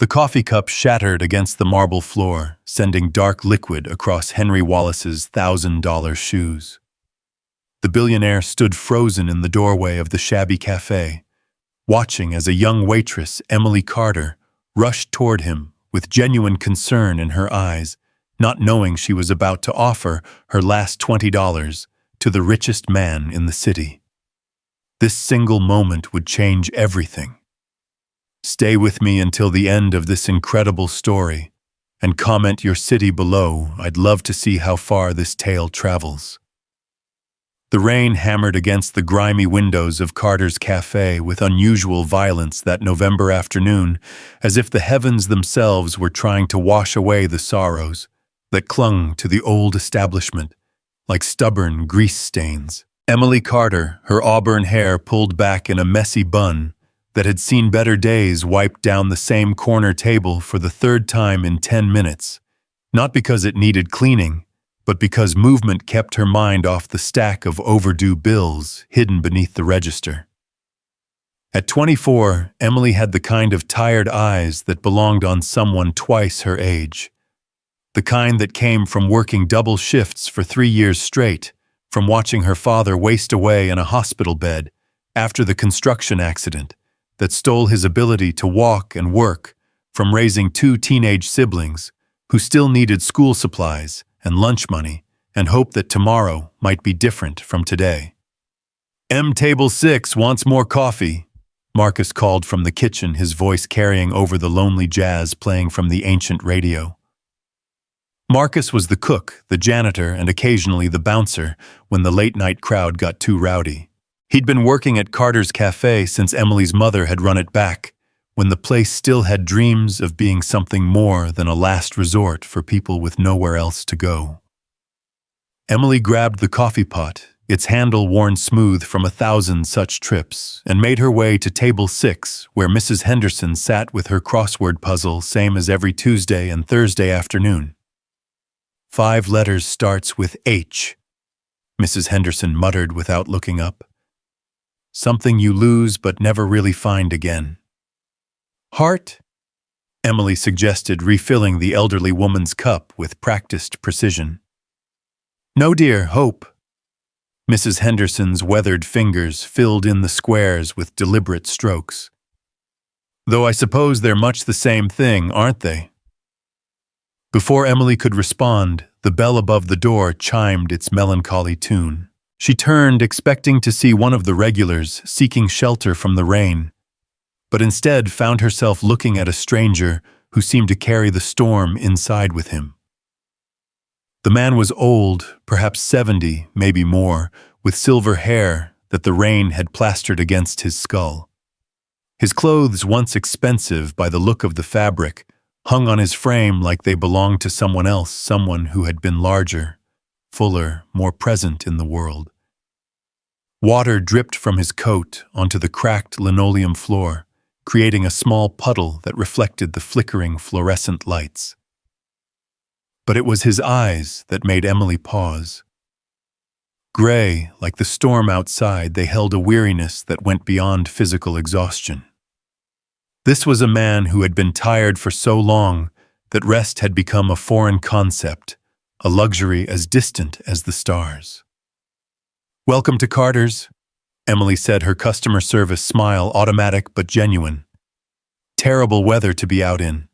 The coffee cup shattered against the marble floor, sending dark liquid across Henry Wallace's $1,000 shoes. The billionaire stood frozen in the doorway of the shabby café, watching as a young waitress, Emily Carter, rushed toward him with genuine concern in her eyes, not knowing she was about to offer her last $20 to the richest man in the city. This single moment would change everything. Stay with me until the end of this incredible story, and comment your city below. I'd love to see how far this tale travels. The rain hammered against the grimy windows of Carter's cafe with unusual violence that November afternoon, as if the heavens themselves were trying to wash away the sorrows that clung to the old establishment like stubborn grease stains. Emily Carter, her auburn hair pulled back in a messy bun that had seen better days, wiped down the same corner table for the third time in 10 minutes, not because it needed cleaning, but because movement kept her mind off the stack of overdue bills hidden beneath the register. At 24, Emily had the kind of tired eyes that belonged on someone twice her age. The kind that came from working double shifts for 3 years straight, from watching her father waste away in a hospital bed after the construction accident that stole his ability to walk and work, from raising 2 teenage siblings who still needed school supplies and lunch money, and hope that tomorrow might be different from today. Table 6 wants more coffee," Marcus called from the kitchen, his voice carrying over the lonely jazz playing from the ancient radio. Marcus was the cook, the janitor, and occasionally the bouncer when the late-night crowd got too rowdy. He'd been working at Carter's cafe since Emily's mother had run it back, when the place still had dreams of being something more than a last resort for people with nowhere else to go. Emily grabbed the coffee pot, its handle worn smooth from 1,000 such trips, and made her way to table 6, where Mrs. Henderson sat with her crossword puzzle, same as every Tuesday and Thursday afternoon. 5 letters starts with H, Mrs. Henderson muttered without looking up. Something you lose but never really find again. Heart? Emily suggested, refilling the elderly woman's cup with practiced precision. No, dear, hope. Mrs. Henderson's weathered fingers filled in the squares with deliberate strokes. Though I suppose they're much the same thing, aren't they? Before Emily could respond, the bell above the door chimed its melancholy tune. She turned, expecting to see one of the regulars seeking shelter from the rain, but instead found herself looking at a stranger who seemed to carry the storm inside with him. The man was old, perhaps 70, maybe more, with silver hair that the rain had plastered against his skull. His clothes, once expensive by the look of the fabric, hung on his frame like they belonged to someone else, someone who had been larger, fuller, more present in the world. Water dripped from his coat onto the cracked linoleum floor, creating a small puddle that reflected the flickering fluorescent lights. But it was his eyes that made Emily pause. Gray, like the storm outside, they held a weariness that went beyond physical exhaustion. This was a man who had been tired for so long that rest had become a foreign concept, a luxury as distant as the stars. "Welcome to Carter's," Emily said, her customer service smile automatic but genuine. "Terrible weather to be out in.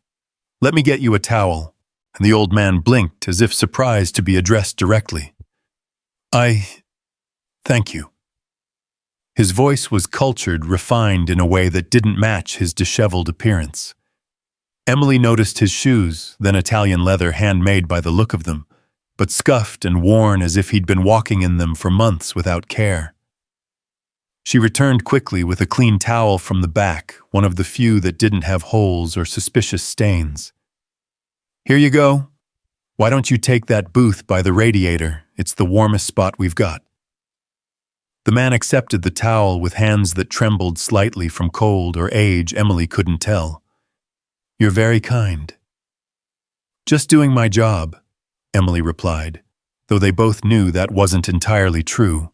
Let me get you a towel," and the old man blinked as if surprised to be addressed directly. Thank you." His voice was cultured, refined in a way that didn't match his disheveled appearance. Emily noticed his shoes, then Italian leather, handmade by the look of them, but scuffed and worn as if he'd been walking in them for months without care. She returned quickly with a clean towel from the back, one of the few that didn't have holes or suspicious stains. "Here you go. Why don't you take that booth by the radiator? It's the warmest spot we've got." The man accepted the towel with hands that trembled slightly from cold or age, Emily couldn't tell. "You're very kind." "Just doing my job," Emily replied, though they both knew that wasn't entirely true.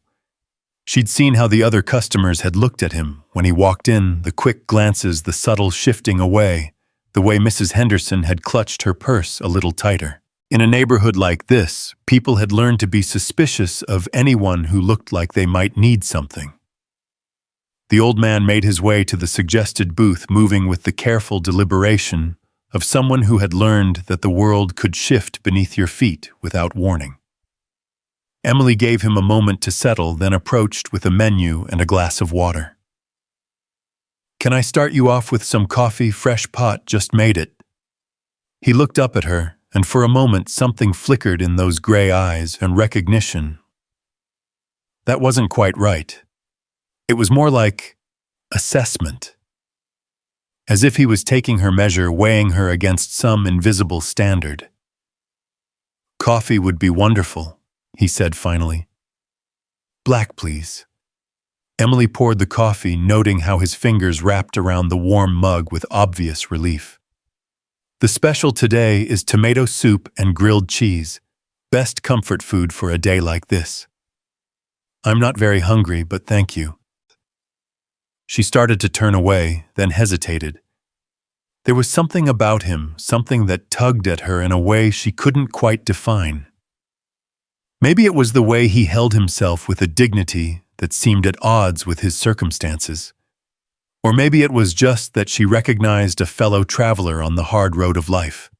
She'd seen how the other customers had looked at him when he walked in, the quick glances, the subtle shifting away, the way Mrs. Henderson had clutched her purse a little tighter. In a neighborhood like this, people had learned to be suspicious of anyone who looked like they might need something. The old man made his way to the suggested booth, moving with the careful deliberation of someone who had learned that the world could shift beneath your feet without warning. Emily gave him a moment to settle, then approached with a menu and a glass of water. "Can I start you off with some coffee? Fresh pot, just made it." He looked up at her, and for a moment something flickered in those gray eyes, and recognition. That wasn't quite right. It was more like assessment. As if he was taking her measure, weighing her against some invisible standard. "Coffee would be wonderful," he said finally. "Black, please." Emily poured the coffee, noting how his fingers wrapped around the warm mug with obvious relief. "The special today is tomato soup and grilled cheese. Best comfort food for a day like this." "I'm not very hungry, but thank you." She started to turn away, then hesitated. There was something about him, something that tugged at her in a way she couldn't quite define. Maybe it was the way he held himself with a dignity that seemed at odds with his circumstances. Or maybe it was just that she recognized a fellow traveler on the hard road of life.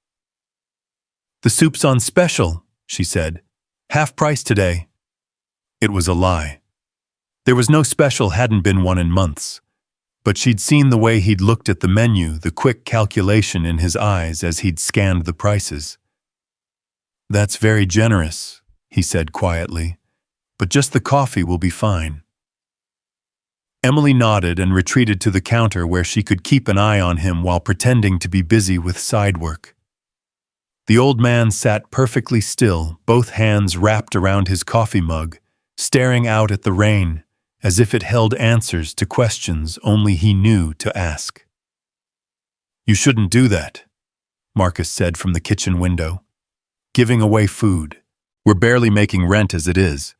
"The soup's on special," she said. "Half price today." It was a lie. There was no special, hadn't been one in months. But she'd seen the way he'd looked at the menu, the quick calculation in his eyes as he'd scanned the prices. "That's very generous," he said quietly, "but just the coffee will be fine." Emily nodded and retreated to the counter where she could keep an eye on him while pretending to be busy with side work. The old man sat perfectly still, both hands wrapped around his coffee mug, staring out at the rain, as if it held answers to questions only he knew to ask. "You shouldn't do that," Marcus said from the kitchen window. "Giving away food. We're barely making rent as it is."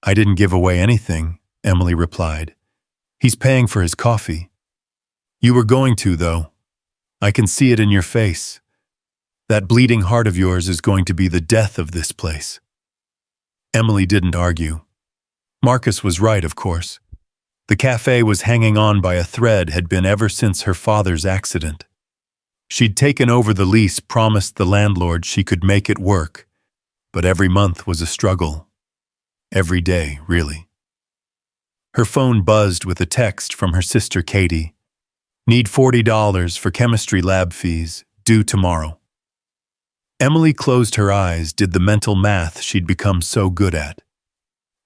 "I didn't give away anything," Emily replied. "He's paying for his coffee." "You were going to, though. I can see it in your face. That bleeding heart of yours is going to be the death of this place." Emily didn't argue. Marcus was right, of course. The cafe was hanging on by a thread, had been ever since her father's accident. She'd taken over the lease, promised the landlord she could make it work, but every month was a struggle. Every day, really. Her phone buzzed with a text from her sister Katie. "Need $40 for chemistry lab fees, due tomorrow." Emily closed her eyes, did the mental math she'd become so good at.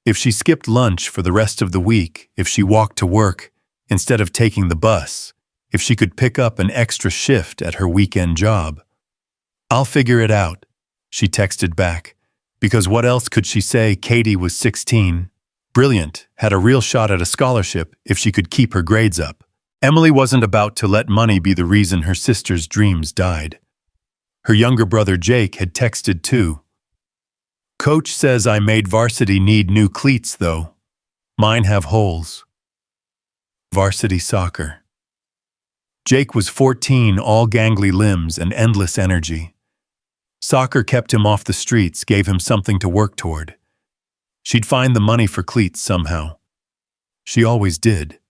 If she skipped lunch for the rest of the week, if she walked to work instead of taking the bus, if she could pick up an extra shift at her weekend job. "I'll figure it out," she texted back, because what else could she say? Katie was 16, brilliant, had a real shot at a scholarship if she could keep her grades up. Emily wasn't about to let money be the reason her sister's dreams died. Her younger brother Jake had texted too. "Coach says I made varsity, need new cleats though. Mine have holes." Varsity soccer. Jake was 14, all gangly limbs and endless energy. Soccer kept him off the streets, gave him something to work toward. She'd find the money for cleats somehow. She always did.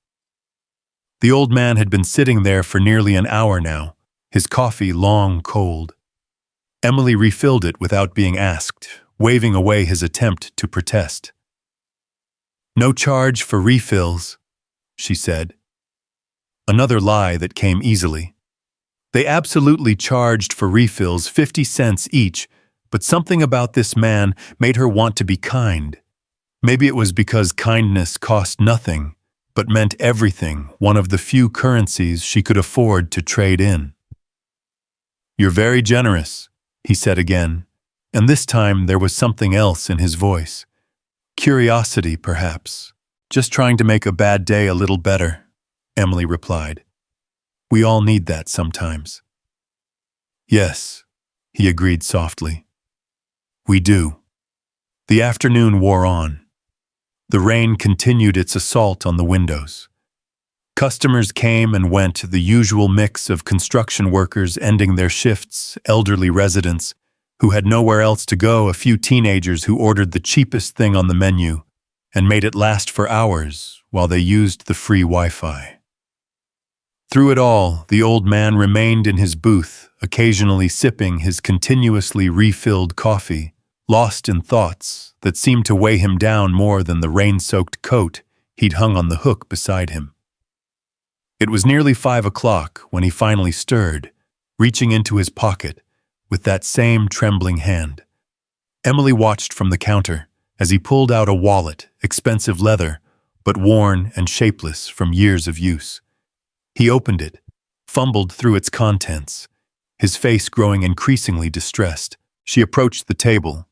The old man had been sitting there for nearly an hour now, his coffee long cold. Emily refilled it without being asked, waving away his attempt to protest. "No charge for refills," she said. Another lie that came easily. They absolutely charged for refills, 50 cents each, but something about this man made her want to be kind. Maybe it was because kindness cost nothing, but meant everything, one of the few currencies she could afford to trade in. "You're very generous," he said again, and this time there was something else in his voice. Curiosity, perhaps. "Just trying to make a bad day a little better," Emily replied. "We all need that sometimes." "Yes," he agreed softly. "We do." The afternoon wore on. The rain continued its assault on the windows. Customers came and went, the usual mix of construction workers ending their shifts, elderly residents who had nowhere else to go, a few teenagers who ordered the cheapest thing on the menu and made it last for hours while they used the free Wi-Fi. Through it all, the old man remained in his booth, occasionally sipping his continuously refilled coffee, lost in thoughts that seemed to weigh him down more than the rain-soaked coat he'd hung on the hook beside him. It was nearly 5 o'clock when he finally stirred, reaching into his pocket with that same trembling hand. Emily watched from the counter as he pulled out a wallet, expensive leather, but worn and shapeless from years of use. He opened it, fumbled through its contents, his face growing increasingly distressed. She approached the table.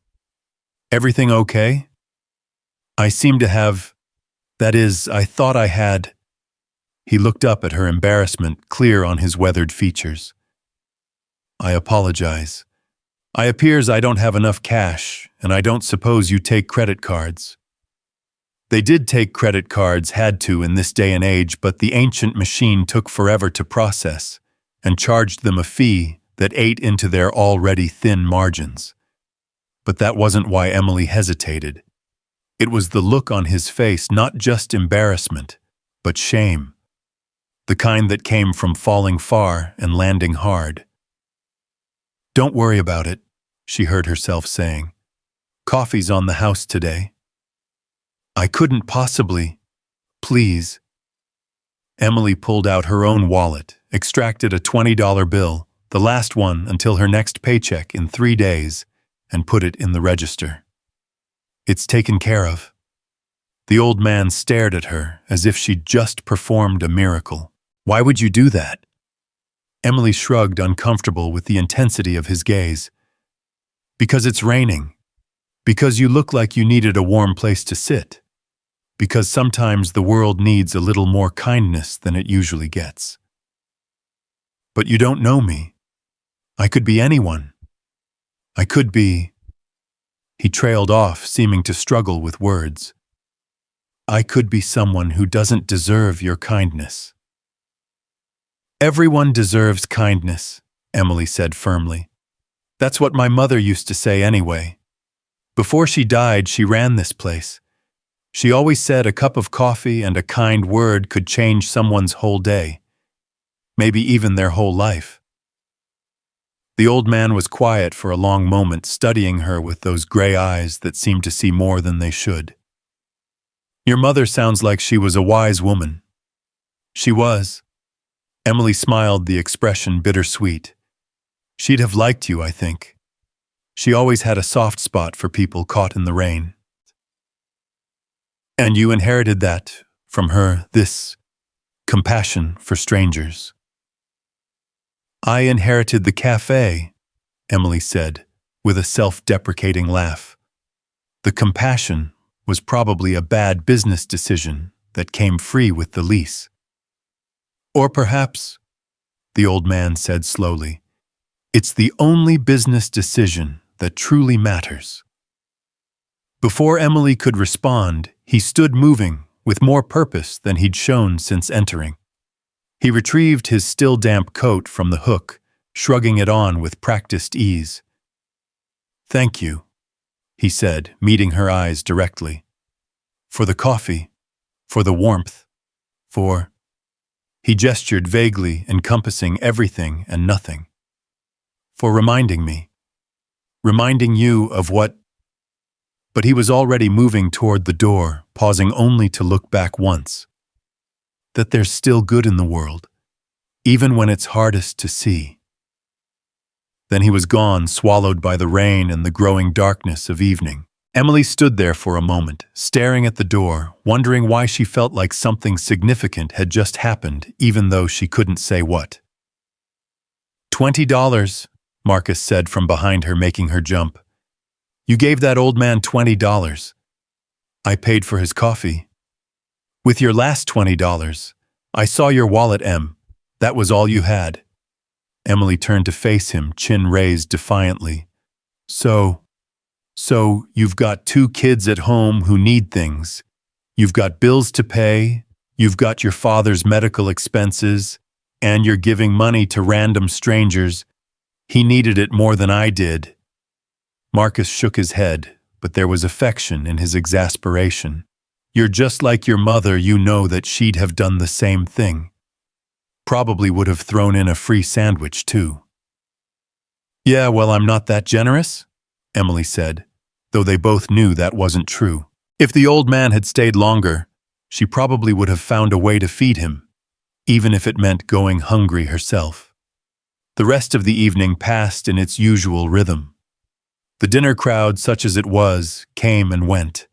"Everything okay?" "I seem to have... that is, I thought I had..." He looked up at her, embarrassment clear on his weathered features. "I apologize. I appears I don't have enough cash, and I don't suppose you take credit cards." They did take credit cards, had to in this day and age, but the ancient machine took forever to process and charged them a fee that ate into their already thin margins. But that wasn't why Emily hesitated. It was the look on his face, not just embarrassment, but shame. The kind that came from falling far and landing hard. "Don't worry about it," she heard herself saying. "Coffee's on the house today." "I couldn't possibly. Please." Emily pulled out her own wallet, extracted a $20 bill, the last one until her next paycheck in 3 days, and put it in the register. "It's taken care of." The old man stared at her as if she'd just performed a miracle. "Why would you do that?" Emily shrugged, uncomfortable with the intensity of his gaze. "Because it's raining. Because you look like you needed a warm place to sit. Because sometimes the world needs a little more kindness than it usually gets." "But you don't know me. I could be anyone. I could be..." He trailed off, seeming to struggle with words. "I could be someone who doesn't deserve your kindness." "Everyone deserves kindness," Emily said firmly. "That's what my mother used to say anyway. Before she died, she ran this place. She always said a cup of coffee and a kind word could change someone's whole day, maybe even their whole life." The old man was quiet for a long moment, studying her with those gray eyes that seemed to see more than they should. "Your mother sounds like she was a wise woman." "She was." Emily smiled, the expression bittersweet. "She'd have liked you, I think. She always had a soft spot for people caught in the rain." "And you inherited that from her, this compassion for strangers." "I inherited the café," Emily said, with a self-deprecating laugh. "The compassion was probably a bad business decision that came free with the lease." "Or perhaps," the old man said slowly, "it's the only business decision that truly matters." Before Emily could respond, he stood moving with more purpose than he'd shown since entering. He retrieved his still damp coat from the hook, shrugging it on with practiced ease. "Thank you," he said, meeting her eyes directly. "For the coffee, for the warmth, for..." He gestured vaguely, encompassing everything and nothing. "For reminding me. Reminding you of what..." But he was already moving toward the door, pausing only to look back once. "That there's still good in the world, even when it's hardest to see." Then he was gone, swallowed by the rain and the growing darkness of evening. Emily stood there for a moment, staring at the door, wondering why she felt like something significant had just happened, even though she couldn't say what. $20, Marcus said from behind her, making her jump. "You gave that old man $20. "I paid for his coffee." "With your last $20. I saw your wallet, Em. That was all you had." Emily turned to face him, chin raised defiantly. So, you've got 2 kids at home who need things. You've got bills to pay. You've got your father's medical expenses, and you're giving money to random strangers. He needed it more than I did." Marcus shook his head, but there was affection in his exasperation. "You're just like your mother. You know that she'd have done the same thing. Probably would have thrown in a free sandwich, too." "Yeah, well, I'm not that generous," Emily said, though they both knew that wasn't true. If the old man had stayed longer, she probably would have found a way to feed him, even if it meant going hungry herself. The rest of the evening passed in its usual rhythm. The dinner crowd, such as it was, came and went.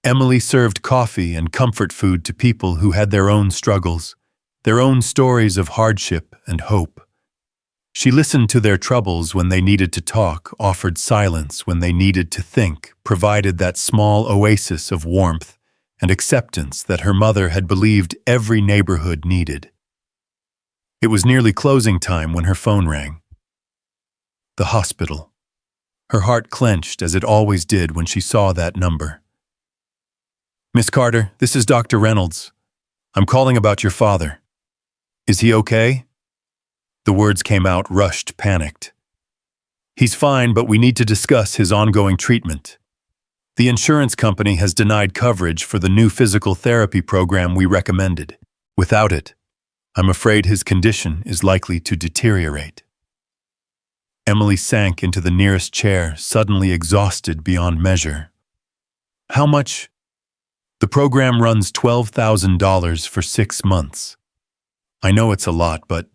Emily served coffee and comfort food to people who had their own struggles, their own stories of hardship and hope. She listened to their troubles when they needed to talk, offered silence when they needed to think, provided that small oasis of warmth and acceptance that her mother had believed every neighborhood needed. It was nearly closing time when her phone rang. The hospital. Her heart clenched as it always did when she saw that number. "Miss Carter, this is Dr. Reynolds. I'm calling about your father. Is he okay?" The words came out rushed, panicked. "He's fine, but we need to discuss his ongoing treatment. The insurance company has denied coverage for the new physical therapy program we recommended. Without it, I'm afraid his condition is likely to deteriorate." Emily sank into the nearest chair, suddenly exhausted beyond measure. "How much?" "The program runs $12,000 for 6 months. I know it's a lot, but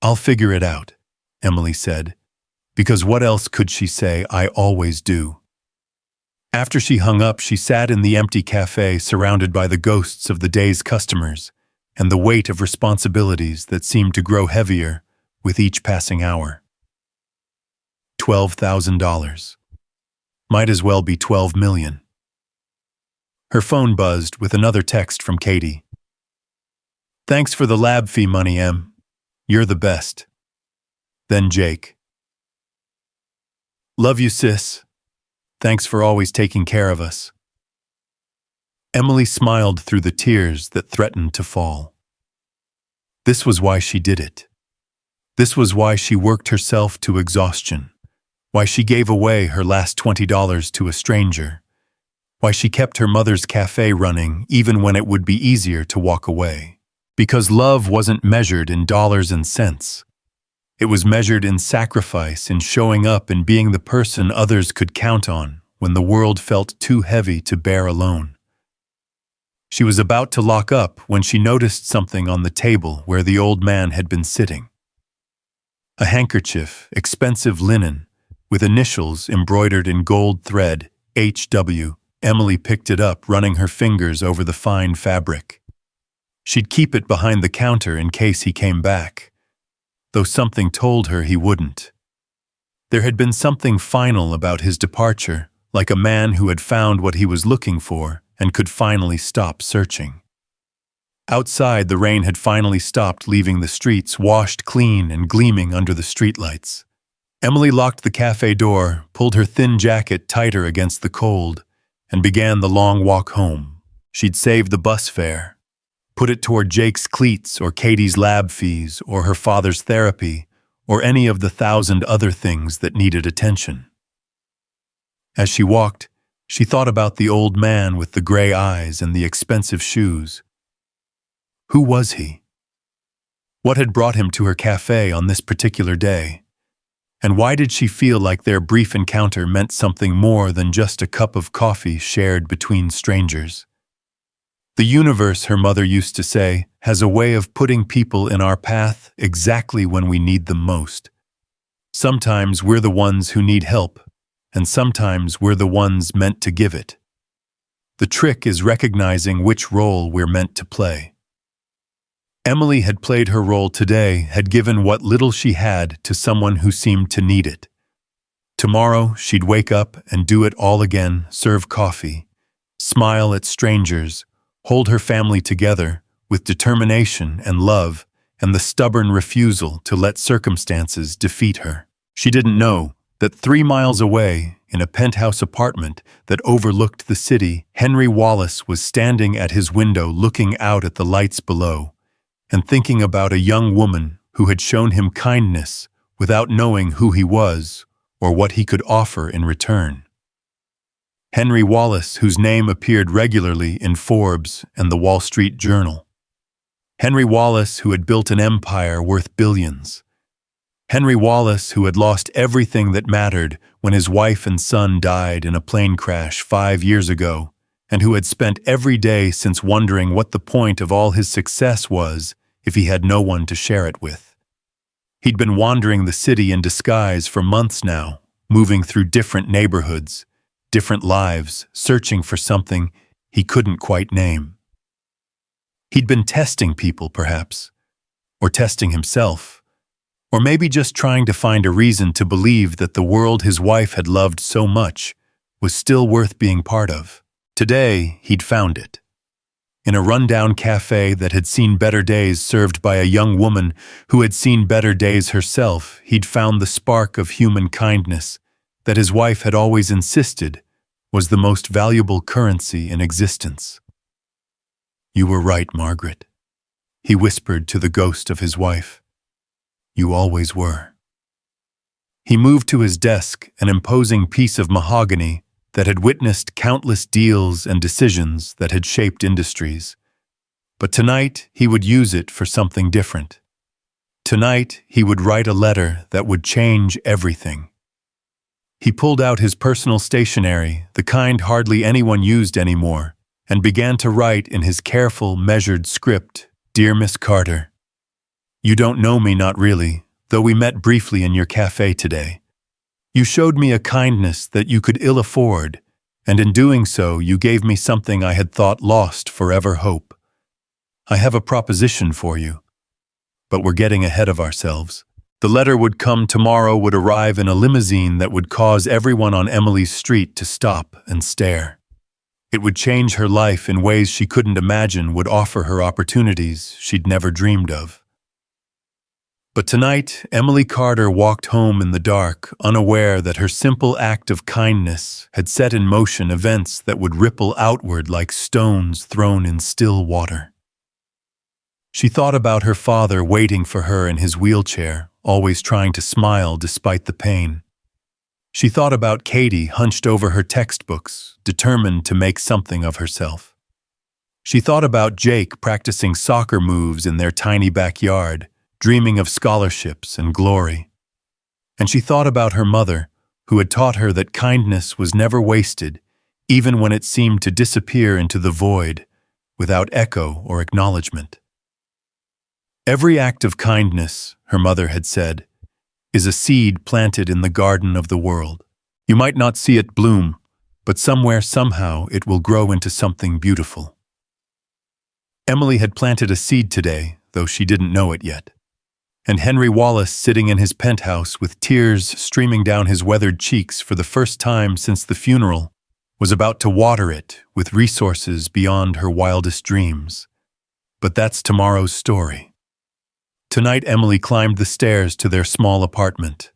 I'll figure it out," Emily said, because what else could she say? "I always do." After she hung up, she sat in the empty cafe surrounded by the ghosts of the day's customers and the weight of responsibilities that seemed to grow heavier with each passing hour. $12,000. Might as well be 12 million. Her phone buzzed with another text from Katie. "Thanks for the lab fee money, Em. You're the best." Then Jake. "Love you, sis. Thanks for always taking care of us." Emily smiled through the tears that threatened to fall. This was why she did it. This was why she worked herself to exhaustion. Why she gave away her last $20 to a stranger. Why she kept her mother's cafe running even when it would be easier to walk away. Because love wasn't measured in dollars and cents. It was measured in sacrifice, in showing up and being the person others could count on when the world felt too heavy to bear alone. She was about to lock up when she noticed something on the table where the old man had been sitting. A handkerchief, expensive linen, with initials embroidered in gold thread, HW. Emily picked it up, running her fingers over the fine fabric. She'd keep it behind the counter in case he came back, though something told her he wouldn't. There had been something final about his departure, like a man who had found what he was looking for and could finally stop searching. Outside, the rain had finally stopped, leaving the streets washed clean and gleaming under the streetlights. Emily locked the cafe door, pulled her thin jacket tighter against the cold, and began the long walk home. She'd saved the bus fare. Put it toward Jake's cleats or Katie's lab fees or her father's therapy or any of the 1,000 other things that needed attention. As she walked, she thought about the old man with the gray eyes and the expensive shoes. Who was he? What had brought him to her cafe on this particular day? And why did she feel like their brief encounter meant something more than just a cup of coffee shared between strangers? The universe, her mother used to say, has a way of putting people in our path exactly when we need them most. Sometimes we're the ones who need help, and sometimes we're the ones meant to give it. The trick is recognizing which role we're meant to play. Emily had played her role today, had given what little she had to someone who seemed to need it. Tomorrow, she'd wake up and do it all again, serve coffee, smile at strangers, hold her family together with determination and love and the stubborn refusal to let circumstances defeat her. She didn't know, that 3 miles away, in a penthouse apartment that overlooked the city, Henry Wallace was standing at his window looking out at the lights below and thinking about a young woman who had shown him kindness without knowing who he was or what he could offer in return. Henry Wallace, whose name appeared regularly in Forbes and the Wall Street Journal. Henry Wallace, who had built an empire worth billions. Henry Wallace, who had lost everything that mattered when his wife and son died in a plane crash 5 years ago, and who had spent every day since wondering what the point of all his success was if he had no one to share it with. He'd been wandering the city in disguise for months now, moving through different neighborhoods, different lives, searching for something he couldn't quite name. He'd been testing people, perhaps, or testing himself, or maybe just trying to find a reason to believe that the world his wife had loved so much was still worth being part of. Today, he'd found it. In a rundown café that had seen better days served by a young woman who had seen better days herself, he'd found the spark of human kindness that his wife had always insisted was the most valuable currency in existence. "You were right, Margaret," he whispered to the ghost of his wife. "You always were." He moved to his desk, an imposing piece of mahogany that had witnessed countless deals and decisions that had shaped industries. But tonight he would use it for something different. Tonight he would write a letter that would change everything. He pulled out his personal stationery, the kind hardly anyone used anymore, and began to write in his careful, measured script, "Dear Miss Carter, you don't know me, not really, though we met briefly in your cafe today. You showed me a kindness that you could ill afford, and in doing so you gave me something I had thought lost forever, hope. I have a proposition for you. But we're getting ahead of ourselves. The letter would come tomorrow, would arrive in a limousine that would cause everyone on Emily's street to stop and stare. It would change her life in ways she couldn't imagine, would offer her opportunities she'd never dreamed of. But tonight, Emily Carter walked home in the dark, unaware that her simple act of kindness had set in motion events that would ripple outward like stones thrown in still water. She thought about her father waiting for her in his wheelchair, always trying to smile despite the pain. She thought about Katie hunched over her textbooks, determined to make something of herself. She thought about Jake practicing soccer moves in their tiny backyard, dreaming of scholarships and glory. And she thought about her mother, who had taught her that kindness was never wasted, even when it seemed to disappear into the void, without echo or acknowledgement. Every act of kindness, her mother had said, is a seed planted in the garden of the world. You might not see it bloom, but somewhere, somehow, it will grow into something beautiful. Emily had planted a seed today, though she didn't know it yet. And Henry Wallace, sitting in his penthouse with tears streaming down his weathered cheeks for the first time since the funeral, was about to water it with resources beyond her wildest dreams. But that's tomorrow's story. Tonight, Emily climbed the stairs to their small apartment,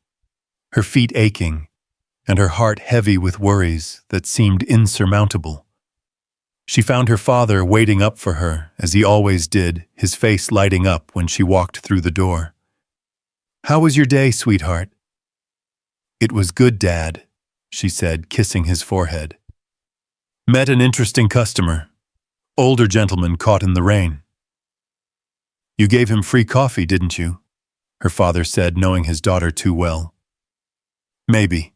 her feet aching and her heart heavy with worries that seemed insurmountable. She found her father waiting up for her, as he always did, his face lighting up when she walked through the door. "How was your day, sweetheart?" "It was good, Dad," she said, kissing his forehead. "Met an interesting customer. Older gentleman caught in the rain." "You gave him free coffee, didn't you?" her father said, knowing his daughter too well. "Maybe."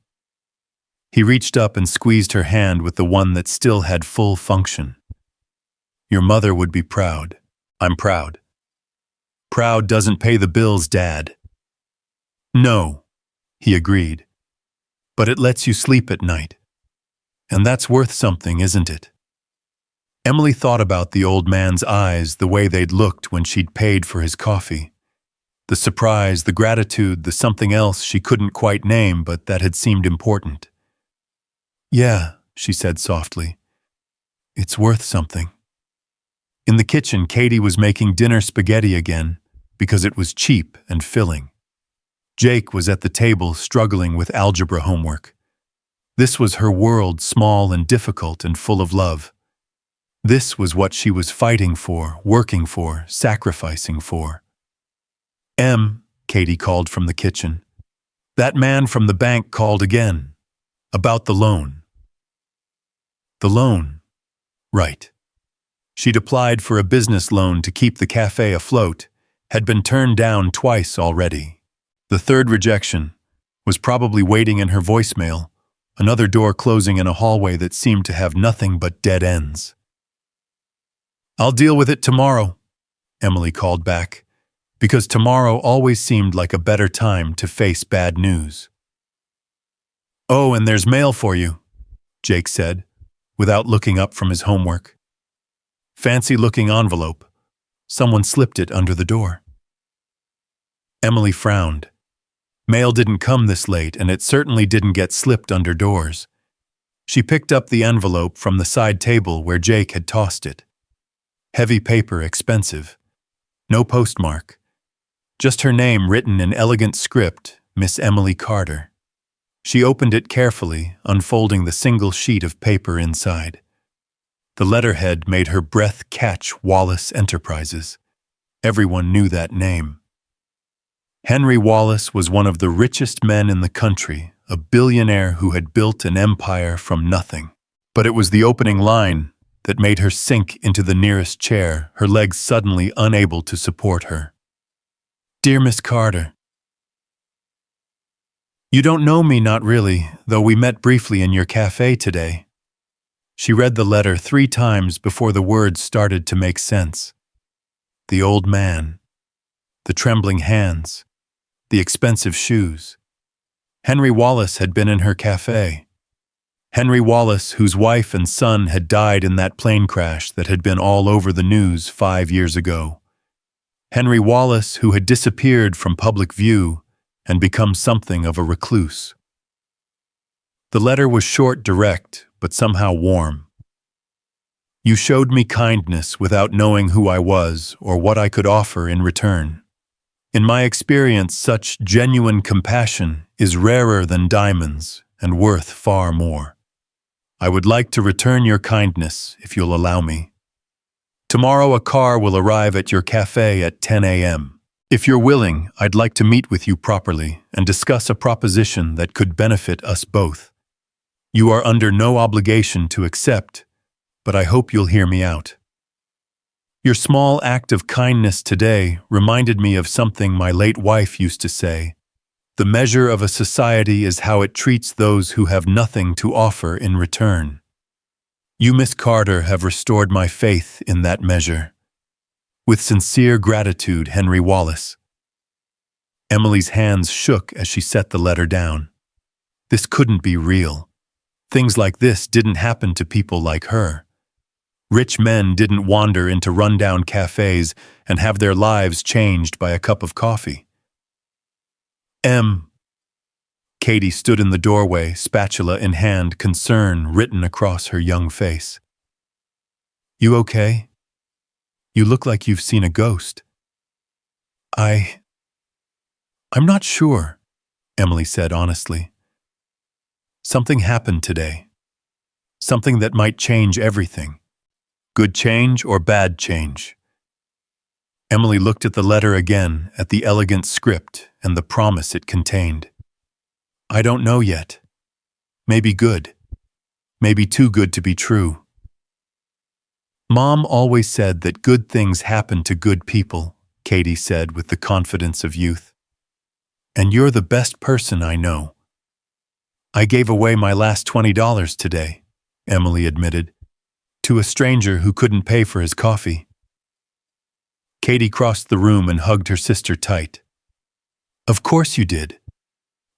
He reached up and squeezed her hand with the one that still had full function. "Your mother would be proud. I'm proud." "Proud doesn't pay the bills, Dad." "No," he agreed. "But it lets you sleep at night. And that's worth something, isn't it?" Emily thought about the old man's eyes, the way they'd looked when she'd paid for his coffee. The surprise, the gratitude, the something else she couldn't quite name, but that had seemed important. "Yeah," she said softly. "It's worth something." In the kitchen, Katie was making dinner spaghetti again, because it was cheap and filling. Jake was at the table struggling with algebra homework. This was her world, small and difficult and full of love. This was what she was fighting for, working for, sacrificing for. Katie called from the kitchen. That man from the bank called again. About the loan. The loan. Right. She'd applied for a business loan to keep the cafe afloat, had been turned down twice already. The third rejection was probably waiting in her voicemail, another door closing in a hallway that seemed to have nothing but dead ends. I'll deal with it tomorrow, Emily called back, because tomorrow always seemed like a better time to face bad news. Oh, and there's mail for you, Jake said, without looking up from his homework. Fancy-looking envelope. Someone slipped it under the door. Emily frowned. Mail didn't come this late, and it certainly didn't get slipped under doors. She picked up the envelope from the side table where Jake had tossed it. Heavy paper, expensive. No postmark. Just her name written in elegant script, Miss Emily Carter. She opened it carefully, unfolding the single sheet of paper inside. The letterhead made her breath catch. Wallace Enterprises. Everyone knew that name. Henry Wallace was one of the richest men in the country, a billionaire who had built an empire from nothing. But it was the opening line that made her sink into the nearest chair, her legs suddenly unable to support her. Dear Miss Carter, you don't know me, not really, though we met briefly in your cafe today. She read the letter 3 times before the words started to make sense. The old man, the trembling hands, the expensive shoes. Henry Wallace had been in her cafe. Henry Wallace, whose wife and son had died in that plane crash that had been all over the news 5 years ago. Henry Wallace, who had disappeared from public view and become something of a recluse. The letter was short, direct, but somehow warm. You showed me kindness without knowing who I was or what I could offer in return. In my experience, such genuine compassion is rarer than diamonds and worth far more. I would like to return your kindness if you'll allow me. Tomorrow a car will arrive at your cafe at 10 a.m. If you're willing, I'd like to meet with you properly and discuss a proposition that could benefit us both. You are under no obligation to accept, but I hope you'll hear me out. Your small act of kindness today reminded me of something my late wife used to say. The measure of a society is how it treats those who have nothing to offer in return. You, Miss Carter, have restored my faith in that measure. With sincere gratitude, Henry Wallace. Emily's hands shook as she set the letter down. This couldn't be real. Things like this didn't happen to people like her. Rich men didn't wander into rundown cafes and have their lives changed by a cup of coffee. Katie stood in the doorway, spatula in hand, concern written across her young face. You okay? You look like you've seen a ghost. I'm not sure, Emily said honestly. Something happened today. Something that might change everything. Good change or bad change? Emily looked at the letter again, at the elegant script and the promise it contained. I don't know yet. Maybe good. Maybe too good to be true. Mom always said that good things happen to good people, Katie said with the confidence of youth. And you're the best person I know. I gave away my last $20 today, Emily admitted, to a stranger who couldn't pay for his coffee. Katie crossed the room and hugged her sister tight. Of course you did.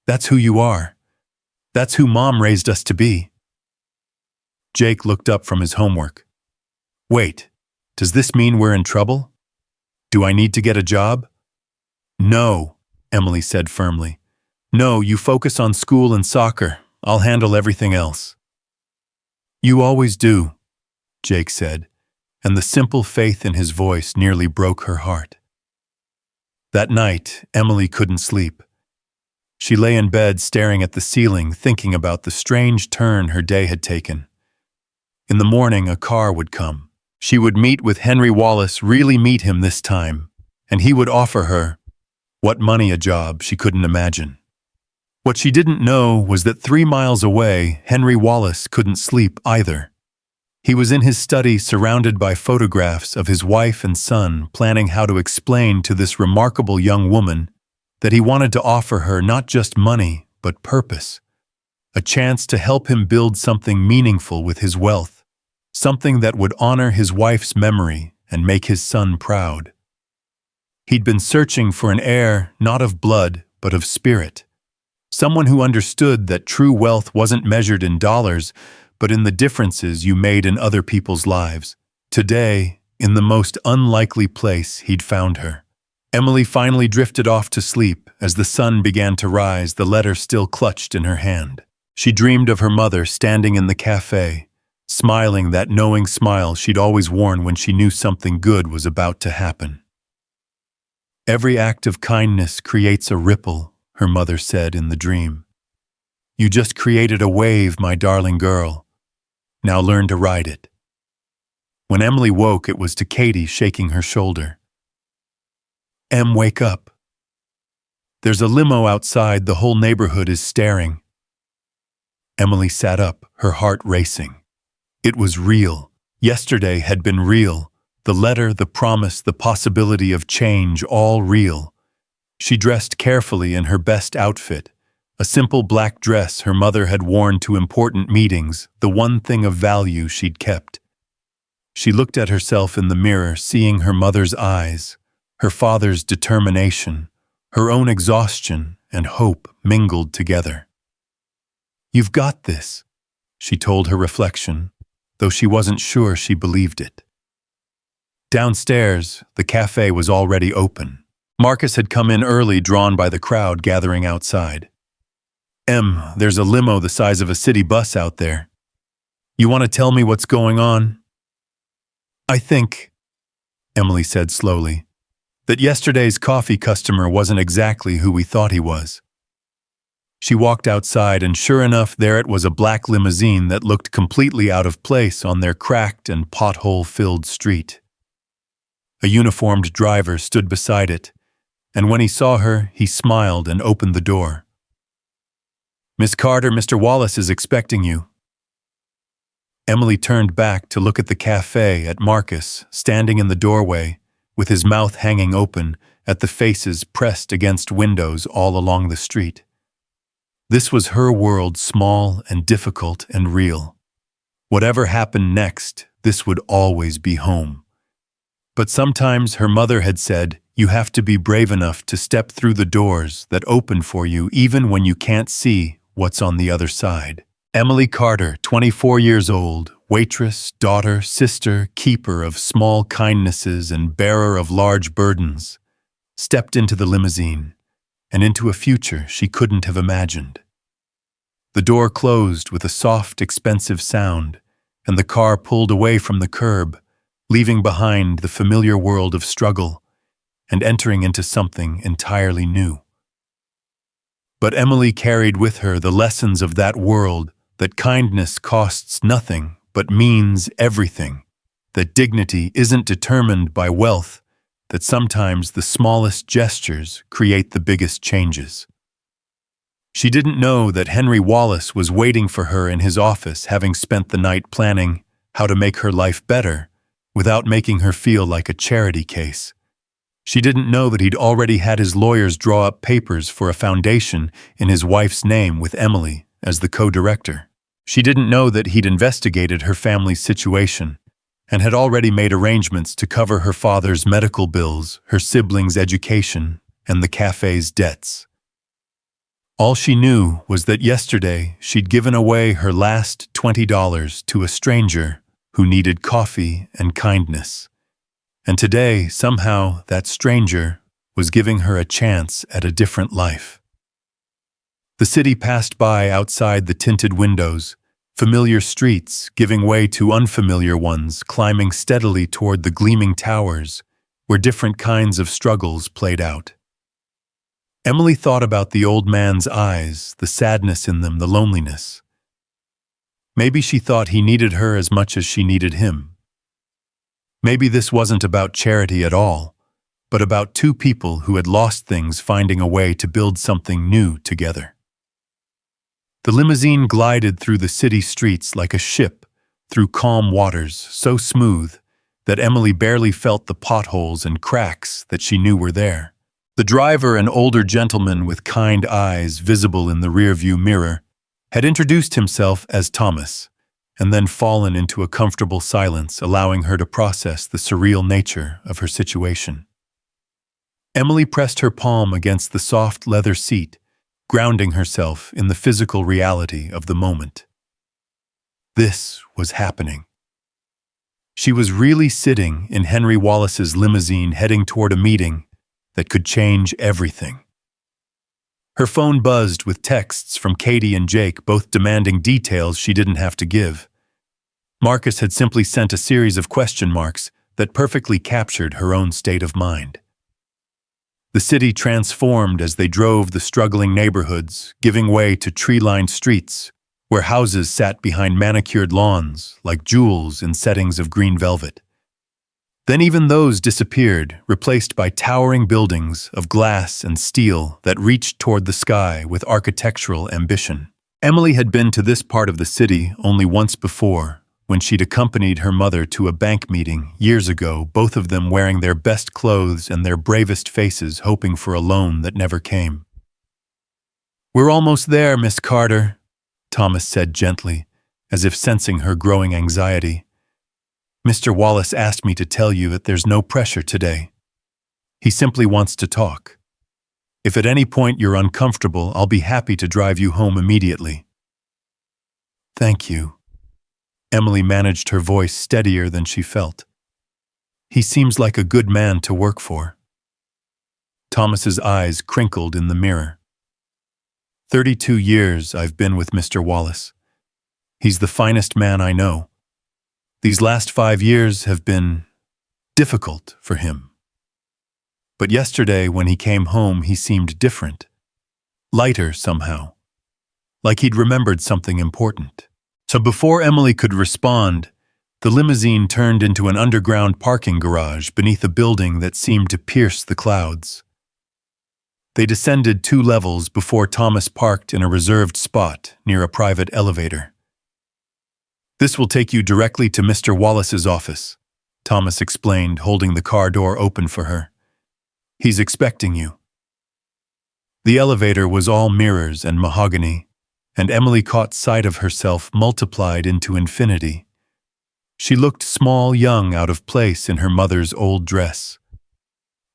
That's who you are. That's who Mom raised us to be. Jake looked up from his homework. Wait, does this mean we're in trouble? Do I need to get a job? No, Emily said firmly. No, you focus on school and soccer. I'll handle everything else. You always do, Jake said, and the simple faith in his voice nearly broke her heart. That night, Emily couldn't sleep. She lay in bed staring at the ceiling, thinking about the strange turn her day had taken. In the morning, a car would come. She would meet with Henry Wallace, really meet him this time, and he would offer her, what money, a job she couldn't imagine. What she didn't know was that 3 miles away, Henry Wallace couldn't sleep either. He was in his study surrounded by photographs of his wife and son, planning how to explain to this remarkable young woman that he wanted to offer her not just money, but purpose. A chance to help him build something meaningful with his wealth, something that would honor his wife's memory and make his son proud. He'd been searching for an heir not of blood, but of spirit. Someone who understood that true wealth wasn't measured in dollars, but in the differences you made in other people's lives. Today, in the most unlikely place, he'd found her. Emily finally drifted off to sleep as the sun began to rise, the letter still clutched in her hand. She dreamed of her mother standing in the café, smiling that knowing smile she'd always worn when she knew something good was about to happen. Every act of kindness creates a ripple, her mother said in the dream. You just created a wave, my darling girl. Now learn to ride it. When Emily woke, it was to Katie shaking her shoulder. Em, wake up. There's a limo outside, the whole neighborhood is staring. Emily sat up, her heart racing. It was real. Yesterday had been real. The letter, the promise, the possibility of change, all real. She dressed carefully in her best outfit, a simple black dress her mother had worn to important meetings, the one thing of value she'd kept. She looked at herself in the mirror, seeing her mother's eyes, her father's determination, her own exhaustion and hope mingled together. You've got this, she told her reflection, though she wasn't sure she believed it. Downstairs, the cafe was already open. Marcus had come in early, drawn by the crowd gathering outside. Em, there's a limo the size of a city bus out there. You want to tell me what's going on? I think, Emily said slowly, that yesterday's coffee customer wasn't exactly who we thought he was. She walked outside, and sure enough, there it was, a black limousine that looked completely out of place on their cracked and pothole-filled street. A uniformed driver stood beside it, and when he saw her, he smiled and opened the door. Miss Carter, Mr. Wallace is expecting you. Emily turned back to look at the cafe, at Marcus, standing in the doorway, with his mouth hanging open, at the faces pressed against windows all along the street. This was her world, small and difficult and real. Whatever happened next, this would always be home. But sometimes her mother had said, you have to be brave enough to step through the doors that open for you even when you can't see what's on the other side. Emily Carter, 24 years old, waitress, daughter, sister, keeper of small kindnesses and bearer of large burdens, stepped into the limousine and into a future she couldn't have imagined. The door closed with a soft, expensive sound, and the car pulled away from the curb, leaving behind the familiar world of struggle and entering into something entirely new. But Emily carried with her the lessons of that world, that kindness costs nothing but means everything, that dignity isn't determined by wealth, that sometimes the smallest gestures create the biggest changes. She didn't know that Henry Wallace was waiting for her in his office, having spent the night planning how to make her life better without making her feel like a charity case. She didn't know that he'd already had his lawyers draw up papers for a foundation in his wife's name with Emily as the co-director. She didn't know that he'd investigated her family's situation and had already made arrangements to cover her father's medical bills, her siblings' education, and the cafe's debts. All she knew was that yesterday she'd given away her last $20 to a stranger who needed coffee and kindness. And today, somehow, that stranger was giving her a chance at a different life. The city passed by outside the tinted windows, familiar streets giving way to unfamiliar ones, climbing steadily toward the gleaming towers where different kinds of struggles played out. Emily thought about the old man's eyes, the sadness in them, the loneliness. Maybe she thought he needed her as much as she needed him. Maybe this wasn't about charity at all, but about two people who had lost things finding a way to build something new together. The limousine glided through the city streets like a ship through calm waters, so smooth that Emily barely felt the potholes and cracks that she knew were there. The driver, an older gentleman with kind eyes visible in the rearview mirror, had introduced himself as Thomas, and then fallen into a comfortable silence, allowing her to process the surreal nature of her situation. Emily pressed her palm against the soft leather seat, grounding herself in the physical reality of the moment. This was happening. She was really sitting in Henry Wallace's limousine heading toward a meeting that could change everything. Her phone buzzed with texts from Katie and Jake, both demanding details she didn't have to give. Marcus had simply sent a series of question marks that perfectly captured her own state of mind. The city transformed as they drove the struggling neighborhoods, giving way to tree-lined streets, where houses sat behind manicured lawns like jewels in settings of green velvet. Then even those disappeared, replaced by towering buildings of glass and steel that reached toward the sky with architectural ambition. Emily had been to this part of the city only once before, when she'd accompanied her mother to a bank meeting years ago, both of them wearing their best clothes and their bravest faces, hoping for a loan that never came. "We're almost there, Miss Carter," Thomas said gently, as if sensing her growing anxiety. "Mr. Wallace asked me to tell you that there's no pressure today. He simply wants to talk. If at any point you're uncomfortable, I'll be happy to drive you home immediately." "Thank you." Emily managed her voice steadier than she felt. "He seems like a good man to work for." Thomas's eyes crinkled in the mirror. 32 years I've been with Mr. Wallace. He's the finest man I know. These last 5 years have been difficult for him. But yesterday, when he came home, he seemed different. Lighter somehow. Like he'd remembered something important. So before Emily could respond, the limousine turned into an underground parking garage beneath a building that seemed to pierce the clouds. They descended 2 levels before Thomas parked in a reserved spot near a private elevator. "This will take you directly to Mr. Wallace's office," Thomas explained, holding the car door open for her. "He's expecting you." The elevator was all mirrors and mahogany, and Emily caught sight of herself multiplied into infinity. She looked small, young, out of place in her mother's old dress.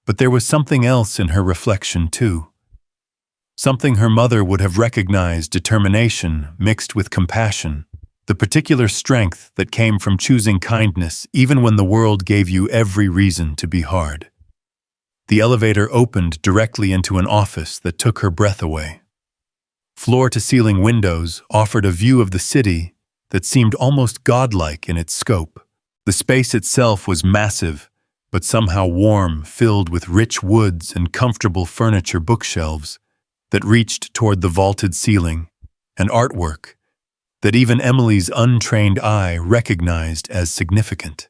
But there was something else in her reflection, too. Something her mother would have recognized: determination mixed with compassion, the particular strength that came from choosing kindness even when the world gave you every reason to be hard. The elevator opened directly into an office that took her breath away. Floor-to-ceiling windows offered a view of the city that seemed almost godlike in its scope. The space itself was massive, but somehow warm, filled with rich woods and comfortable furniture, bookshelves that reached toward the vaulted ceiling, and artwork that even Emily's untrained eye recognized as significant.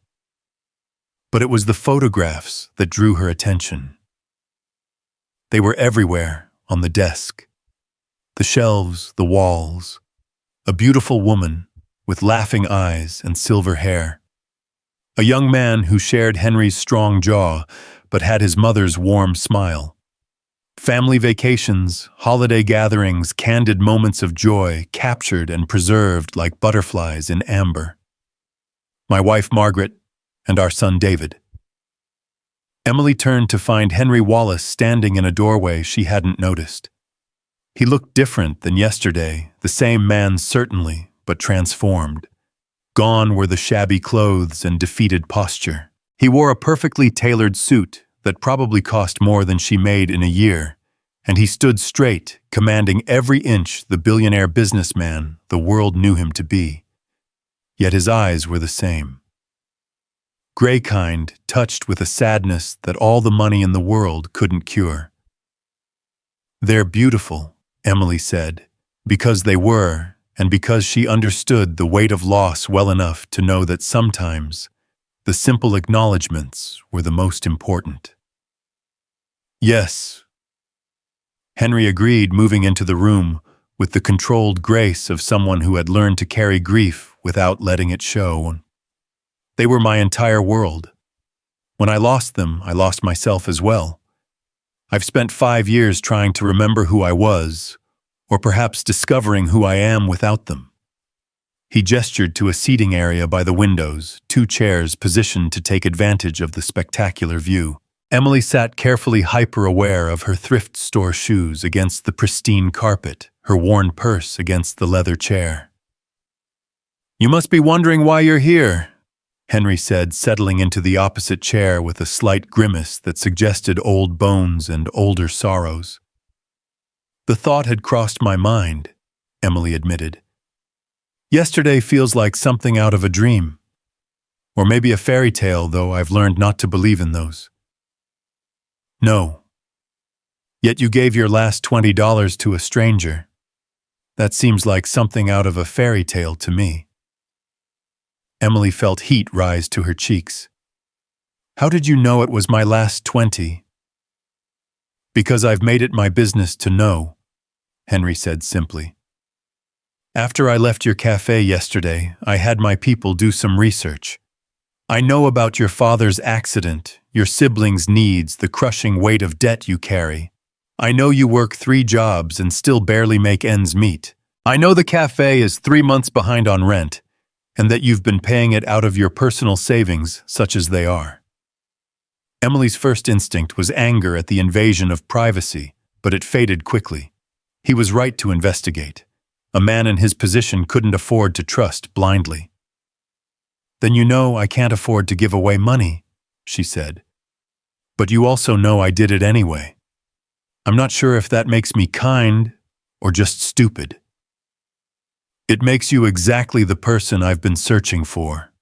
But it was the photographs that drew her attention. They were everywhere on the desk. The shelves, the walls. A beautiful woman with laughing eyes and silver hair. A young man who shared Henry's strong jaw but had his mother's warm smile. Family vacations, holiday gatherings, candid moments of joy captured and preserved like butterflies in amber. My wife Margaret and our son David. Emily turned to find Henry Wallace standing in a doorway she hadn't noticed. He looked different than yesterday, the same man certainly, but transformed. Gone were the shabby clothes and defeated posture. He wore a perfectly tailored suit that probably cost more than she made in a year, and he stood straight, commanding every inch the billionaire businessman the world knew him to be. Yet his eyes were the same. Gray kind, touched with a sadness that all the money in the world couldn't cure. They're beautiful, Emily said, because they were, and because she understood the weight of loss well enough to know that sometimes the simple acknowledgments were the most important. Yes, Henry agreed, moving into the room with the controlled grace of someone who had learned to carry grief without letting it show. They were my entire world. When I lost them, I lost myself as well. I've spent 5 years trying to remember who I was, or perhaps discovering who I am without them. He gestured to a seating area by the windows, 2 chairs positioned to take advantage of the spectacular view. Emily sat carefully hyper-aware of her thrift store shoes against the pristine carpet, her worn purse against the leather chair. "You must be wondering why you're here," Henry said, settling into the opposite chair with a slight grimace that suggested old bones and older sorrows. "The thought had crossed my mind," Emily admitted. "Yesterday feels like something out of a dream. Or maybe a fairy tale, though I've learned not to believe in those." "No. Yet you gave your last $20 to a stranger. That seems like something out of a fairy tale to me." Emily felt heat rise to her cheeks. "How did you know it was my last 20? "Because I've made it my business to know," Henry said simply. "After I left your cafe yesterday, I had my people do some research. I know about your father's accident, your siblings' needs, the crushing weight of debt you carry. I know you work 3 jobs and still barely make ends meet. I know the cafe is 3 months behind on rent, and that you've been paying it out of your personal savings, such as they are." Emily's first instinct was anger at the invasion of privacy, but it faded quickly. He was right to investigate. A man in his position couldn't afford to trust blindly. "Then you know I can't afford to give away money," she said. "But you also know I did it anyway. I'm not sure if that makes me kind or just stupid." "It makes you exactly the person I've been searching for,"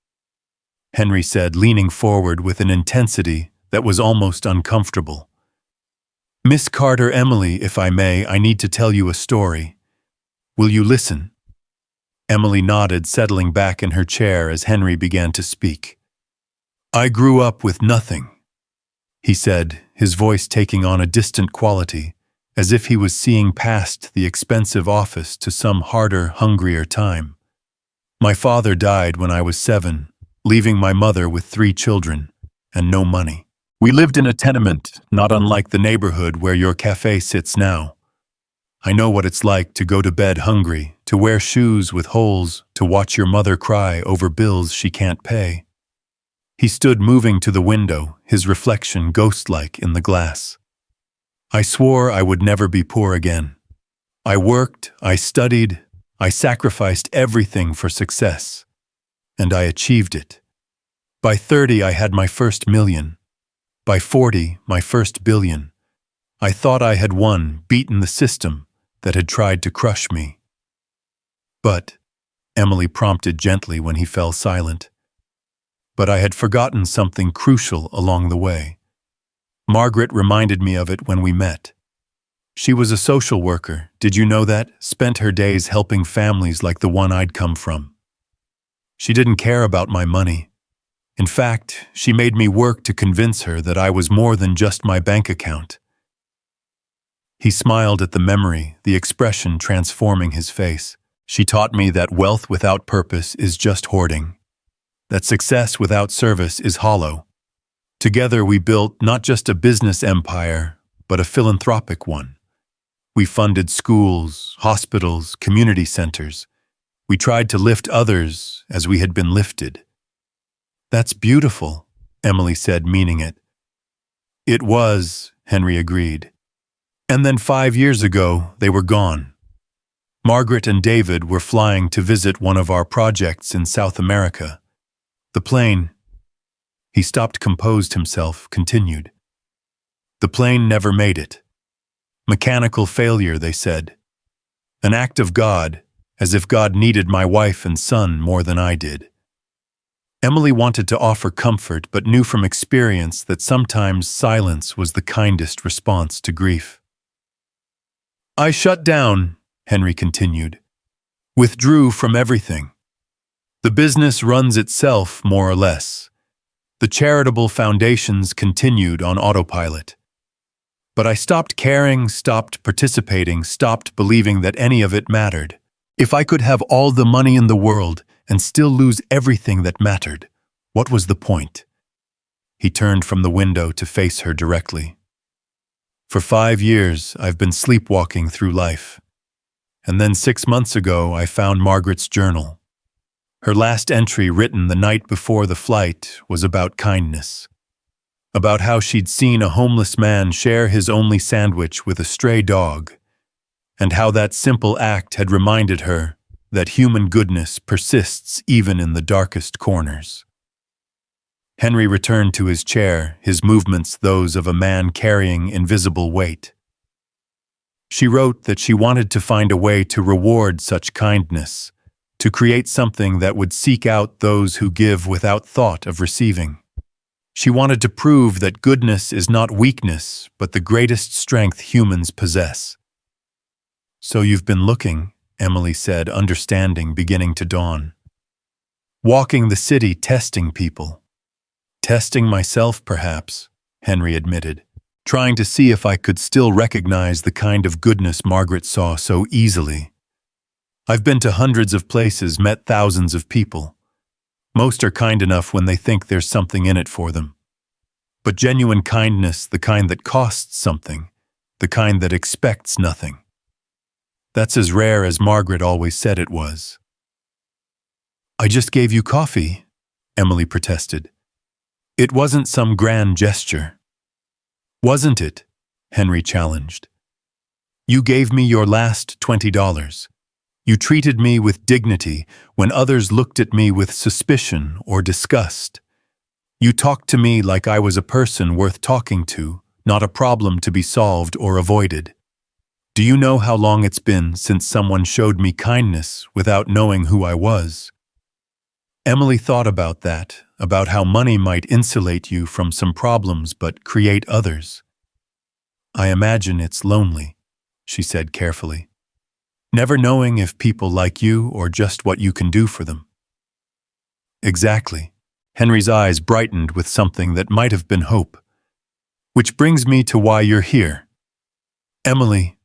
Henry said, leaning forward with an intensity that was almost uncomfortable. "Miss Carter, Emily, if I may, I need to tell you a story. Will you listen?" Emily nodded, settling back in her chair as Henry began to speak. "I grew up with nothing," he said, his voice taking on a distant quality, as if he was seeing past the expensive office to some harder, hungrier time. "My father died when I was 7, leaving my mother with 3 children and no money. We lived in a tenement, not unlike the neighborhood where your cafe sits now. I know what it's like to go to bed hungry, to wear shoes with holes, to watch your mother cry over bills she can't pay." He stood moving to the window, his reflection ghost-like in the glass. "I swore I would never be poor again. I worked, I studied, I sacrificed everything for success. And I achieved it. By 30, I had my first million. By 40, my first billion. I thought I had won, beaten the system that had tried to crush me." "But," Emily prompted gently when he fell silent, "but I had forgotten something crucial along the way. Margaret reminded me of it when we met. She was a social worker, did you know that? Spent her days helping families like the one I'd come from. She didn't care about my money. In fact, she made me work to convince her that I was more than just my bank account." He smiled at the memory, the expression transforming his face. "She taught me that wealth without purpose is just hoarding, that success without service is hollow. Together we built not just a business empire, but a philanthropic one. We funded schools, hospitals, community centers. We tried to lift others as we had been lifted." "That's beautiful," Emily said, meaning it. "It was," Henry agreed. "And then 5 years ago, they were gone. Margaret and David were flying to visit one of our projects in South America. The plane—" He stopped, composed himself, continued. "The plane never made it. Mechanical failure, they said. An act of God, as if God needed my wife and son more than I did." Emily wanted to offer comfort, but knew from experience that sometimes silence was the kindest response to grief. I shut down, Henry continued. Withdrew from everything. The business runs itself, more or less. The charitable foundations continued on autopilot. But I stopped caring, stopped participating, stopped believing that any of it mattered. If I could have all the money in the world and still lose everything that mattered, what was the point? He turned from the window to face her directly. For 5 years, I've been sleepwalking through life. And then 6 months ago, I found Margaret's journal. Her last entry, written the night before the flight, was about kindness. About how she'd seen a homeless man share his only sandwich with a stray dog, and how that simple act had reminded her that human goodness persists even in the darkest corners. Henry returned to his chair, his movements those of a man carrying invisible weight. She wrote that she wanted to find a way to reward such kindness, to create something that would seek out those who give without thought of receiving. She wanted to prove that goodness is not weakness, but the greatest strength humans possess. So you've been looking, Emily said, understanding beginning to dawn. Walking the city, testing people. Testing myself, perhaps, Henry admitted, trying to see if I could still recognize the kind of goodness Margaret saw so easily. I've been to hundreds of places, met thousands of people. Most are kind enough when they think there's something in it for them. But genuine kindness, the kind that costs something, the kind that expects nothing. That's as rare as Margaret always said it was. I just gave you coffee, Emily protested. It wasn't some grand gesture. Wasn't it? Henry challenged. You gave me your last $20. You treated me with dignity when others looked at me with suspicion or disgust. You talked to me like I was a person worth talking to, not a problem to be solved or avoided. Do you know how long it's been since someone showed me kindness without knowing who I was? Emily thought about that, about how money might insulate you from some problems but create others. I imagine it's lonely, she said carefully. Never knowing if people like you or just what you can do for them. Exactly. Henry's eyes brightened with something that might have been hope. Which brings me to why you're here. Emily,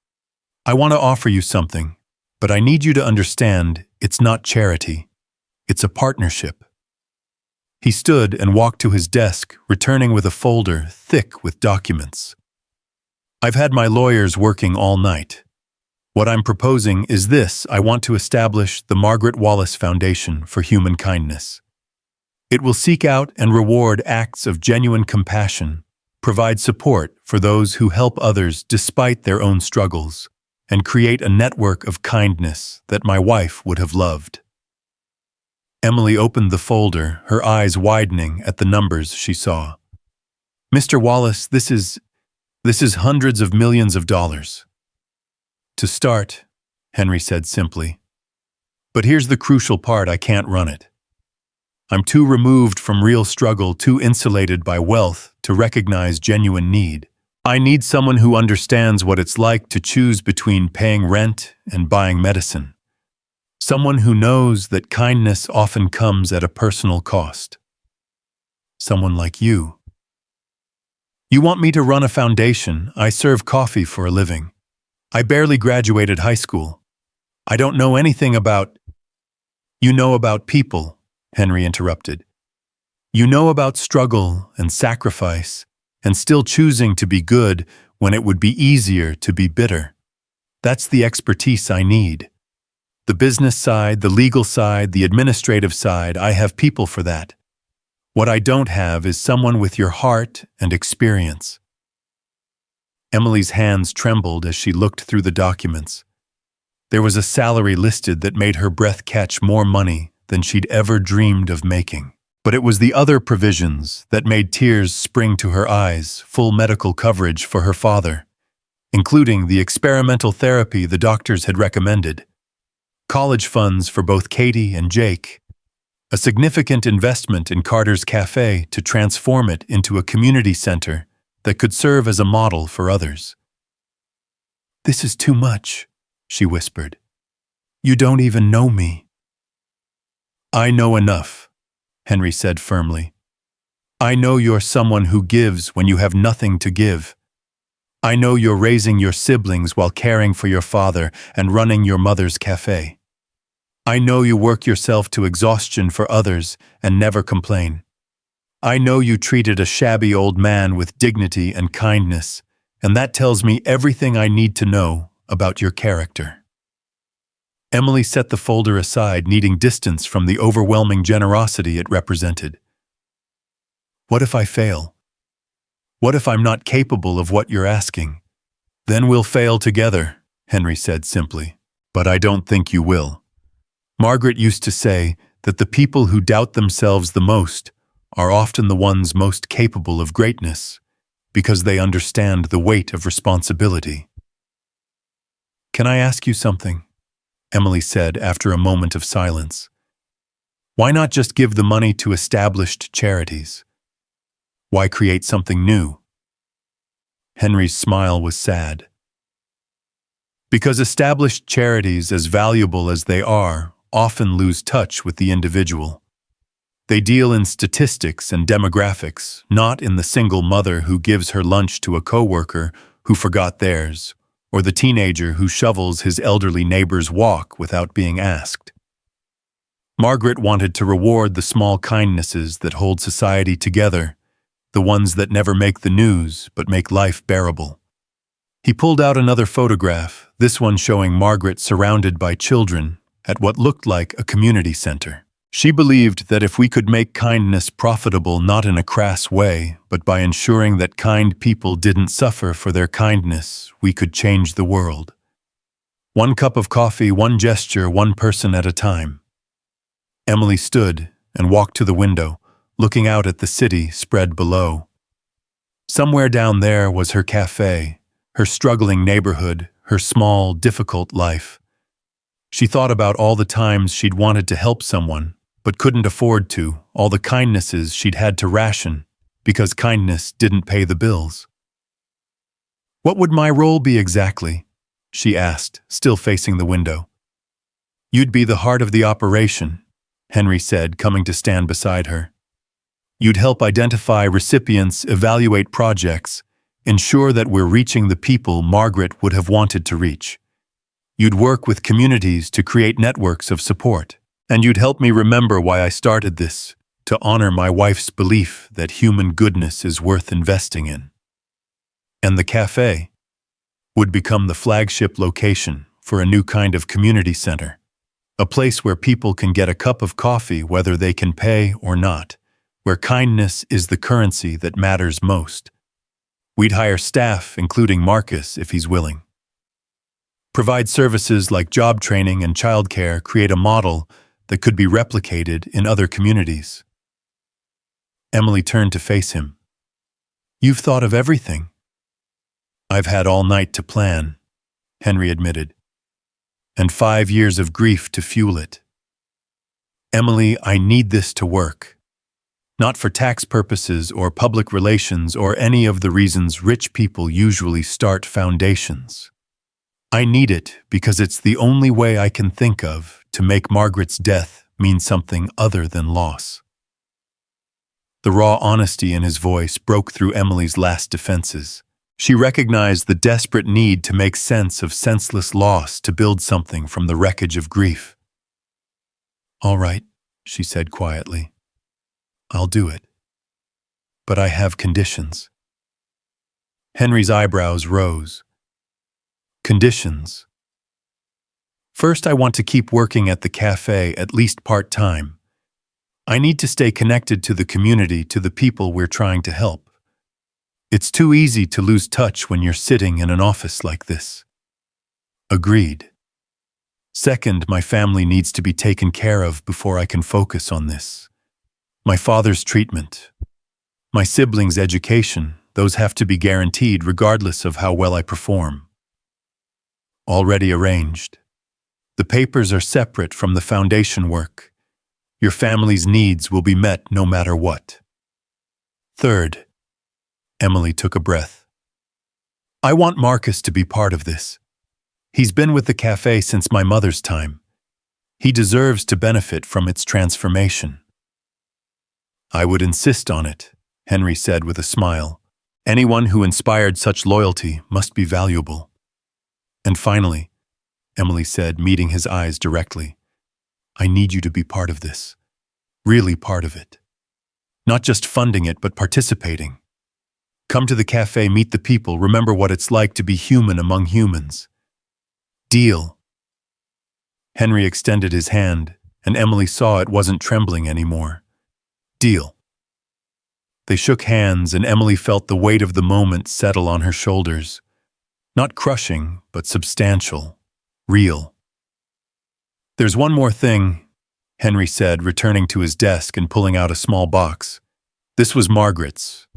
I want to offer you something, but I need you to understand it's not charity. It's a partnership. He stood and walked to his desk, returning with a folder thick with documents. I've had my lawyers working all night. What I'm proposing is this: I want to establish the Margaret Wallace Foundation for Human Kindness. It will seek out and reward acts of genuine compassion, provide support for those who help others despite their own struggles, and create a network of kindness that my wife would have loved. Emily opened the folder, her eyes widening at the numbers she saw. Mr. Wallace, this is hundreds of millions of dollars. To start, Henry said simply. But here's the crucial part: I can't run it. I'm too removed from real struggle, too insulated by wealth to recognize genuine need. I need someone who understands what it's like to choose between paying rent and buying medicine. Someone who knows that kindness often comes at a personal cost. Someone like you. You want me to run a foundation? I serve coffee for a living. I barely graduated high school. I don't know anything about... You know about people, Henry interrupted. You know about struggle and sacrifice, and still choosing to be good when it would be easier to be bitter. That's the expertise I need. The business side, the legal side, the administrative side, I have people for that. What I don't have is someone with your heart and experience. Emily's hands trembled as she looked through the documents. There was a salary listed that made her breath catch more money than she'd ever dreamed of making. But it was the other provisions that made tears spring to her eyes: full medical coverage for her father, including the experimental therapy the doctors had recommended, college funds for both Katie and Jake, a significant investment in Carter's Café to transform it into a community center that could serve as a model for others. "This is too much," she whispered. "You don't even know me." "I know enough," Henry said firmly. "I know you're someone who gives when you have nothing to give. I know you're raising your siblings while caring for your father and running your mother's café. I know you work yourself to exhaustion for others and never complain. I know you treated a shabby old man with dignity and kindness, and that tells me everything I need to know about your character." Emily set the folder aside, needing distance from the overwhelming generosity it represented. "What if I fail? What if I'm not capable of what you're asking?" "Then we'll fail together," Henry said simply. "But I don't think you will. Margaret used to say that the people who doubt themselves the most are often the ones most capable of greatness, because they understand the weight of responsibility." "Can I ask you something?" Emily said after a moment of silence. "Why not just give the money to established charities? Why create something new?" Henry's smile was sad. "Because established charities, as valuable as they are, often lose touch with the individual. They deal in statistics and demographics, not in the single mother who gives her lunch to a coworker who forgot theirs, or the teenager who shovels his elderly neighbor's walk without being asked." Margaret wanted to reward the small kindnesses that hold society together, the ones that never make the news but make life bearable. He pulled out another photograph, this one showing Margaret surrounded by children at what looked like a community center. She believed that if we could make kindness profitable not in a crass way, but by ensuring that kind people didn't suffer for their kindness, we could change the world. One cup of coffee, one gesture, one person at a time. Emily stood and walked to the window, looking out at the city spread below. Somewhere down there was her cafe, her struggling neighborhood, her small, difficult life. She thought about all the times she'd wanted to help someone, but couldn't afford to, all the kindnesses she'd had to ration, because kindness didn't pay the bills. "What would my role be exactly?" she asked, still facing the window. "You'd be the heart of the operation," Henry said, coming to stand beside her. "You'd help identify recipients, evaluate projects, ensure that we're reaching the people Margaret would have wanted to reach. You'd work with communities to create networks of support. And you'd help me remember why I started this, to honor my wife's belief that human goodness is worth investing in." And the cafe would become the flagship location for a new kind of community center, a place where people can get a cup of coffee whether they can pay or not, where kindness is the currency that matters most. We'd hire staff, including Marcus, if he's willing. Provide services like job training and childcare, create a model that could be replicated in other communities. Emily turned to face him. "You've thought of everything." "I've had all night to plan," Henry admitted, "and 5 years of grief to fuel it. Emily, I need this to work. Not for tax purposes or public relations or any of the reasons rich people usually start foundations. I need it because it's the only way I can think of to make Margaret's death mean something other than loss." The raw honesty in his voice broke through Emily's last defenses. She recognized the desperate need to make sense of senseless loss to build something from the wreckage of grief. "All right," she said quietly. "I'll do it. But I have conditions." Henry's eyebrows rose. "Conditions?" "First, I want to keep working at the cafe at least part-time. I need to stay connected to the community, to the people we're trying to help. It's too easy to lose touch when you're sitting in an office like this." "Agreed. Second, my family needs to be taken care of before I can focus on this. My father's treatment, my siblings' education, those have to be guaranteed regardless of how well I perform." "Already arranged. The papers are separate from the foundation work. Your family's needs will be met no matter what." Third, Emily took a breath. "I want Marcus to be part of this. He's been with the cafe since my mother's time. He deserves to benefit from its transformation. I would insist on it, Henry said with a smile. Anyone who inspired such loyalty must be valuable. And finally, Emily said, meeting his eyes directly, I need you to be part of this. Really part of it. Not just funding it, but participating. Come to the cafe, meet the people, remember what it's like to be human among humans. Deal. Henry extended his hand, and Emily saw it wasn't trembling anymore. Deal. They shook hands, and Emily felt the weight of the moment settle on her shoulders. Not crushing, but substantial. Real. There's one more thing, Henry said, returning to his desk and pulling out a small box. This was Margaret's.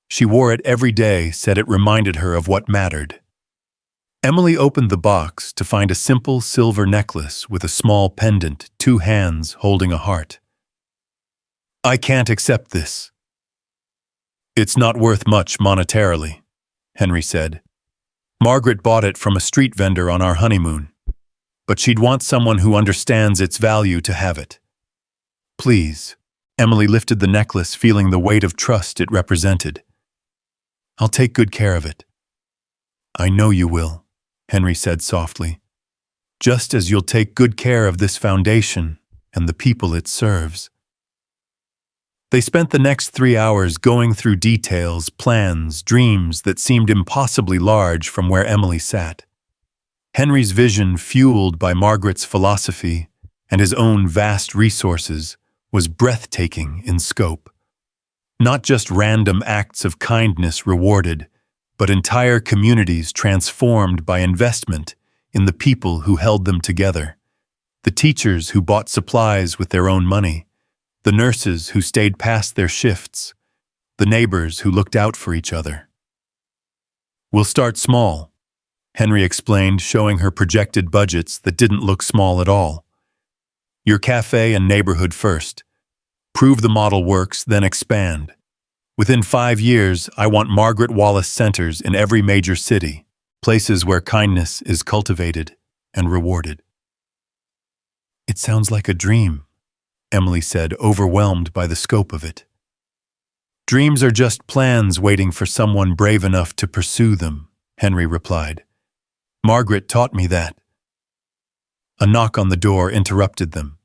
She wore it every day, said it reminded her of what mattered. Emily opened the box to find a simple silver necklace with a small pendant, 2 hands holding a heart. I can't accept this. It's not worth much monetarily, Henry said. Margaret bought it from a street vendor on our honeymoon, but she'd want someone who understands its value to have it. Please. Emily lifted the necklace, feeling the weight of trust it represented. I'll take good care of it. I know you will, Henry said softly. Just as you'll take good care of this foundation and the people it serves. They spent the next 3 hours going through details, plans, dreams that seemed impossibly large from where Emily sat. Henry's vision, fueled by Margaret's philosophy and his own vast resources, was breathtaking in scope. Not just random acts of kindness rewarded, but entire communities transformed by investment in the people who held them together. The teachers who bought supplies with their own money, the nurses who stayed past their shifts, the neighbors who looked out for each other. We'll start small, Henry explained, showing her projected budgets that didn't look small at all. Your cafe and neighborhood first. Prove the model works, then expand. Within 5 years, I want Margaret Wallace centers in every major city, places where kindness is cultivated and rewarded. It sounds like a dream, Emily said, overwhelmed by the scope of it. Dreams are just plans waiting for someone brave enough to pursue them, Henry replied. Margaret taught me that. A knock on the door interrupted them.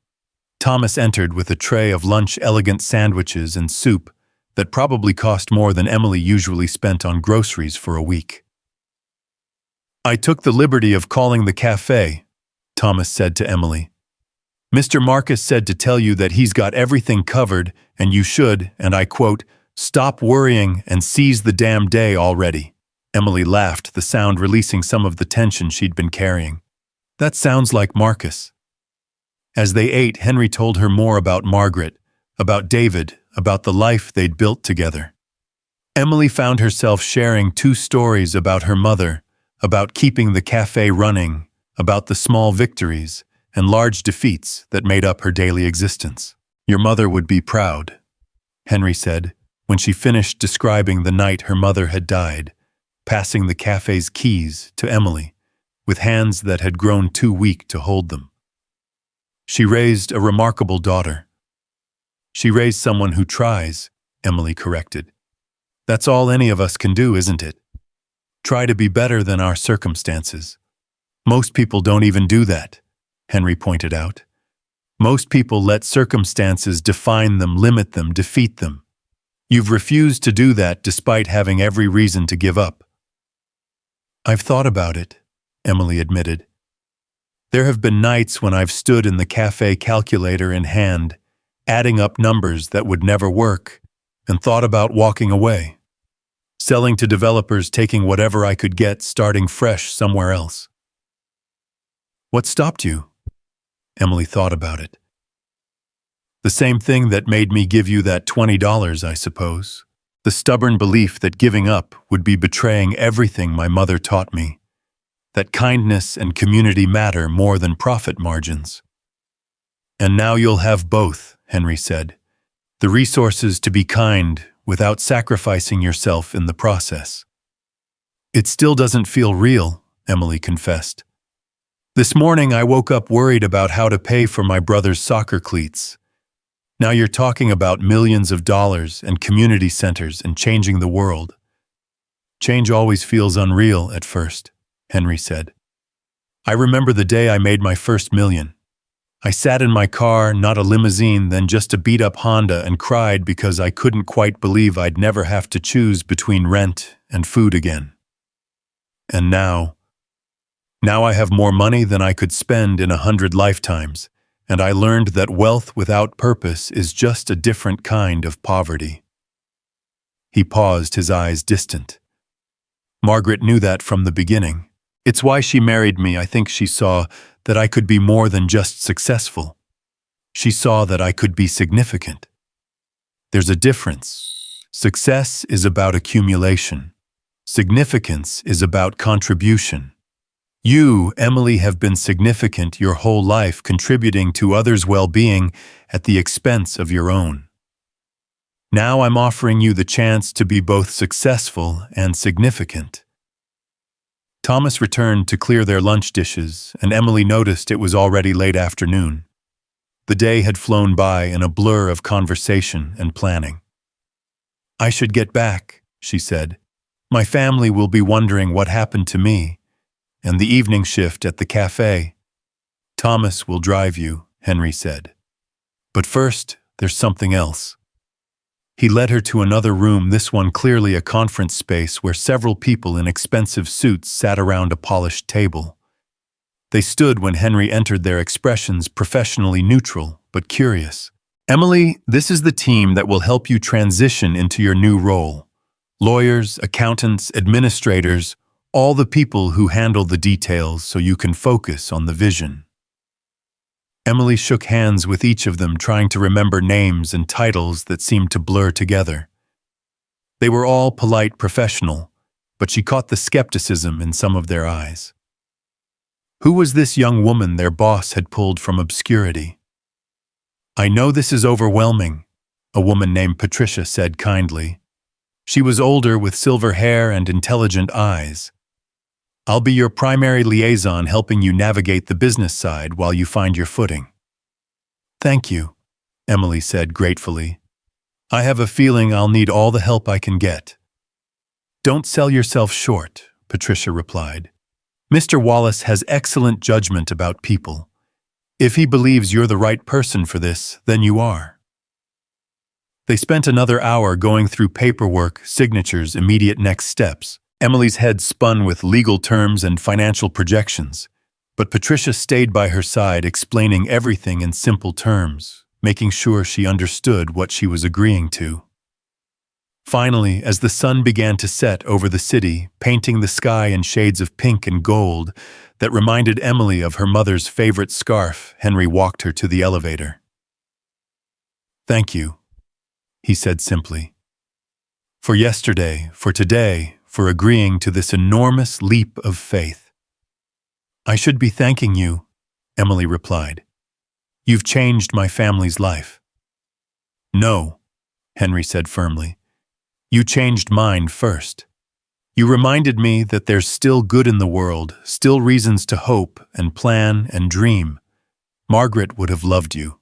Thomas entered with a tray of lunch elegant sandwiches and soup that probably cost more than Emily usually spent on groceries for a week. I took the liberty of calling the cafe, Thomas said to Emily. Mr. Marcus said to tell you that he's got everything covered and you should, and I quote, stop worrying and seize the damn day already. Emily laughed, the sound releasing some of the tension she'd been carrying. That sounds like Marcus. As they ate, Henry told her more about Margaret, about David, about the life they'd built together. Emily found herself sharing 2 stories about her mother, about keeping the cafe running, about the small victories and large defeats that made up her daily existence. Your mother would be proud, Henry said, when she finished describing the night her mother had died, passing the cafe's keys to Emily, with hands that had grown too weak to hold them. She raised a remarkable daughter. She raised someone who tries, Emily corrected. That's all any of us can do, isn't it? Try to be better than our circumstances. Most people don't even do that, Henry pointed out. Most people let circumstances define them, limit them, defeat them. You've refused to do that despite having every reason to give up. I've thought about it, Emily admitted. There have been nights when I've stood in the cafe, calculator in hand, adding up numbers that would never work, and thought about walking away, selling to developers, taking whatever I could get, starting fresh somewhere else. What stopped you? Emily thought about it. The same thing that made me give you that $20, I suppose. The stubborn belief that giving up would be betraying everything my mother taught me. That kindness and community matter more than profit margins. And now you'll have both, Henry said. The resources to be kind without sacrificing yourself in the process. It still doesn't feel real, Emily confessed. This morning I woke up worried about how to pay for my brother's soccer cleats. Now you're talking about millions of dollars and community centers and changing the world. Change always feels unreal at first, Henry said. I remember the day I made my first million. I sat in my car, not a limousine, then just a beat-up Honda, and cried because I couldn't quite believe I'd never have to choose between rent and food again. And now I have more money than I could spend in 100 lifetimes, and I learned that wealth without purpose is just a different kind of poverty. He paused, his eyes distant. Margaret knew that from the beginning. It's why she married me. I think she saw that I could be more than just successful. She saw that I could be significant. There's a difference. Success is about accumulation. Significance is about contribution. You, Emily, have been significant your whole life, contributing to others' well-being at the expense of your own. Now I'm offering you the chance to be both successful and significant. Thomas returned to clear their lunch dishes, and Emily noticed it was already late afternoon. The day had flown by in a blur of conversation and planning. I should get back, she said. My family will be wondering what happened to me. And the evening shift at the café. Thomas will drive you, Henry said. But first, there's something else. He led her to another room, this one clearly a conference space where several people in expensive suits sat around a polished table. They stood when Henry entered, their expressions professionally neutral but curious. Emily, this is the team that will help you transition into your new role. Lawyers, accountants, administrators, all the people who handle the details so you can focus on the vision. Emily shook hands with each of them, trying to remember names and titles that seemed to blur together. They were all polite, professional, but she caught the skepticism in some of their eyes. Who was this young woman their boss had pulled from obscurity? I know this is overwhelming, a woman named Patricia said kindly. She was older with silver hair and intelligent eyes. I'll be your primary liaison, helping you navigate the business side while you find your footing. Thank you, Emily said gratefully. I have a feeling I'll need all the help I can get. Don't sell yourself short, Patricia replied. Mr. Wallace has excellent judgment about people. If he believes you're the right person for this, then you are. They spent another hour going through paperwork, signatures, immediate next steps. Emily's head spun with legal terms and financial projections, but Patricia stayed by her side, explaining everything in simple terms, making sure she understood what she was agreeing to. Finally, as the sun began to set over the city, painting the sky in shades of pink and gold that reminded Emily of her mother's favorite scarf, Henry walked her to the elevator. Thank you, he said simply. For yesterday, for today, for agreeing to this enormous leap of faith. I should be thanking you, Emily replied. You've changed my family's life. No, Henry said firmly. You changed mine first. You reminded me that there's still good in the world, still reasons to hope and plan and dream. Margaret would have loved you.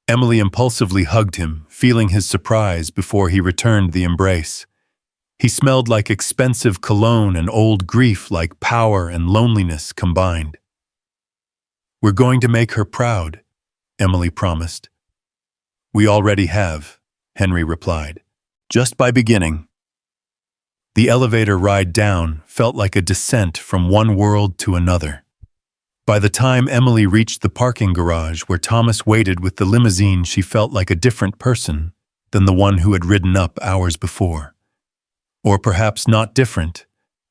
Emily impulsively hugged him, feeling his surprise before he returned the embrace. He smelled like expensive cologne and old grief, like power and loneliness combined. We're going to make her proud, Emily promised. We already have, Henry replied, just by beginning. The elevator ride down felt like a descent from one world to another. By the time Emily reached the parking garage where Thomas waited with the limousine, she felt like a different person than the one who had ridden up hours before. Or perhaps not different,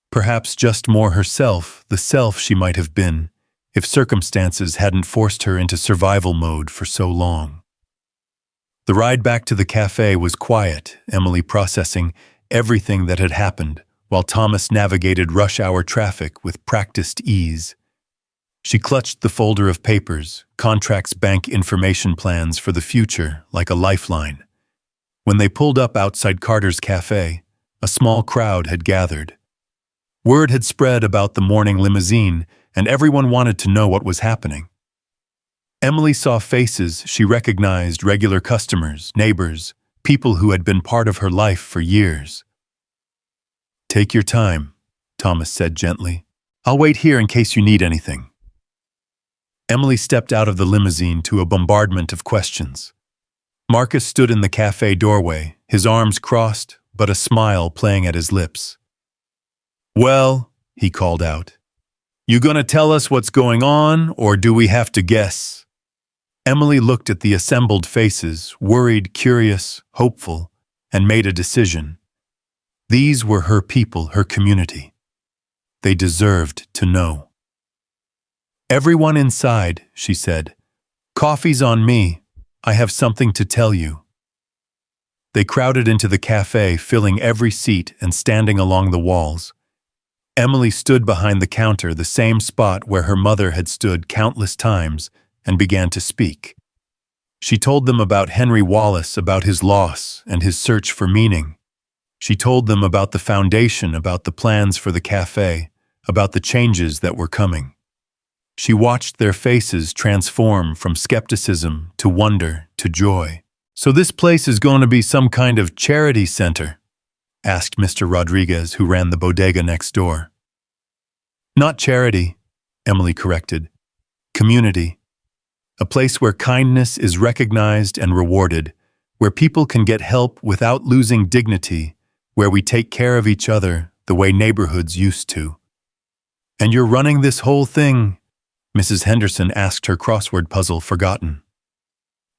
perhaps just more herself, the self she might have been if circumstances hadn't forced her into survival mode for so long. The ride back to the cafe was quiet, Emily processing everything that had happened, while Thomas navigated rush-hour traffic with practiced ease. She clutched the folder of papers, contracts, bank information plans for the future, like a lifeline. When they pulled up outside Carter's cafe, a small crowd had gathered. Word had spread about the morning limousine, and everyone wanted to know what was happening. Emily saw faces she recognized, regular customers, neighbors, people who had been part of her life for years. "Take your time," Thomas said gently. "I'll wait here in case you need anything." Emily stepped out of the limousine to a bombardment of questions. Marcus stood in the cafe doorway, his arms crossed, but a smile playing at his lips. "Well," he called out, "you gonna tell us what's going on, or do we have to guess?" Emily looked at the assembled faces, worried, curious, hopeful, and made a decision. These were her people, her community. They deserved to know. "Everyone inside," she said. "Coffee's on me. I have something to tell you." They crowded into the cafe, filling every seat and standing along the walls. Emily stood behind the counter, the same spot where her mother had stood countless times, and began to speak. She told them about Henry Wallace, about his loss and his search for meaning. She told them about the foundation, about the plans for the cafe, about the changes that were coming. She watched their faces transform from skepticism to wonder to joy. "So this place is going to be some kind of charity center?" asked Mr. Rodriguez, who ran the bodega next door. "Not charity," Emily corrected. "Community. A place where kindness is recognized and rewarded, where people can get help without losing dignity, where we take care of each other the way neighborhoods used to." "And you're running this whole thing?" Mrs. Henderson asked, her crossword puzzle forgotten.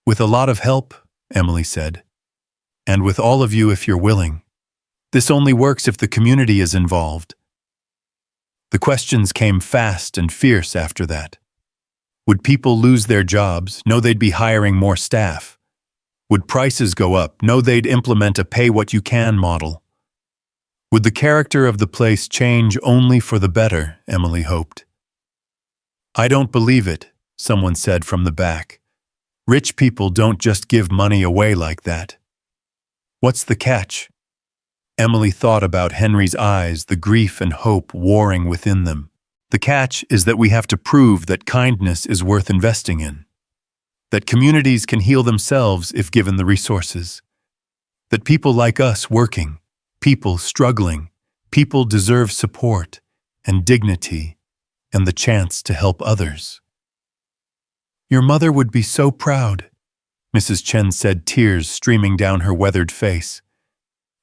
"With a lot of help," Emily said. "And with all of you if you're willing. This only works if the community is involved." The questions came fast and fierce after that. Would people lose their jobs? No, they'd be hiring more staff. Would prices go up? No, they'd implement a pay-what-you-can model. Would the character of the place change only for the better? Emily hoped. "I don't believe it," someone said from the back. "Rich people don't just give money away like that." "What's the catch?" Emily thought about Henry's eyes, the grief and hope warring within them. "The catch is that we have to prove that kindness is worth investing in. That communities can heal themselves if given the resources. That people like us working, people struggling, people deserve support and dignity and the chance to help others." "Your mother would be so proud," Mrs. Chen said, tears streaming down her weathered face.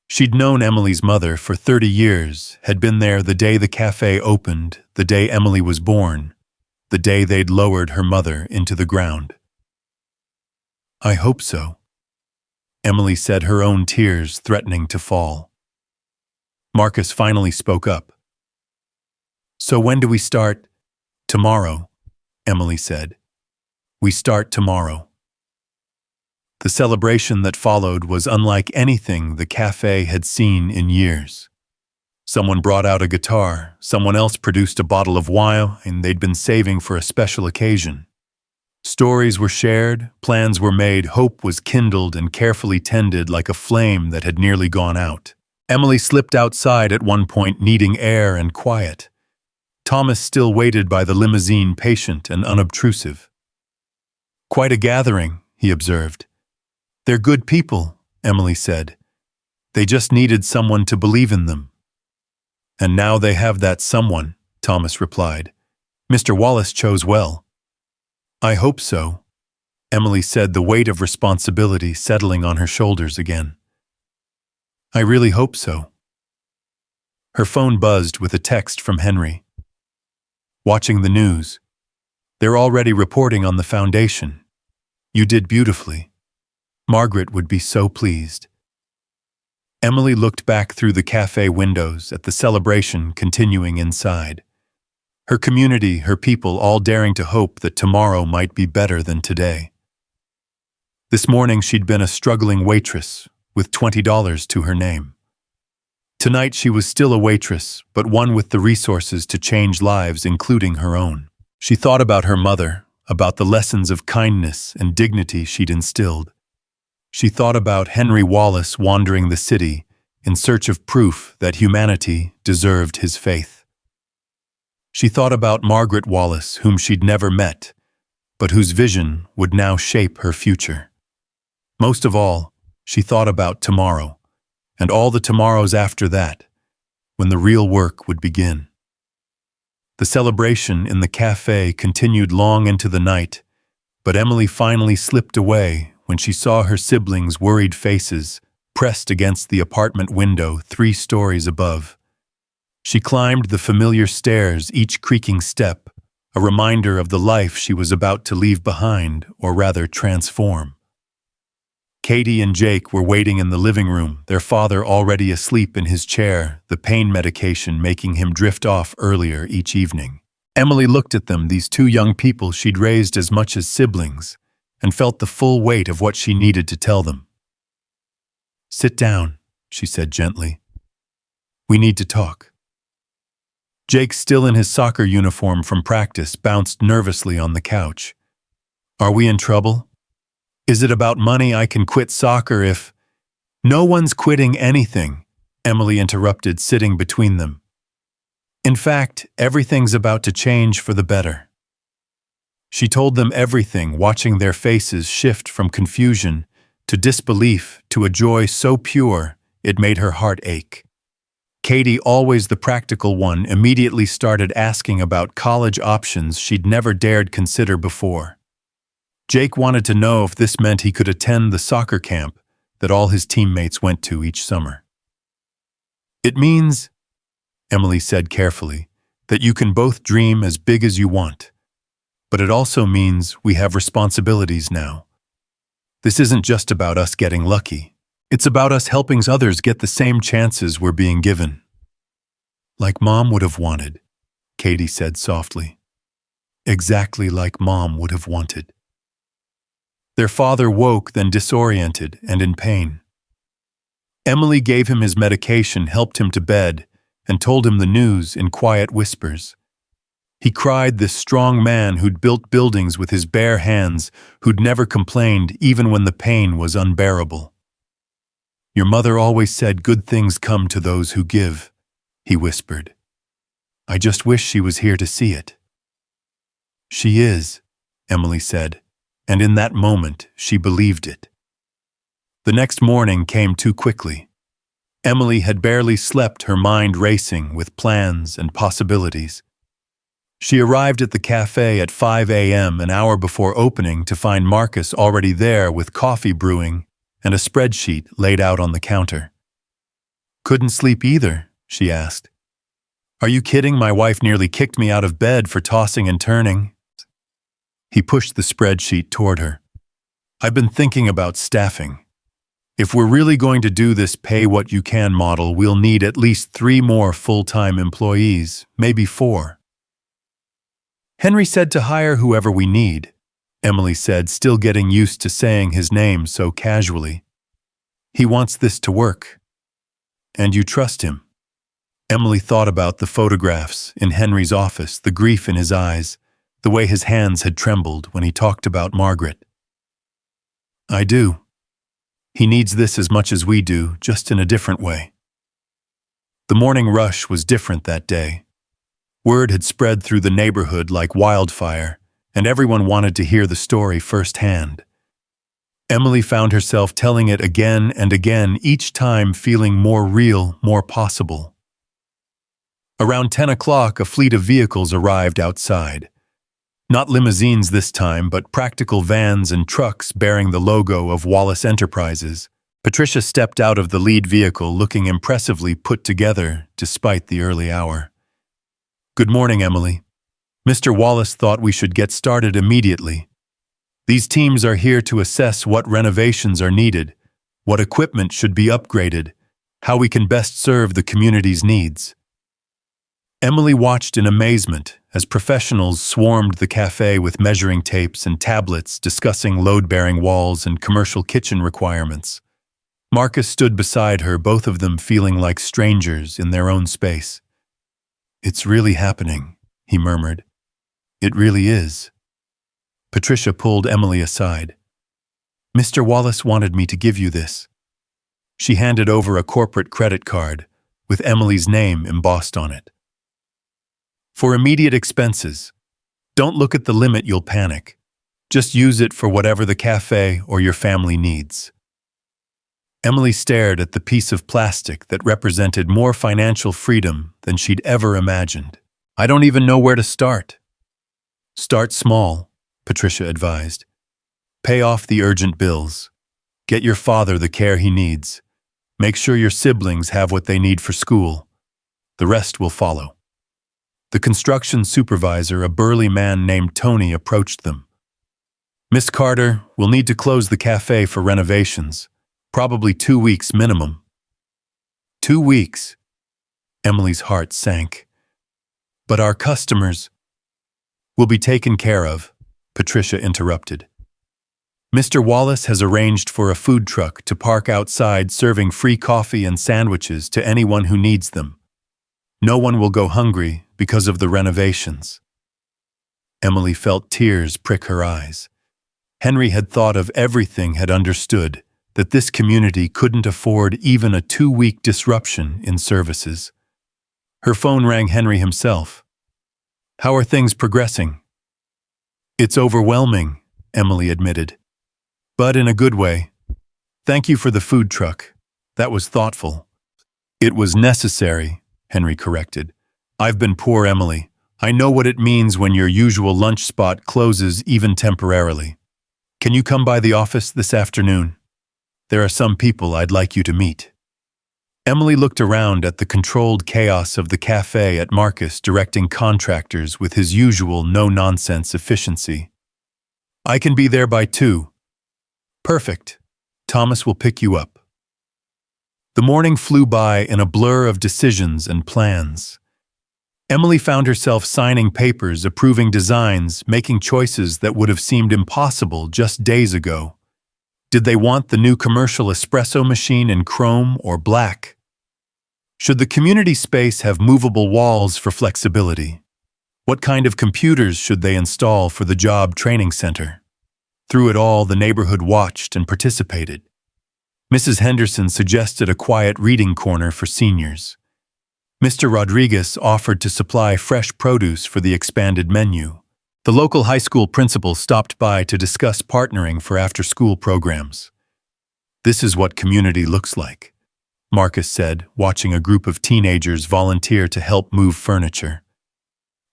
She'd known Emily's mother for 30 years, had been there the day the cafe opened, the day Emily was born, the day they'd lowered her mother into the ground. "I hope so," Emily said, her own tears threatening to fall. Marcus finally spoke up. "So when do we start?" "Tomorrow," Emily said. "We start tomorrow." The celebration that followed was unlike anything the cafe had seen in years. Someone brought out a guitar, someone else produced a bottle of wine, and they'd been saving for a special occasion. Stories were shared, plans were made, hope was kindled and carefully tended like a flame that had nearly gone out. Emily slipped outside at one point, needing air and quiet. Thomas still waited by the limousine, patient and unobtrusive. "Quite a gathering," he observed. "They're good people," Emily said. "They just needed someone to believe in them." "And now they have that someone," Thomas replied. "Mr. Wallace chose well." "I hope so," Emily said, the weight of responsibility settling on her shoulders again. "I really hope so." Her phone buzzed with a text from Henry. "Watching the news. They're already reporting on the foundation. You did beautifully. Margaret would be so pleased." Emily looked back through the cafe windows at the celebration continuing inside. Her community, her people, all daring to hope that tomorrow might be better than today. This morning she'd been a struggling waitress with $20 to her name. Tonight she was still a waitress, but one with the resources to change lives, including her own. She thought about her mother, about the lessons of kindness and dignity she'd instilled. She thought about Henry Wallace wandering the city in search of proof that humanity deserved his faith. She thought about Margaret Wallace, whom she'd never met, but whose vision would now shape her future. Most of all, she thought about tomorrow, and all the tomorrows after that, when the real work would begin. The celebration in the café continued long into the night, but Emily finally slipped away when she saw her siblings' worried faces pressed against the apartment window 3 stories above. She climbed the familiar stairs, each creaking step, a reminder of the life she was about to leave behind, or rather transform. Katie and Jake were waiting in the living room, their father already asleep in his chair, the pain medication making him drift off earlier each evening. Emily looked at them, these 2 young people she'd raised as much as siblings, and felt the full weight of what she needed to tell them. "Sit down," she said gently. "We need to talk." Jake, still in his soccer uniform from practice, bounced nervously on the couch. "Are we in trouble? Is it about money? I can quit soccer if—" "No one's quitting anything," Emily interrupted, sitting between them. "In fact, everything's about to change for the better." She told them everything, watching their faces shift from confusion to disbelief to a joy so pure it made her heart ache. Katie, always the practical one, immediately started asking about college options she'd never dared consider before. Jake wanted to know if this meant he could attend the soccer camp that all his teammates went to each summer. "It means," Emily said carefully, "that you can both dream as big as you want. But it also means we have responsibilities now. This isn't just about us getting lucky. It's about us helping others get the same chances we're being given." "Like Mom would have wanted," Katie said softly. "Exactly like Mom would have wanted." Their father woke, then disoriented and in pain. Emily gave him his medication, helped him to bed, and told him the news in quiet whispers. He cried, this strong man who'd built buildings with his bare hands, who'd never complained even when the pain was unbearable. "Your mother always said good things come to those who give," he whispered. "I just wish she was here to see it." "She is," Emily said, and in that moment she believed it. The next morning came too quickly. Emily had barely slept, her mind racing with plans and possibilities. She arrived at the café at 5 a.m., an hour before opening, to find Marcus already there with coffee brewing and a spreadsheet laid out on the counter. "Couldn't sleep either?" she asked. "Are you kidding? My wife nearly kicked me out of bed for tossing and turning." He pushed the spreadsheet toward her. "I've been thinking about staffing. If we're really going to do this pay-what-you-can model, we'll need at least 3 more full-time employees, maybe 4. "Henry said to hire whoever we need," Emily said, still getting used to saying his name so casually. "He wants this to work. And you trust him." Emily thought about the photographs in Henry's office, the grief in his eyes, the way his hands had trembled when he talked about Margaret. "I do. He needs this as much as we do, just in a different way." The morning rush was different that day. Word had spread through the neighborhood like wildfire, and everyone wanted to hear the story firsthand. Emily found herself telling it again and again, each time feeling more real, more possible. Around 10 o'clock, a fleet of vehicles arrived outside. Not limousines this time, but practical vans and trucks bearing the logo of Wallace Enterprises. Patricia stepped out of the lead vehicle, looking impressively put together despite the early hour. "Good morning, Emily. Mr. Wallace thought we should get started immediately. These teams are here to assess what renovations are needed, what equipment should be upgraded, how we can best serve the community's needs." Emily watched in amazement as professionals swarmed the café with measuring tapes and tablets discussing load-bearing walls and commercial kitchen requirements. Marcus stood beside her, both of them feeling like strangers in their own space. "It's really happening," he murmured. "It really is." Patricia pulled Emily aside. "Mr. Wallace wanted me to give you this." She handed over a corporate credit card with Emily's name embossed on it. For immediate expenses. Don't look at the limit, you'll panic. Just use it for whatever the cafe or your family needs. Emily stared at the piece of plastic that represented more financial freedom than she'd ever imagined. I don't even know where to start. Start small, Patricia advised. Pay off the urgent bills. Get your father the care he needs. Make sure your siblings have what they need for school. The rest will follow. The construction supervisor, a burly man named Tony, approached them. Miss Carter, we'll need to close the cafe for renovations. Probably 2 weeks minimum. 2 weeks. Emily's heart sank. But our customers will be taken care of, Patricia interrupted. Mr. Wallace has arranged for a food truck to park outside serving free coffee and sandwiches to anyone who needs them. No one will go hungry because of the renovations. Emily felt tears prick her eyes. Henry had thought of everything, had understood that this community couldn't afford even a 2-week disruption in services. Her phone rang. Henry himself. How are things progressing? It's overwhelming, Emily admitted. But in a good way. Thank you for the food truck. That was thoughtful. It was necessary, Henry corrected. I've been poor, Emily. I know what it means when your usual lunch spot closes even temporarily. Can you come by the office this afternoon? There are some people I'd like you to meet. Emily looked around at the controlled chaos of the cafe, at Marcus directing contractors with his usual no-nonsense efficiency. I can be there by 2. Perfect. Thomas will pick you up. The morning flew by in a blur of decisions and plans. Emily found herself signing papers, approving designs, making choices that would have seemed impossible just days ago. Did they want the new commercial espresso machine in chrome or black? Should the community space have movable walls for flexibility? What kind of computers should they install for the job training center? Through it all, the neighborhood watched and participated. Mrs. Henderson suggested a quiet reading corner for seniors. Mr. Rodriguez offered to supply fresh produce for the expanded menu. The local high school principal stopped by to discuss partnering for after-school programs. This is what community looks like, Marcus said, watching a group of teenagers volunteer to help move furniture.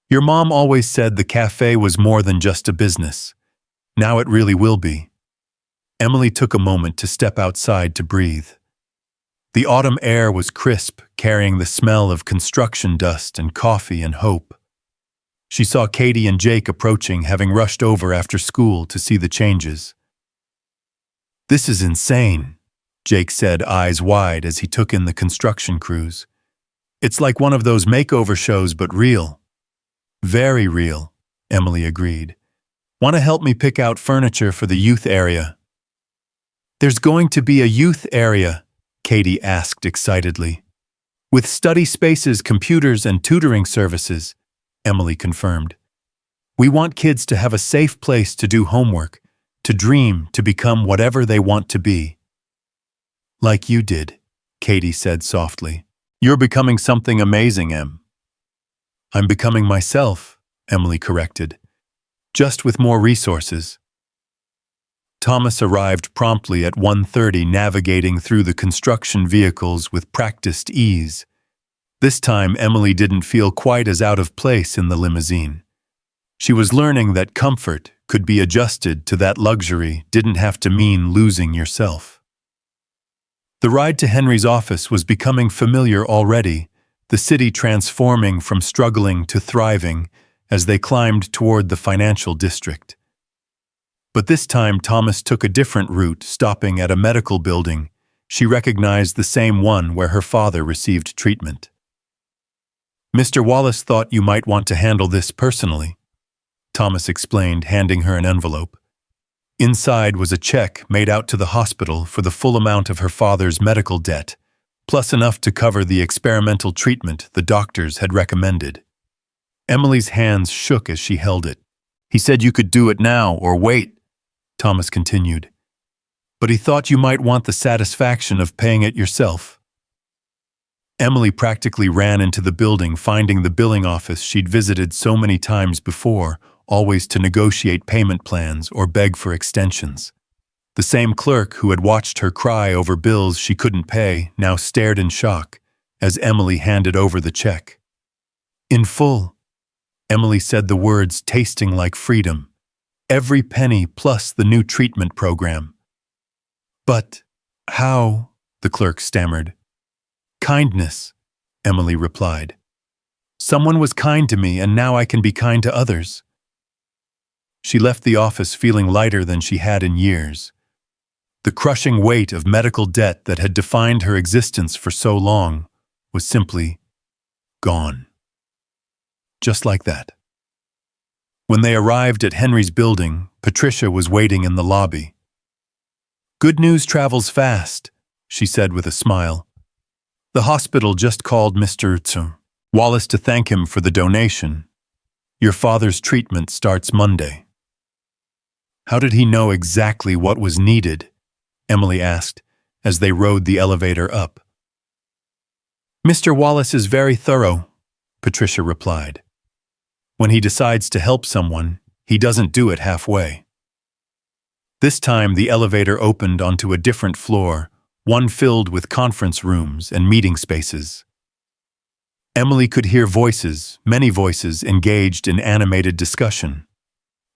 Your mom always said the cafe was more than just a business. Now it really will be. Emily took a moment to step outside to breathe. The autumn air was crisp, carrying the smell of construction dust and coffee and hope. She saw Katie and Jake approaching, having rushed over after school to see the changes. This is insane, Jake said, eyes wide as he took in the construction crews. It's like one of those makeover shows, but real. Very real, Emily agreed. Want to help me pick out furniture for the youth area? There's going to be a youth area, Katie asked excitedly. With study spaces, computers, and tutoring services, Emily confirmed. We want kids to have a safe place to do homework, to dream, to become whatever they want to be. Like you did, Katie said softly. You're becoming something amazing, Em. I'm becoming myself, Emily corrected. Just with more resources. Thomas arrived promptly at 1:30, navigating through the construction vehicles with practiced ease. This time, Emily didn't feel quite as out of place in the limousine. She was learning that comfort could be adjusted to that luxury didn't have to mean losing yourself. The ride to Henry's office was becoming familiar already, the city transforming from struggling to thriving as they climbed toward the financial district. But this time Thomas took a different route, stopping at a medical building. She recognized the same one where her father received treatment. Mr. Wallace thought you might want to handle this personally, Thomas explained, handing her an envelope. Inside was a check made out to the hospital for the full amount of her father's medical debt, plus enough to cover the experimental treatment the doctors had recommended. Emily's hands shook as she held it. He said you could do it now or wait, Thomas continued. But he thought you might want the satisfaction of paying it yourself. Emily practically ran into the building, finding the billing office she'd visited so many times before, always to negotiate payment plans or beg for extensions. The same clerk who had watched her cry over bills she couldn't pay now stared in shock as Emily handed over the check. "In full," Emily said the words tasting like freedom. "Every penny plus the new treatment program." "But how?" the clerk stammered. "Kindness," Emily replied. "Someone was kind to me, and now I can be kind to others." She left the office feeling lighter than she had in years. The crushing weight of medical debt that had defined her existence for so long was simply gone. Just like that. When they arrived at Henry's building, Patricia was waiting in the lobby. "Good news travels fast," she said with a smile. "The hospital just called Mr. Wallace to thank him for the donation. Your father's treatment starts Monday." "How did he know exactly what was needed?" Emily asked as they rode the elevator up. "Mr. Wallace is very thorough," Patricia replied. "When he decides to help someone, he doesn't do it halfway." This time the elevator opened onto a different floor, one filled with conference rooms and meeting spaces. Emily could hear voices, many voices engaged in animated discussion.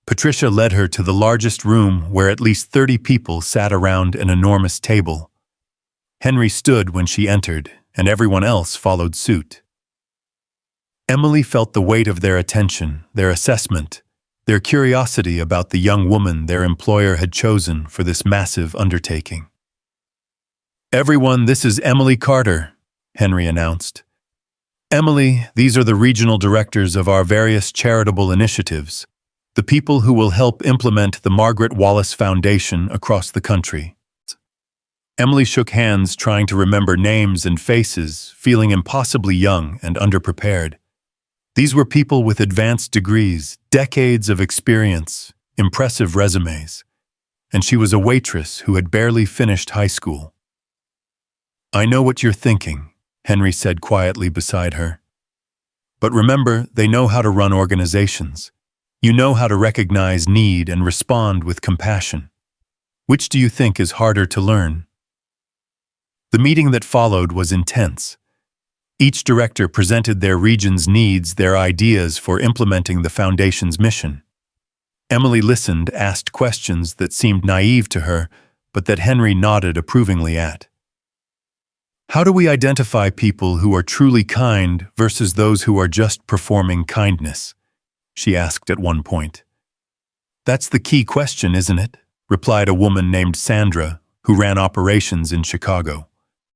Patricia led her to the largest room where at least 30 people sat around an enormous table. Henry stood when she entered, and everyone else followed suit. Emily felt the weight of their attention, their assessment, their curiosity about the young woman their employer had chosen for this massive undertaking. "Everyone, this is Emily Carter," Henry announced. "Emily, these are the regional directors of our various charitable initiatives, the people who will help implement the Margaret Wallace Foundation across the country." Emily shook hands, trying to remember names and faces, feeling impossibly young and underprepared. These were people with advanced degrees, decades of experience, impressive resumes, and she was a waitress who had barely finished high school. "I know what you're thinking," Henry said quietly beside her. "But remember, they know how to run organizations. You know how to recognize need and respond with compassion. Which do you think is harder to learn?" The meeting that followed was intense. Each director presented their region's needs, their ideas for implementing the foundation's mission. Emily listened, asked questions that seemed naive to her, but that Henry nodded approvingly at. "How do we identify people who are truly kind versus those who are just performing kindness?" she asked at one point. "That's the key question, isn't it?" replied a woman named Sandra, who ran operations in Chicago.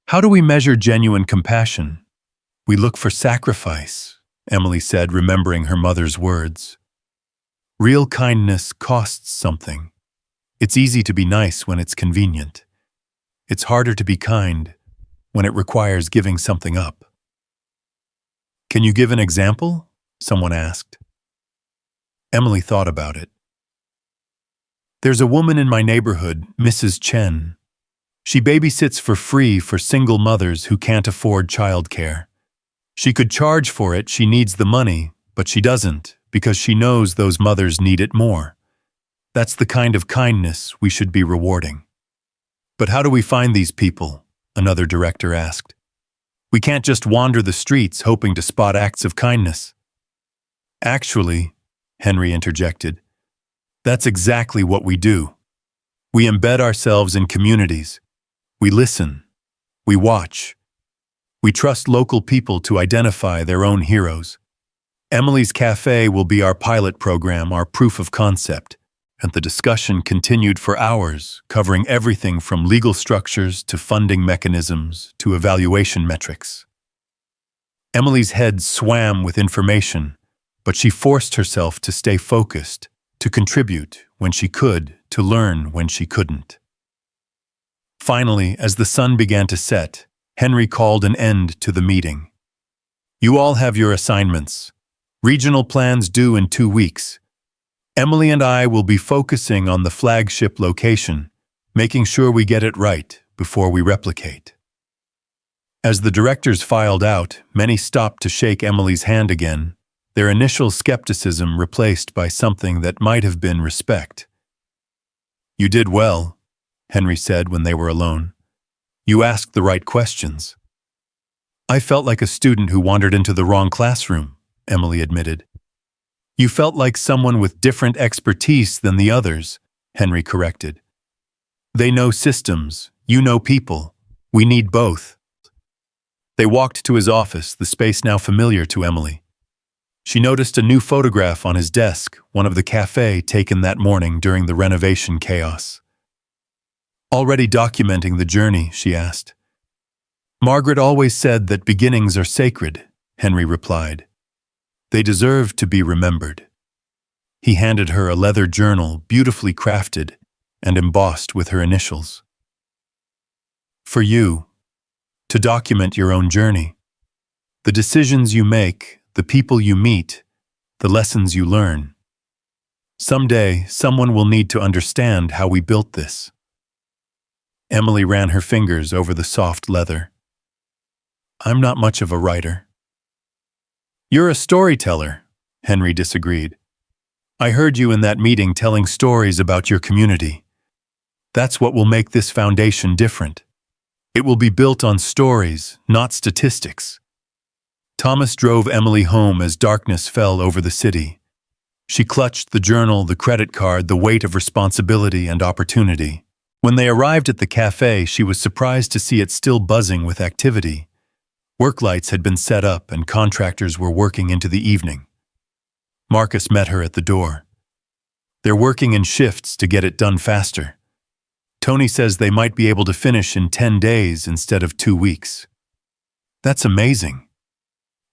"How do we measure genuine compassion?" "We look for sacrifice," Emily said, remembering her mother's words. "Real kindness costs something. It's easy to be nice when it's convenient. It's harder to be kind when it requires giving something up." "Can you give an example?" someone asked. Emily thought about it. "There's a woman in my neighborhood, Mrs. Chen. She babysits for free for single mothers who can't afford childcare. She could charge for it, she needs the money, but she doesn't because she knows those mothers need it more. That's the kind of kindness we should be rewarding." "But how do we find these people?" another director asked. "We can't just wander the streets hoping to spot acts of kindness." "Actually," Henry interjected, "that's exactly what we do. We embed ourselves in communities. We listen. We watch. We trust local people to identify their own heroes. Emily's Café will be our pilot program, our proof of concept." And the discussion continued for hours, covering everything from legal structures to funding mechanisms to evaluation metrics. Emily's head swam with information, but she forced herself to stay focused, to contribute when she could, to learn when she couldn't. Finally, as the sun began to set, Henry called an end to the meeting. "You all have your assignments. Regional plans due in 2 weeks. Emily and I will be focusing on the flagship location, making sure we get it right before we replicate." As the directors filed out, many stopped to shake Emily's hand again, their initial skepticism replaced by something that might have been respect. "You did well," Henry said when they were alone. "You asked the right questions." "I felt like a student who wandered into the wrong classroom," Emily admitted. "You felt like someone with different expertise than the others," Henry corrected. "They know systems, you know people. We need both." They walked to his office, the space now familiar to Emily. She noticed a new photograph on his desk, one of the café taken that morning during the renovation chaos. "Already documenting the journey?" she asked. "Margaret always said that beginnings are sacred," Henry replied. "They deserve to be remembered." He handed her a leather journal beautifully crafted and embossed with her initials. "For you, to document your own journey. The decisions you make, the people you meet, the lessons you learn. Someday, someone will need to understand how we built this." Emily ran her fingers over the soft leather. "I'm not much of a writer." "You're a storyteller," Henry disagreed. "I heard you in that meeting telling stories about your community. That's what will make this foundation different. It will be built on stories, not statistics." Thomas drove Emily home as darkness fell over the city. She clutched the journal, the credit card, the weight of responsibility and opportunity. When they arrived at the cafe, she was surprised to see it still buzzing with activity. Work lights had been set up and contractors were working into the evening. Marcus met her at the door. "They're working in shifts to get it done faster. Tony says they might be able to finish in 10 days instead of 2 weeks. "That's amazing."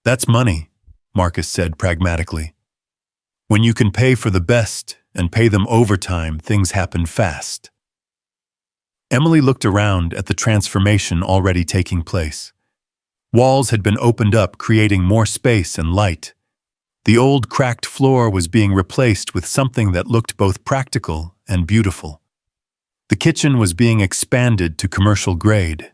"That's money," Marcus said pragmatically. "When you can pay for the best and pay them overtime, things happen fast." Emily looked around at the transformation already taking place. Walls had been opened up, creating more space and light. The old cracked floor was being replaced with something that looked both practical and beautiful. The kitchen was being expanded to commercial grade.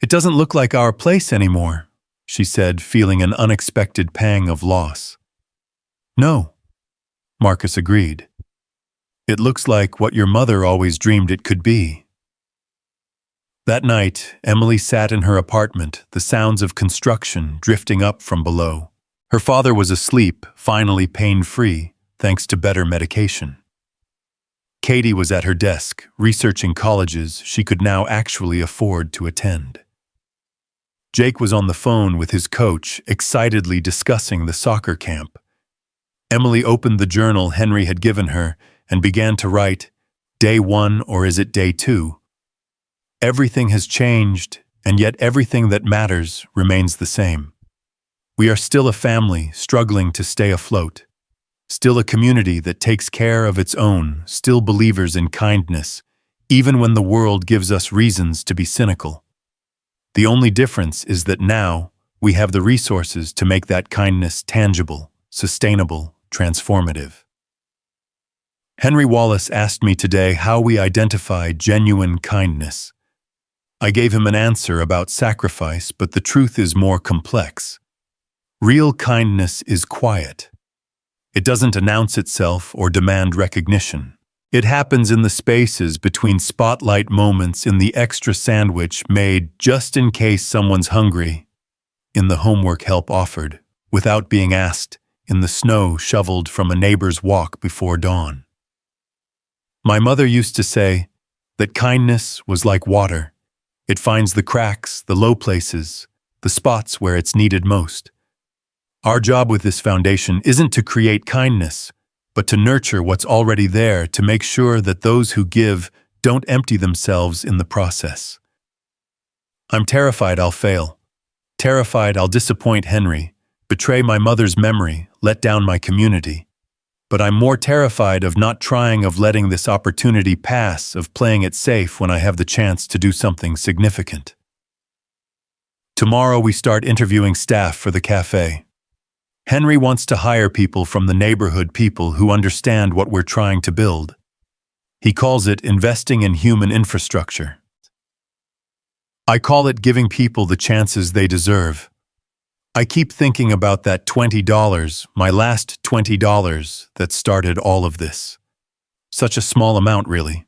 "It doesn't look like our place anymore," she said, feeling an unexpected pang of loss. "No," Marcus agreed. "It looks like what your mother always dreamed it could be." That night, Emily sat in her apartment, the sounds of construction drifting up from below. Her father was asleep, finally pain-free, thanks to better medication. Katie was at her desk, researching colleges she could now actually afford to attend. Jake was on the phone with his coach, excitedly discussing the soccer camp. Emily opened the journal Henry had given her and began to write, "Day 1 or is it day 2? Everything has changed, and yet everything that matters remains the same. We are still a family struggling to stay afloat. Still a community that takes care of its own, still believers in kindness, even when the world gives us reasons to be cynical. The only difference is that now we have the resources to make that kindness tangible, sustainable, transformative." Henry Wallace asked me today how we identify genuine kindness. I gave him an answer about sacrifice, but the truth is more complex. Real kindness is quiet. It doesn't announce itself or demand recognition. It happens in the spaces between spotlight moments, in the extra sandwich made just in case someone's hungry, in the homework help offered, without being asked, in the snow shoveled from a neighbor's walk before dawn. My mother used to say that kindness was like water. It finds the cracks, the low places, the spots where it's needed most. Our job with this foundation isn't to create kindness, but to nurture what's already there, to make sure that those who give don't empty themselves in the process. I'm terrified I'll fail. Terrified I'll disappoint Henry, betray my mother's memory, let down my community. But I'm more terrified of not trying, of letting this opportunity pass, of playing it safe when I have the chance to do something significant. Tomorrow we start interviewing staff for the cafe. Henry wants to hire people from the neighborhood, people who understand what we're trying to build. He calls it investing in human infrastructure. I call it giving people the chances they deserve. I keep thinking about that $20, my last $20 that started all of this. Such a small amount, really.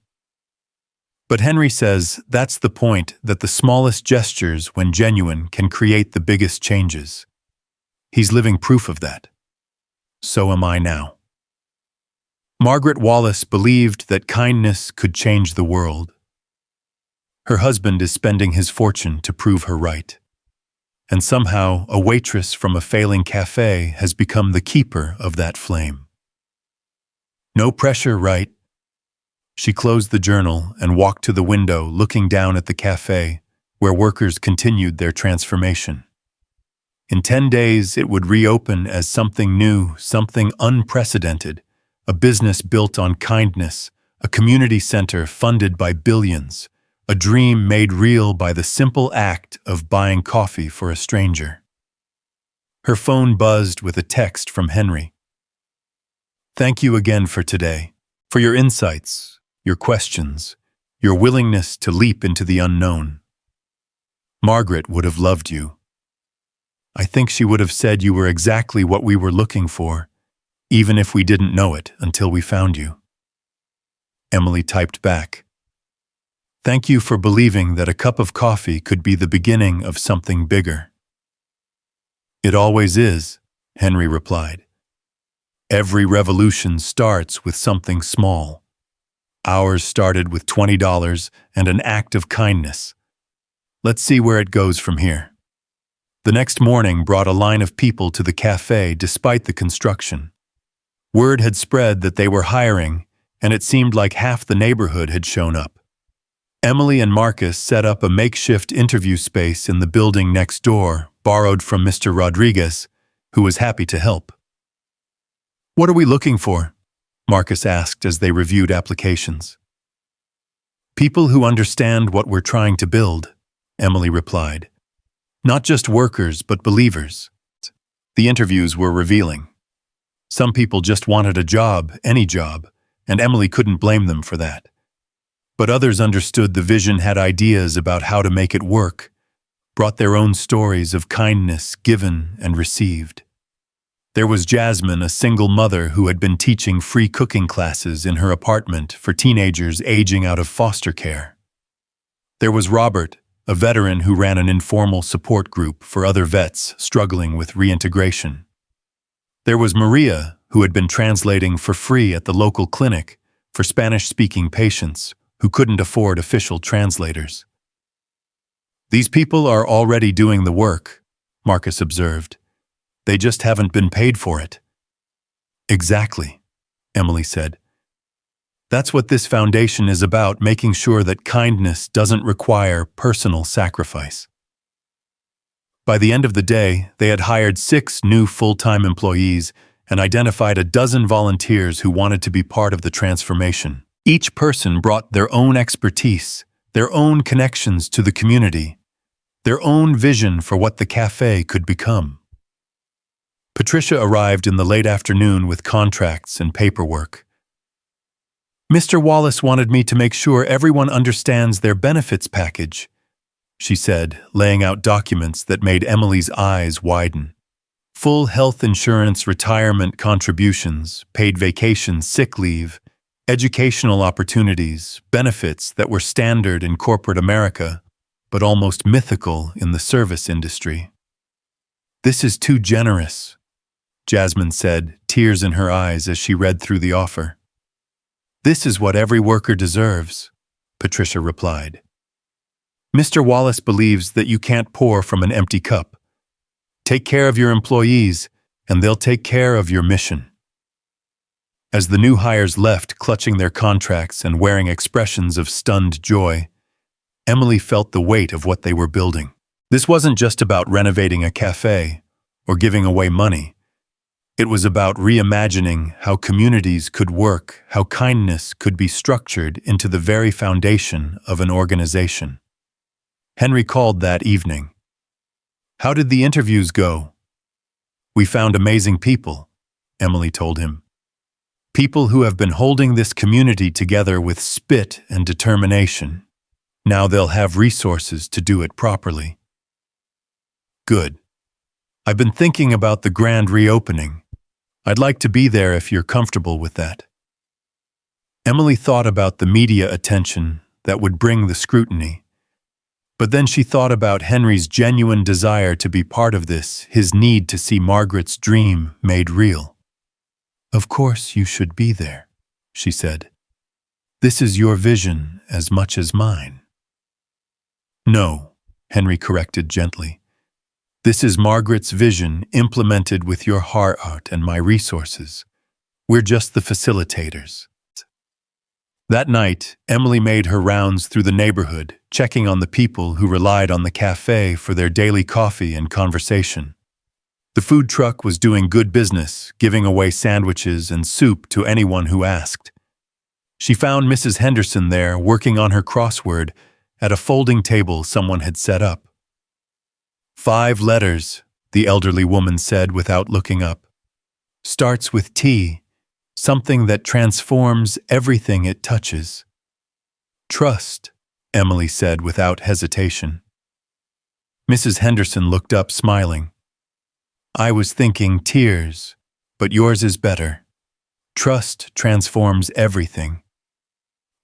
But Henry says that's the point, that the smallest gestures, when genuine, can create the biggest changes. He's living proof of that. So am I now. Margaret Wallace believed that kindness could change the world. Her husband is spending his fortune to prove her right. And somehow, a waitress from a failing café has become the keeper of that flame. No pressure, right? She closed the journal and walked to the window, looking down at the café, where workers continued their transformation. In 10 days, it would reopen as something new, something unprecedented, a business built on kindness, a community center funded by billions, a dream made real by the simple act of buying coffee for a stranger. Her phone buzzed with a text from Henry. Thank you again for today, for your insights, your questions, your willingness to leap into the unknown. Margaret would have loved you. I think she would have said you were exactly what we were looking for, even if we didn't know it until we found you. Emily typed back. Thank you for believing that a cup of coffee could be the beginning of something bigger. It always is, Henry replied. Every revolution starts with something small. Ours started with $20 and an act of kindness. Let's see where it goes from here. The next morning brought a line of people to the cafe despite the construction. Word had spread that they were hiring, and it seemed like half the neighborhood had shown up. Emily and Marcus set up a makeshift interview space in the building next door, borrowed from Mr. Rodriguez, who was happy to help. What are we looking for? Marcus asked as they reviewed applications. People who understand what we're trying to build, Emily replied. Not just workers, but believers. The interviews were revealing. Some people just wanted a job, any job, and Emily couldn't blame them for that. But others understood the vision, had ideas about how to make it work, brought their own stories of kindness given and received. There was Jasmine, a single mother who had been teaching free cooking classes in her apartment for teenagers aging out of foster care. There was Robert, a veteran who ran an informal support group for other vets struggling with reintegration. There was Maria, who had been translating for free at the local clinic for Spanish-speaking patients who couldn't afford official translators. These people are already doing the work, Marcus observed. They just haven't been paid for it. Exactly, Emily said. That's what this foundation is about, making sure that kindness doesn't require personal sacrifice. By the end of the day, they had hired 6 new full-time employees and identified a dozen volunteers who wanted to be part of the transformation. Each person brought their own expertise, their own connections to the community, their own vision for what the cafe could become. Patricia arrived in the late afternoon with contracts and paperwork. Mr. Wallace wanted me to make sure everyone understands their benefits package, she said, laying out documents that made Emily's eyes widen. Full health insurance, retirement contributions, paid vacation, sick leave, educational opportunities, benefits that were standard in corporate America, but almost mythical in the service industry. This is too generous, Jasmine said, tears in her eyes as she read through the offer. This is what every worker deserves, Patricia replied. Mr. Wallace believes that you can't pour from an empty cup. Take care of your employees, and they'll take care of your mission. As the new hires left, clutching their contracts and wearing expressions of stunned joy, Emily felt the weight of what they were building. This wasn't just about renovating a cafe or giving away money. It was about reimagining how communities could work, how kindness could be structured into the very foundation of an organization. Henry called that evening. How did the interviews go? We found amazing people, Emily told him. People who have been holding this community together with spit and determination. Now they'll have resources to do it properly. Good. I've been thinking about the grand reopening. I'd like to be there if you're comfortable with that. Emily thought about the media attention that would bring the scrutiny. But then she thought about Henry's genuine desire to be part of this, his need to see Margaret's dream made real. Of course you should be there, she said. This is your vision as much as mine. No, Henry corrected gently. This is Margaret's vision implemented with your heart and my resources. We're just the facilitators. That night, Emily made her rounds through the neighborhood, checking on the people who relied on the cafe for their daily coffee and conversation. The food truck was doing good business, giving away sandwiches and soup to anyone who asked. She found Mrs. Henderson there working on her crossword at a folding table someone had set up. 5 letters, the elderly woman said without looking up. Starts with T, something that transforms everything it touches. Trust, Emily said without hesitation. Mrs. Henderson looked up smiling. I was thinking tears, but yours is better. Trust transforms everything.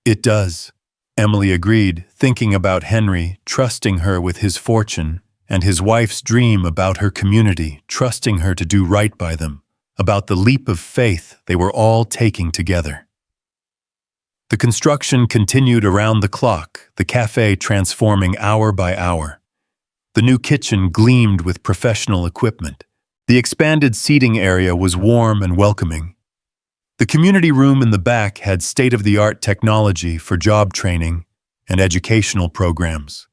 It does, Emily agreed, thinking about Henry, trusting her with his fortune, and his wife's dream about her community, trusting her to do right by them, about the leap of faith they were all taking together. The construction continued around the clock, the cafe transforming hour by hour. The new kitchen gleamed with professional equipment. The expanded seating area was warm and welcoming. The community room in the back had state-of-the-art technology for job training and educational programs.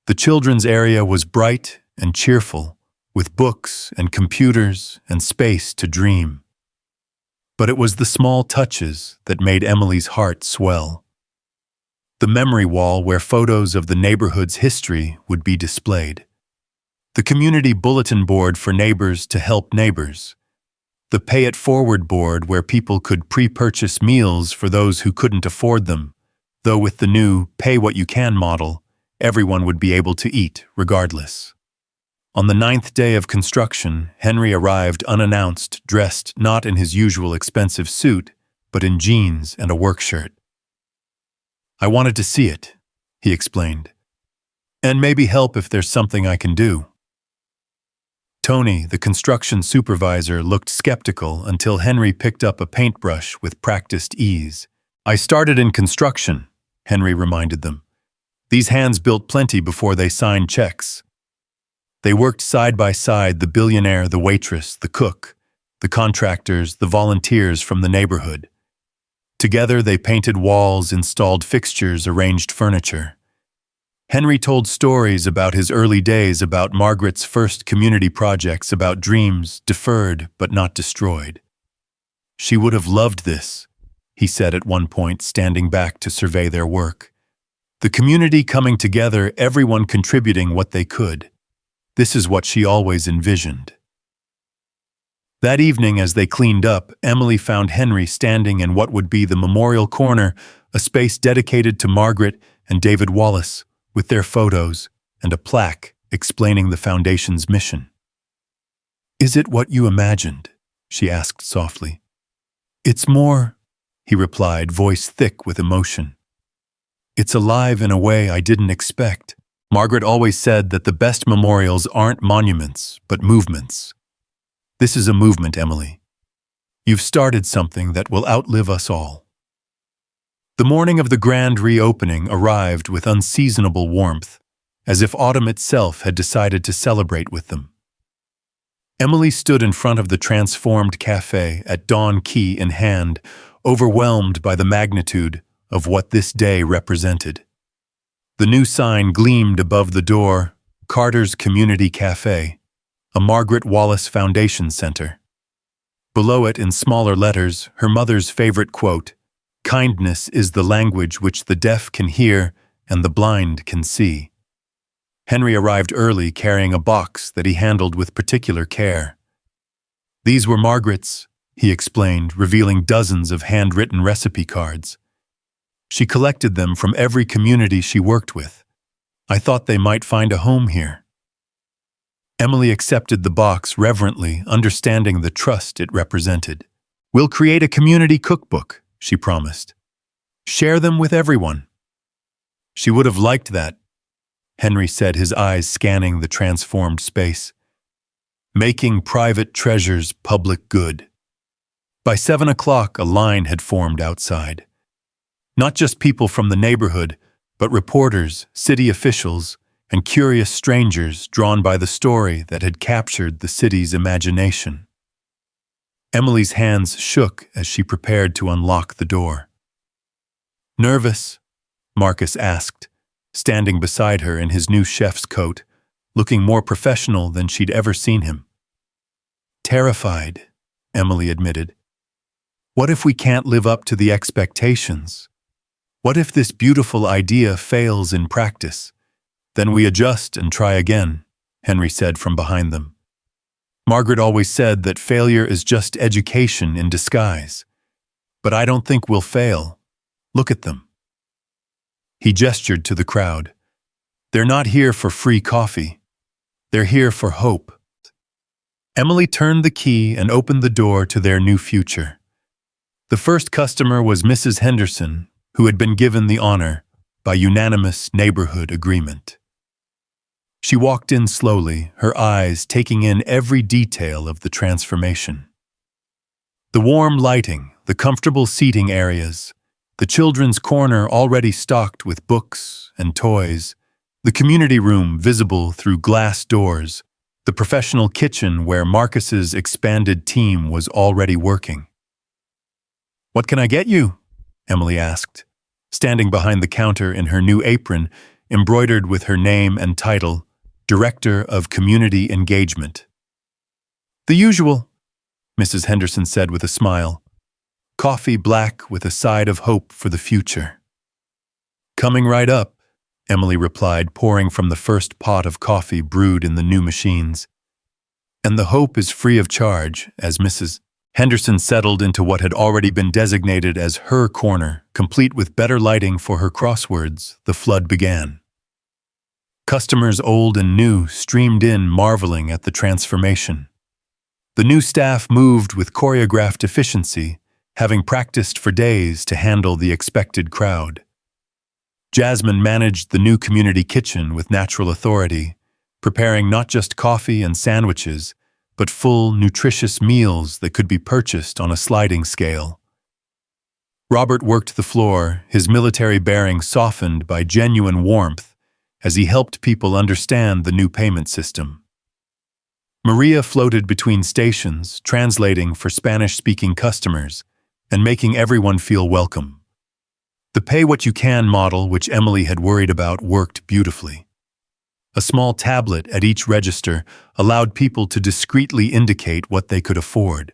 The children's area was bright and cheerful, with books and computers and space to dream. But it was the small touches that made Emily's heart swell. The memory wall where photos of the neighborhood's history would be displayed. The community bulletin board for neighbors to help neighbors. The Pay It Forward board where people could pre-purchase meals for those who couldn't afford them, though with the new Pay What You Can model, everyone would be able to eat regardless. On the 9th day of construction, Henry arrived unannounced, dressed not in his usual expensive suit, but in jeans and a work shirt. I wanted to see it, he explained, and maybe help if there's something I can do. Tony, the construction supervisor, looked skeptical until Henry picked up a paintbrush with practiced ease. I started in construction, Henry reminded them. These hands built plenty before they signed checks. They worked side by side, the billionaire, the waitress, the cook, the contractors, the volunteers from the neighborhood. Together they painted walls, installed fixtures, arranged furniture. Henry told stories about his early days, about Margaret's first community projects, about dreams deferred but not destroyed. She would have loved this, he said at one point, standing back to survey their work. The community coming together, everyone contributing what they could. This is what she always envisioned. That evening, as they cleaned up, Emily found Henry standing in what would be the memorial corner, a space dedicated to Margaret and David Wallace, with their photos and a plaque explaining the foundation's mission. Is it what you imagined? She asked softly. It's more, he replied, voice thick with emotion. It's alive in a way I didn't expect. Margaret always said that the best memorials aren't monuments, but movements. This is a movement, Emily. You've started something that will outlive us all. The morning of the grand reopening arrived with unseasonable warmth, as if autumn itself had decided to celebrate with them. Emily stood in front of the transformed cafe at dawn, key in hand, overwhelmed by the magnitude of what this day represented. The new sign gleamed above the door, Carter's Community Cafe, a Margaret Wallace Foundation Center. Below it, in smaller letters, her mother's favorite quote, "Kindness is the language which the deaf can hear and the blind can see." Henry arrived early carrying a box that he handled with particular care. These were Margaret's, he explained, revealing dozens of handwritten recipe cards. She collected them from every community she worked with. I thought they might find a home here. Emily accepted the box reverently, understanding the trust it represented. We'll create a community cookbook, she promised. Share them with everyone. She would have liked that, Henry said, his eyes scanning the transformed space. Making private treasures public good. By 7 o'clock, a line had formed outside. Not just people from the neighborhood, but reporters, city officials, and curious strangers drawn by the story that had captured the city's imagination. Emily's hands shook as she prepared to unlock the door. Nervous? Marcus asked, standing beside her in his new chef's coat, looking more professional than she'd ever seen him. Terrified, Emily admitted. What if we can't live up to the expectations? What if this beautiful idea fails in practice? Then we adjust and try again, Henry said from behind them. Margaret always said that failure is just education in disguise. But I don't think we'll fail. Look at them. He gestured to the crowd. They're not here for free coffee. They're here for hope. Emily turned the key and opened the door to their new future. The first customer was Mrs. Henderson, who had been given the honor by unanimous neighborhood agreement. She walked in slowly, her eyes taking in every detail of the transformation. The warm lighting, the comfortable seating areas, the children's corner already stocked with books and toys, the community room visible through glass doors, the professional kitchen where Marcus's expanded team was already working. "What can I get you?" Emily asked, standing behind the counter in her new apron, embroidered with her name and title, Director of Community Engagement. "The usual," Mrs. Henderson said with a smile. "Coffee black with a side of hope for the future." "Coming right up," Emily replied, pouring from the first pot of coffee brewed in the new machines. "And the hope is free of charge," as Mrs. Henderson settled into what had already been designated as her corner, complete with better lighting for her crosswords. The flood began. Customers old and new streamed in, marveling at the transformation. The new staff moved with choreographed efficiency, having practiced for days to handle the expected crowd. Jasmine managed the new community kitchen with natural authority, preparing not just coffee and sandwiches, but full, nutritious meals that could be purchased on a sliding scale. Robert worked the floor, his military bearing softened by genuine warmth as he helped people understand the new payment system. Maria floated between stations, translating for Spanish-speaking customers and making everyone feel welcome. The pay-what-you-can model, which Emily had worried about, worked beautifully. A small tablet at each register allowed people to discreetly indicate what they could afford.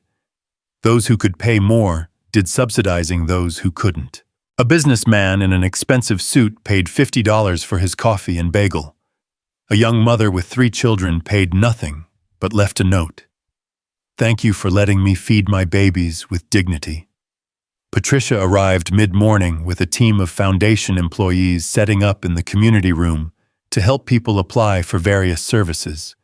Those who could pay more did subsidizing those who couldn't. A businessman in an expensive suit paid $50 for his coffee and bagel. A young mother with 3 children paid nothing, but left a note. "Thank you for letting me feed my babies with dignity." Patricia arrived mid-morning with a team of foundation employees setting up in the community room to help people apply for various services.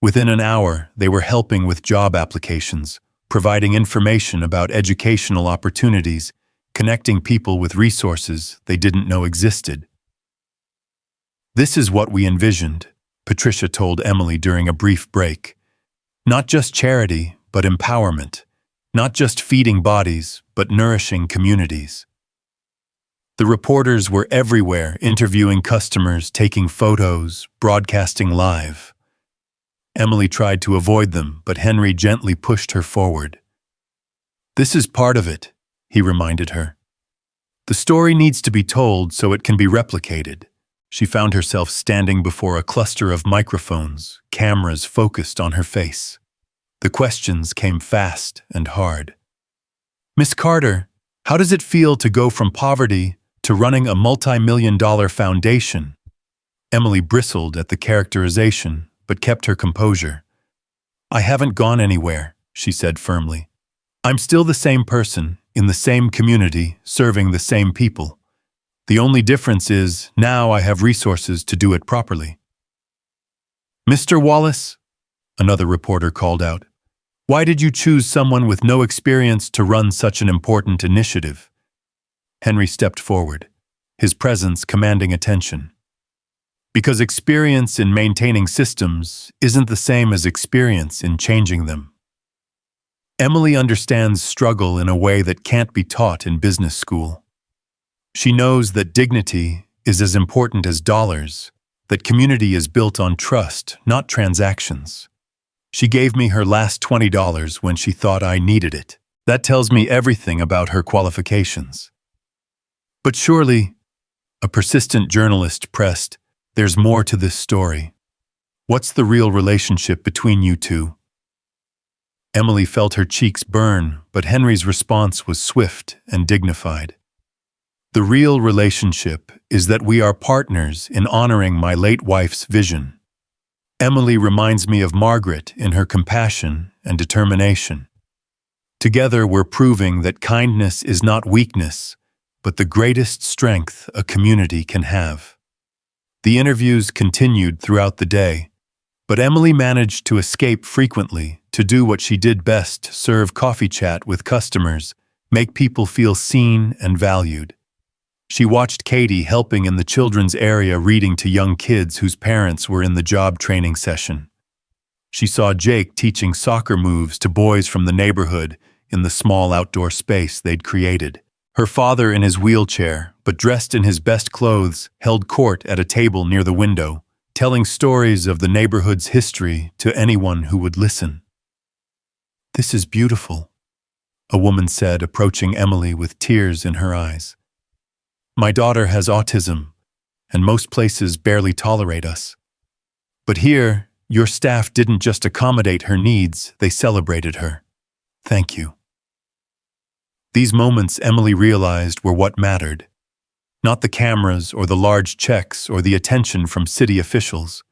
Within an hour, they were helping with job applications, providing information about educational opportunities, connecting people with resources they didn't know existed. "This is what we envisioned," Patricia told Emily during a brief break. "Not just charity, but empowerment. Not just feeding bodies, but nourishing communities." The reporters were everywhere, interviewing customers, taking photos, broadcasting live. Emily tried to avoid them, but Henry gently pushed her forward. "This is part of it," he reminded her. "The story needs to be told so it can be replicated." She found herself standing before a cluster of microphones, cameras focused on her face. The questions came fast and hard. "Miss Carter, how does it feel to go from poverty to running a multi-million-dollar foundation?" Emily bristled at the characterization, but kept her composure. "I haven't gone anywhere," she said firmly. "I'm still the same person, in the same community, serving the same people. The only difference is, now I have resources to do it properly. Mr. Wallace, another reporter called out, why did you choose someone with no experience to run such an important initiative? Henry stepped forward, his presence commanding attention. Because experience in maintaining systems isn't the same as experience in changing them. Emily understands struggle in a way that can't be taught in business school. She knows that dignity is as important as dollars, that community is built on trust, not transactions. She gave me her last $20 when she thought I needed it. That tells me everything about her qualifications. But surely, a persistent journalist pressed, there's more to this story. What's the real relationship between you two? Emily felt her cheeks burn, but Henry's response was swift and dignified. The real relationship is that we are partners in honoring my late wife's vision. Emily reminds me of Margaret in her compassion and determination. Together we're proving that kindness is not weakness, but the greatest strength a community can have. The interviews continued throughout the day, but Emily managed to escape frequently to do what she did best: serve coffee chat with customers, make people feel seen and valued. She watched Katie helping in the children's area reading to young kids whose parents were in the job training session. She saw Jake teaching soccer moves to boys from the neighborhood in the small outdoor space they'd created. Her father, in his wheelchair, but dressed in his best clothes, held court at a table near the window, telling stories of the neighborhood's history to anyone who would listen. "This is beautiful," a woman said, approaching Emily with tears in her eyes. "My daughter has autism, and most places barely tolerate us. But here, your staff didn't just accommodate her needs, they celebrated her. Thank you." These moments, Emily realized, were what mattered. Not the cameras or the large checks or the attention from city officials.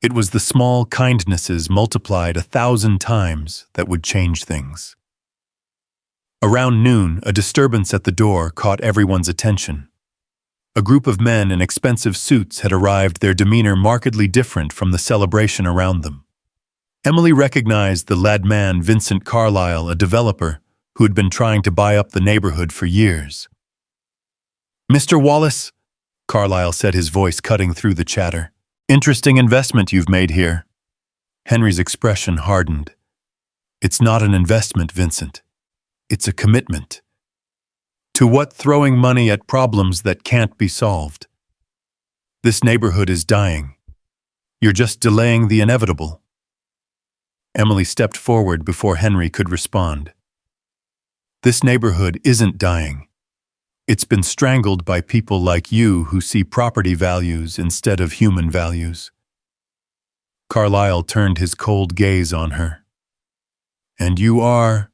It was the small kindnesses multiplied 1,000 times that would change things. Around noon, a disturbance at the door caught everyone's attention. A group of men in expensive suits had arrived, their demeanor markedly different from the celebration around them. Emily recognized the lad man, Vincent Carlyle, a developer who had been trying to buy up the neighborhood for years. "Mr. Wallace," Carlyle said, his voice cutting through the chatter. "Interesting investment you've made here." Henry's expression hardened. "It's not an investment, Vincent. It's a commitment." "To what? Throwing money at problems that can't be solved. This neighborhood is dying. You're just delaying the inevitable." Emily stepped forward before Henry could respond. "This neighborhood isn't dying. It's been strangled by people like you who see property values instead of human values." Carlyle turned his cold gaze on her. "And you are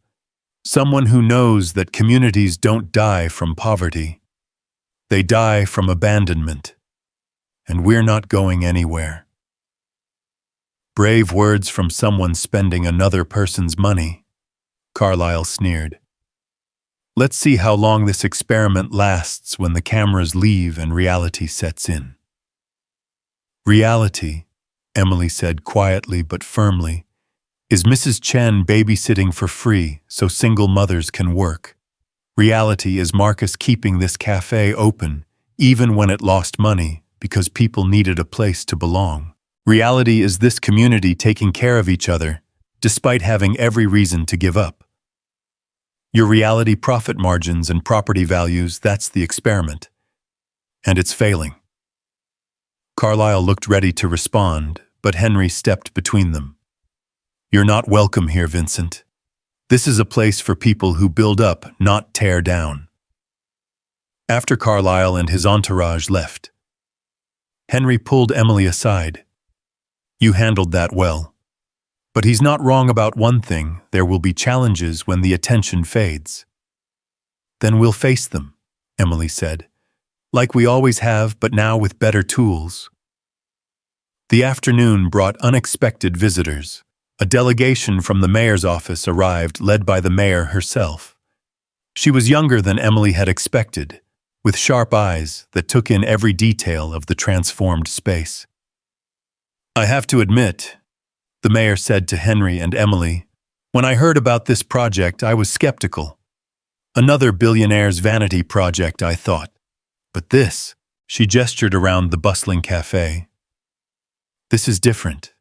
someone who knows that communities don't die from poverty. They die from abandonment. And we're not going anywhere." "Brave words from someone spending another person's money," Carlyle sneered. "Let's see how long this experiment lasts when the cameras leave and reality sets in." "Reality," Emily said quietly but firmly, "is Mrs. Chen babysitting for free so single mothers can work. Reality is Marcus keeping this cafe open even when it lost money because people needed a place to belong. Reality is this community taking care of each other despite having every reason to give up. Your reality profit margins and property values, that's the experiment. And it's failing." Carlyle looked ready to respond, but Henry stepped between them. "You're not welcome here, Vincent. This is a place for people who build up, not tear down." After Carlyle and his entourage left, Henry pulled Emily aside. "You handled that well. But he's not wrong about one thing: there will be challenges when the attention fades." "Then we'll face them," Emily said, "like we always have, but now with better tools." The afternoon brought unexpected visitors. A delegation from the mayor's office arrived, led by the mayor herself. She was younger than Emily had expected, with sharp eyes that took in every detail of the transformed space. "I have to admit," the mayor said to Henry and Emily, "when I heard about this project, I was skeptical. Another billionaire's vanity project, I thought. But this," she gestured around the bustling cafe, "this is different.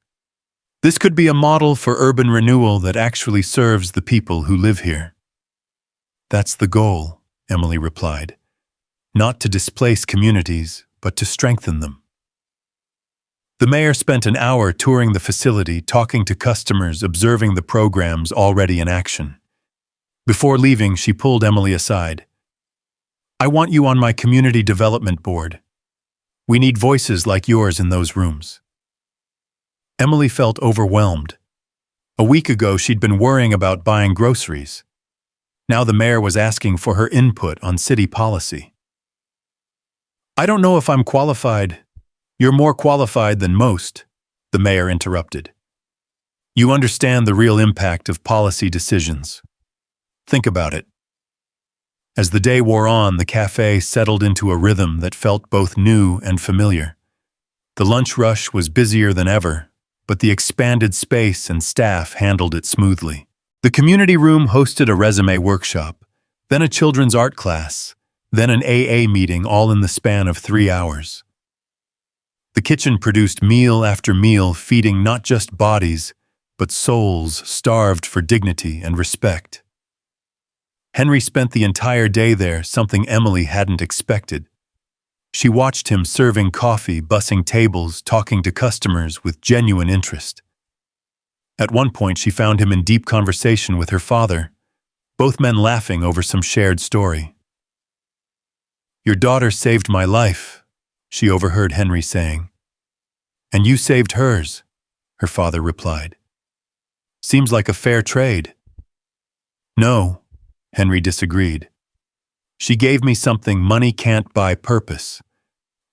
This could be a model for urban renewal that actually serves the people who live here." "That's the goal," Emily replied. "Not to displace communities, but to strengthen them." The mayor spent an hour touring the facility, talking to customers, observing the programs already in action. Before leaving, she pulled Emily aside. "I want you on my community development board. We need voices like yours in those rooms." Emily felt overwhelmed. A week ago, she'd been worrying about buying groceries. Now the mayor was asking for her input on city policy. "I don't know if I'm qualified." "You're more qualified than most," the mayor interrupted. "You understand the real impact of policy decisions. Think about it." As the day wore on, the cafe settled into a rhythm that felt both new and familiar. The lunch rush was busier than ever, but the expanded space and staff handled it smoothly. The community room hosted a resume workshop, then a children's art class, then an AA meeting, all in the span of 3 hours. The kitchen produced meal after meal, feeding not just bodies, but souls starved for dignity and respect. Henry spent the entire day there, something Emily hadn't expected. She watched him serving coffee, bussing tables, talking to customers with genuine interest. At one point, she found him in deep conversation with her father, both men laughing over some shared story. "Your daughter saved my life," she overheard Henry saying. "And you saved hers," her father replied. "Seems like a fair trade." "No," Henry disagreed. "She gave me something money can't buy: purpose.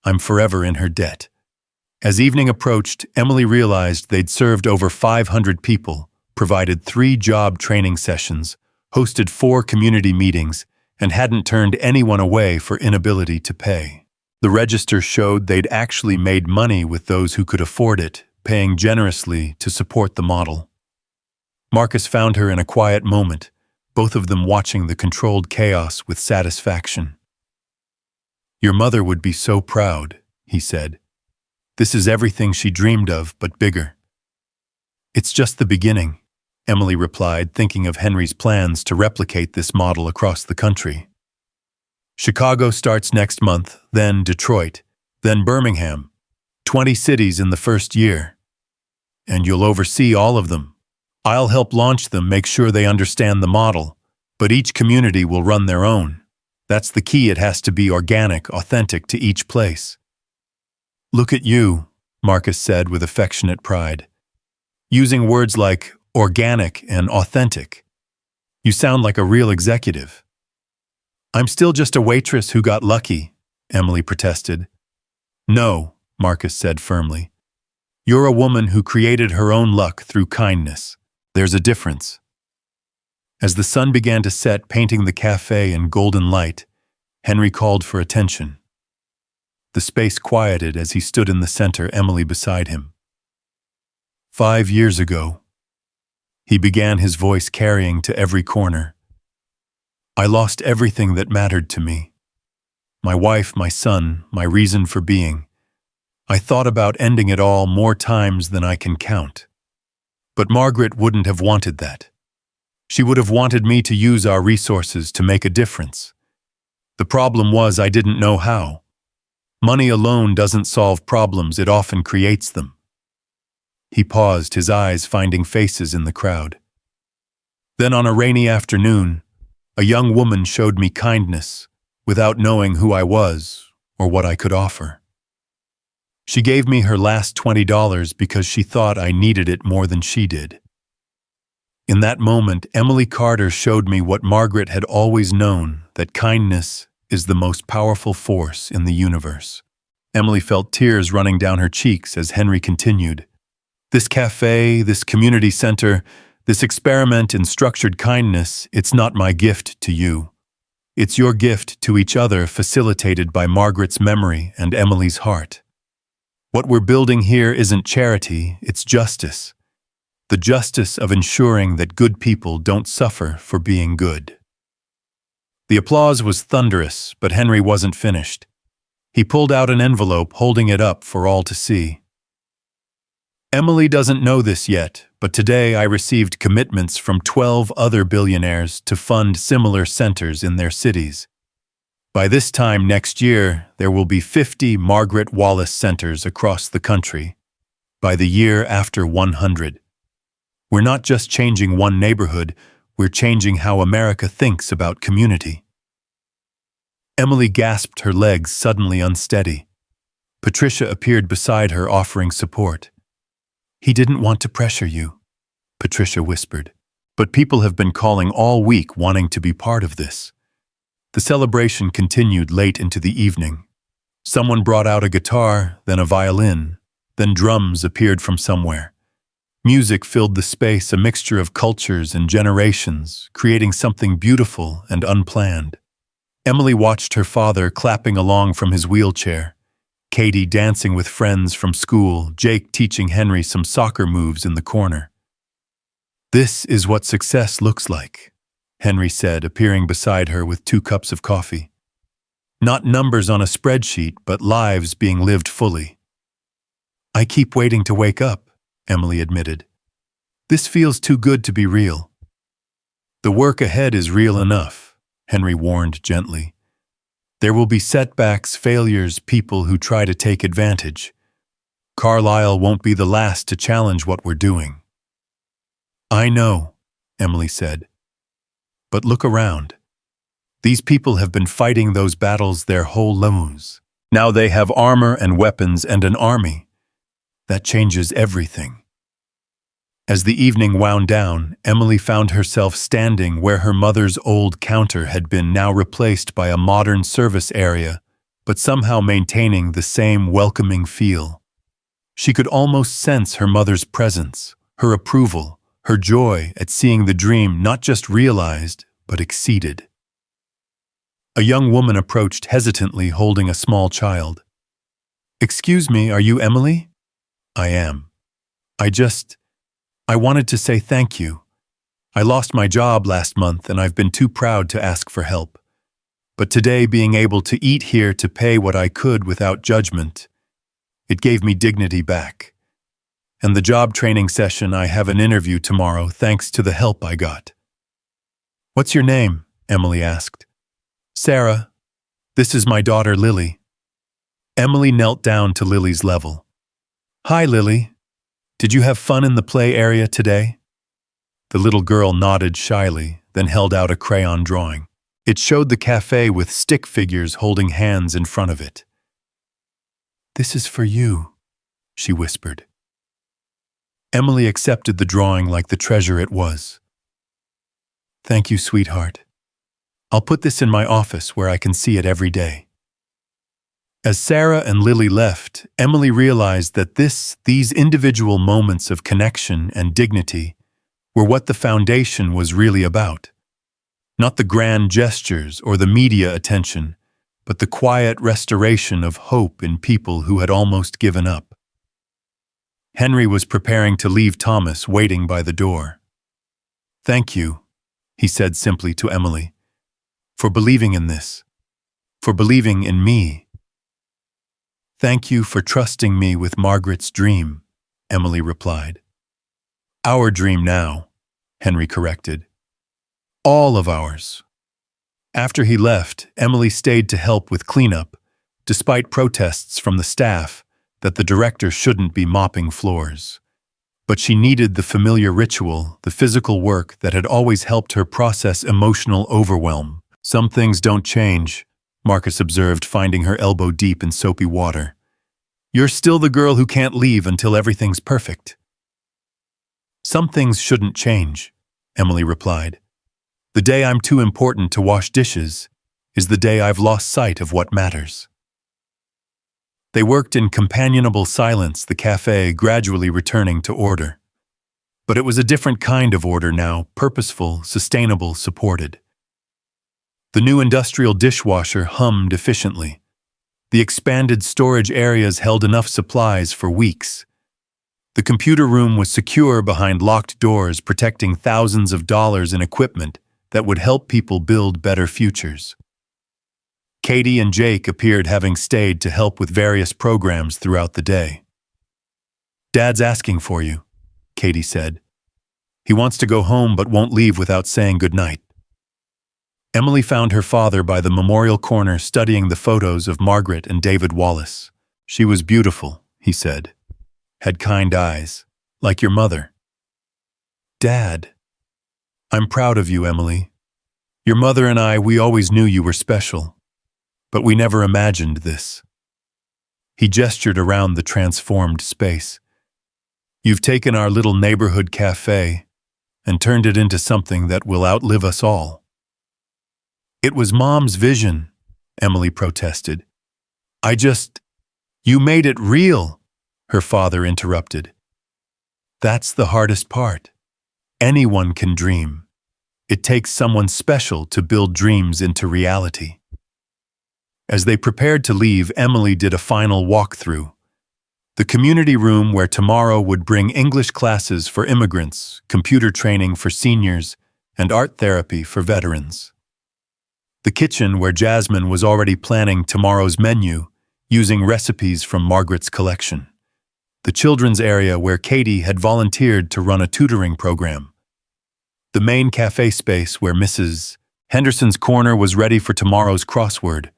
I'm forever in her debt." As evening approached, Emily realized they'd served over 500 people, provided 3 job training sessions, hosted 4 community meetings, and hadn't turned anyone away for inability to pay. The register showed they'd actually made money with those who could afford it, paying generously to support the model. Marcus found her in a quiet moment, both of them watching the controlled chaos with satisfaction. "Your mother would be so proud," he said. "This is everything she dreamed of, but bigger." "It's just the beginning," Emily replied, thinking of Henry's plans to replicate this model across the country. "Chicago starts next month, then Detroit, then Birmingham. 20 cities in the first year. And you'll oversee all of them. I'll help launch them, make sure they understand the model, but each community will run their own. That's the key. It has to be organic, authentic to each place." "Look at you," Marcus said with affectionate pride. "Using words like organic and authentic. You sound like a real executive." "I'm still just a waitress who got lucky," Emily protested. "No," Marcus said firmly. "You're a woman who created her own luck through kindness. There's a difference." As the sun began to set, painting the cafe in golden light, Henry called for attention. The space quieted as he stood in the center, Emily beside him. "5 years ago," he began, his voice carrying to every corner, "I lost everything that mattered to me. My wife, my son, my reason for being. I thought about ending it all more times than I can count. But Margaret wouldn't have wanted that. She would have wanted me to use our resources to make a difference. The problem was I didn't know how. Money alone doesn't solve problems, it often creates them." He paused, his eyes finding faces in the crowd. "Then on a rainy afternoon, a young woman showed me kindness without knowing who I was or what I could offer. She gave me her last $20 because she thought I needed it more than she did. In that moment, Emily Carter showed me what Margaret had always known, that kindness is the most powerful force in the universe." Emily felt tears running down her cheeks as Henry continued. "This cafe, this community center, this experiment in structured kindness, it's not my gift to you. It's your gift to each other facilitated by Margaret's memory and Emily's heart. What we're building here isn't charity, it's justice. The justice of ensuring that good people don't suffer for being good. The applause was thunderous, but Henry wasn't finished. He pulled out an envelope, holding it up for all to see. Emily doesn't know this yet, but today I received commitments from 12 other billionaires to fund similar centers in their cities. By this time next year, there will be 50 Margaret Wallace centers across the country. By the year after 100. We're not just changing one neighborhood, we're changing how America thinks about community. Emily gasped, her legs suddenly unsteady. Patricia appeared beside her, offering support. "He didn't want to pressure you," Patricia whispered. "But people have been calling all week wanting to be part of this." The celebration continued late into the evening. Someone brought out a guitar, then a violin, then drums appeared from somewhere. Music filled the space, a mixture of cultures and generations, creating something beautiful and unplanned. Emily watched her father clapping along from his wheelchair. Katie dancing with friends from school, Jake teaching Henry some soccer moves in the corner. "This is what success looks like," Henry said, appearing beside her with 2 cups of coffee. "Not numbers on a spreadsheet, but lives being lived fully." "I keep waiting to wake up," Emily admitted. "This feels too good to be real." "The work ahead is real enough," Henry warned gently. "There will be setbacks, failures, people who try to take advantage. Carlisle won't be the last to challenge what we're doing." "I know," Emily said. "But look around. These people have been fighting those battles their whole lives. Now they have armor and weapons and an army. That changes everything." As the evening wound down, Emily found herself standing where her mother's old counter had been, now replaced by a modern service area, but somehow maintaining the same welcoming feel. She could almost sense her mother's presence, her approval, her joy at seeing the dream not just realized, but exceeded. A young woman approached hesitantly, holding a small child. "Excuse me, are you Emily?" "I am. I wanted to say thank you. I lost my job last month and I've been too proud to ask for help. But today, being able to eat here to pay what I could without judgment, it gave me dignity back. And the job training session, I have an interview tomorrow thanks to the help I got." "What's your name?" Emily asked. "Sarah. This is my daughter Lily." Emily knelt down to Lily's level. "Hi, Lily. Did you have fun in the play area today?" The little girl nodded shyly, then held out a crayon drawing. It showed the cafe with stick figures holding hands in front of it. "This is for you," she whispered. Emily accepted the drawing like the treasure it was. "Thank you, sweetheart. I'll put this in my office where I can see it every day." As Sarah and Lily left, Emily realized that these individual moments of connection and dignity were what the foundation was really about. Not the grand gestures or the media attention, but the quiet restoration of hope in people who had almost given up. Henry was preparing to leave Thomas waiting by the door. "Thank you," he said simply to Emily, "for believing in this, for believing in me." "Thank you for trusting me with Margaret's dream," Emily replied. "Our dream now," Henry corrected. "All of ours." After he left, Emily stayed to help with cleanup, despite protests from the staff that the director shouldn't be mopping floors. But she needed the familiar ritual, the physical work that had always helped her process emotional overwhelm. "Some things don't change," Marcus observed, finding her elbow deep in soapy water. "You're still the girl who can't leave until everything's perfect." "Some things shouldn't change," Emily replied. "The day I'm too important to wash dishes is the day I've lost sight of what matters." They worked in companionable silence, the cafe gradually returning to order. But it was a different kind of order now, purposeful, sustainable, supported. The new industrial dishwasher hummed efficiently. The expanded storage areas held enough supplies for weeks. The computer room was secure behind locked doors, protecting thousands of dollars in equipment that would help people build better futures. Katie and Jake appeared, having stayed to help with various programs throughout the day. "Dad's asking for you," Katie said. "He wants to go home but won't leave without saying goodnight." Emily found her father by the memorial corner studying the photos of Margaret and David Wallace. "She was beautiful," he said. "Had kind eyes, like your mother." "Dad, I'm proud of you, Emily. Your mother and we always knew you were special, but we never imagined this." He gestured around the transformed space. "You've taken our little neighborhood café and turned it into something that will outlive us all." "It was Mom's vision," Emily protested. "You made it real," her father interrupted. "That's the hardest part. Anyone can dream. It takes someone special to build dreams into reality." As they prepared to leave, Emily did a final walkthrough. The community room where tomorrow would bring English classes for immigrants, computer training for seniors, and art therapy for veterans. The kitchen where Jasmine was already planning tomorrow's menu, using recipes from Margaret's collection. The children's area where Katie had volunteered to run a tutoring program. The main cafe space where Mrs. Henderson's corner was ready for tomorrow's crossword,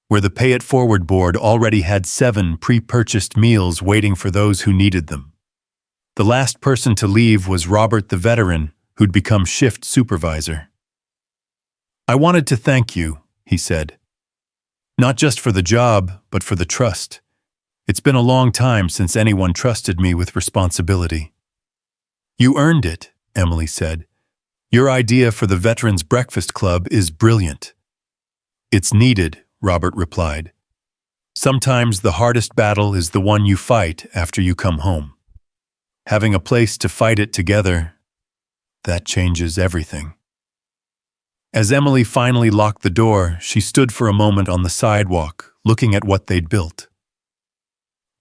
where the Pay It Forward board already had 7 pre-purchased meals waiting for those who needed them. The last person to leave was Robert the veteran, who'd become shift supervisor. "I wanted to thank you," he said. "Not just for the job, but for the trust. It's been a long time since anyone trusted me with responsibility." "You earned it," Emily said. "Your idea for the Veterans Breakfast Club is brilliant." "It's needed," Robert replied. "Sometimes the hardest battle is the one you fight after you come home. Having a place to fight it together, that changes everything." As Emily finally locked the door, she stood for a moment on the sidewalk, looking at what they'd built.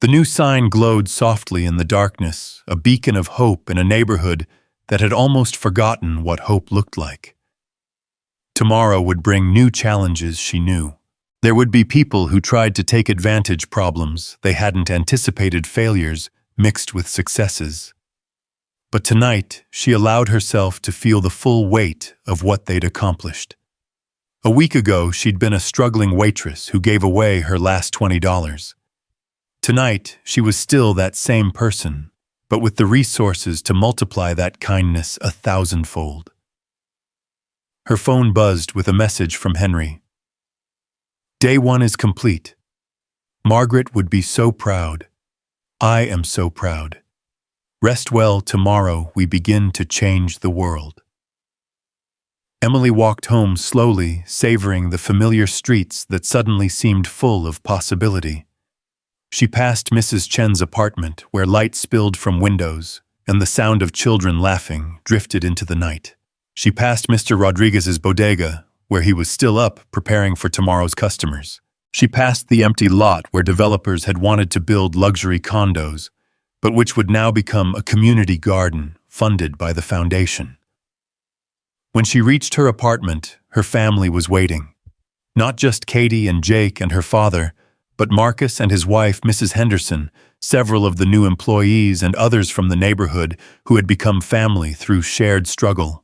The new sign glowed softly in the darkness, a beacon of hope in a neighborhood that had almost forgotten what hope looked like. Tomorrow would bring new challenges, she knew. There would be people who tried to take advantage, problems they hadn't anticipated, failures mixed with successes. But tonight, she allowed herself to feel the full weight of what they'd accomplished. A week ago, she'd been a struggling waitress who gave away her last $20. Tonight, she was still that same person, but with the resources to multiply that kindness 1,000-fold. Her phone buzzed with a message from Henry. "Day 1 is complete. Margaret would be so proud. I am so proud. Rest well, tomorrow we begin to change the world." Emily walked home slowly, savoring the familiar streets that suddenly seemed full of possibility. She passed Mrs. Chen's apartment, where light spilled from windows, and the sound of children laughing drifted into the night. She passed Mr. Rodriguez's bodega, where he was still up, preparing for tomorrow's customers. She passed the empty lot where developers had wanted to build luxury condos, but which would now become a community garden funded by the foundation. When she reached her apartment, her family was waiting. Not just Katie and Jake and her father, but Marcus and his wife, Mrs. Henderson, several of the new employees, and others from the neighborhood who had become family through shared struggle.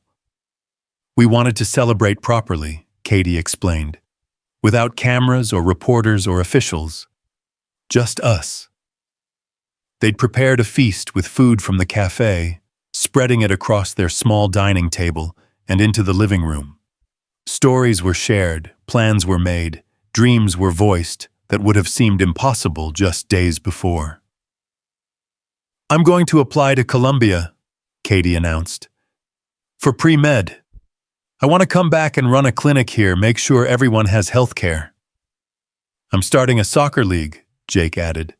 "We wanted to celebrate properly," Katie explained, "without cameras or reporters or officials. Just us." They'd prepared a feast with food from the cafe, spreading it across their small dining table and into the living room. Stories were shared, plans were made, dreams were voiced that would have seemed impossible just days before. "I'm going to apply to Columbia," Katie announced, "for pre-med. I want to come back and run a clinic here, make sure everyone has health care." "I'm starting a soccer league," Jake added,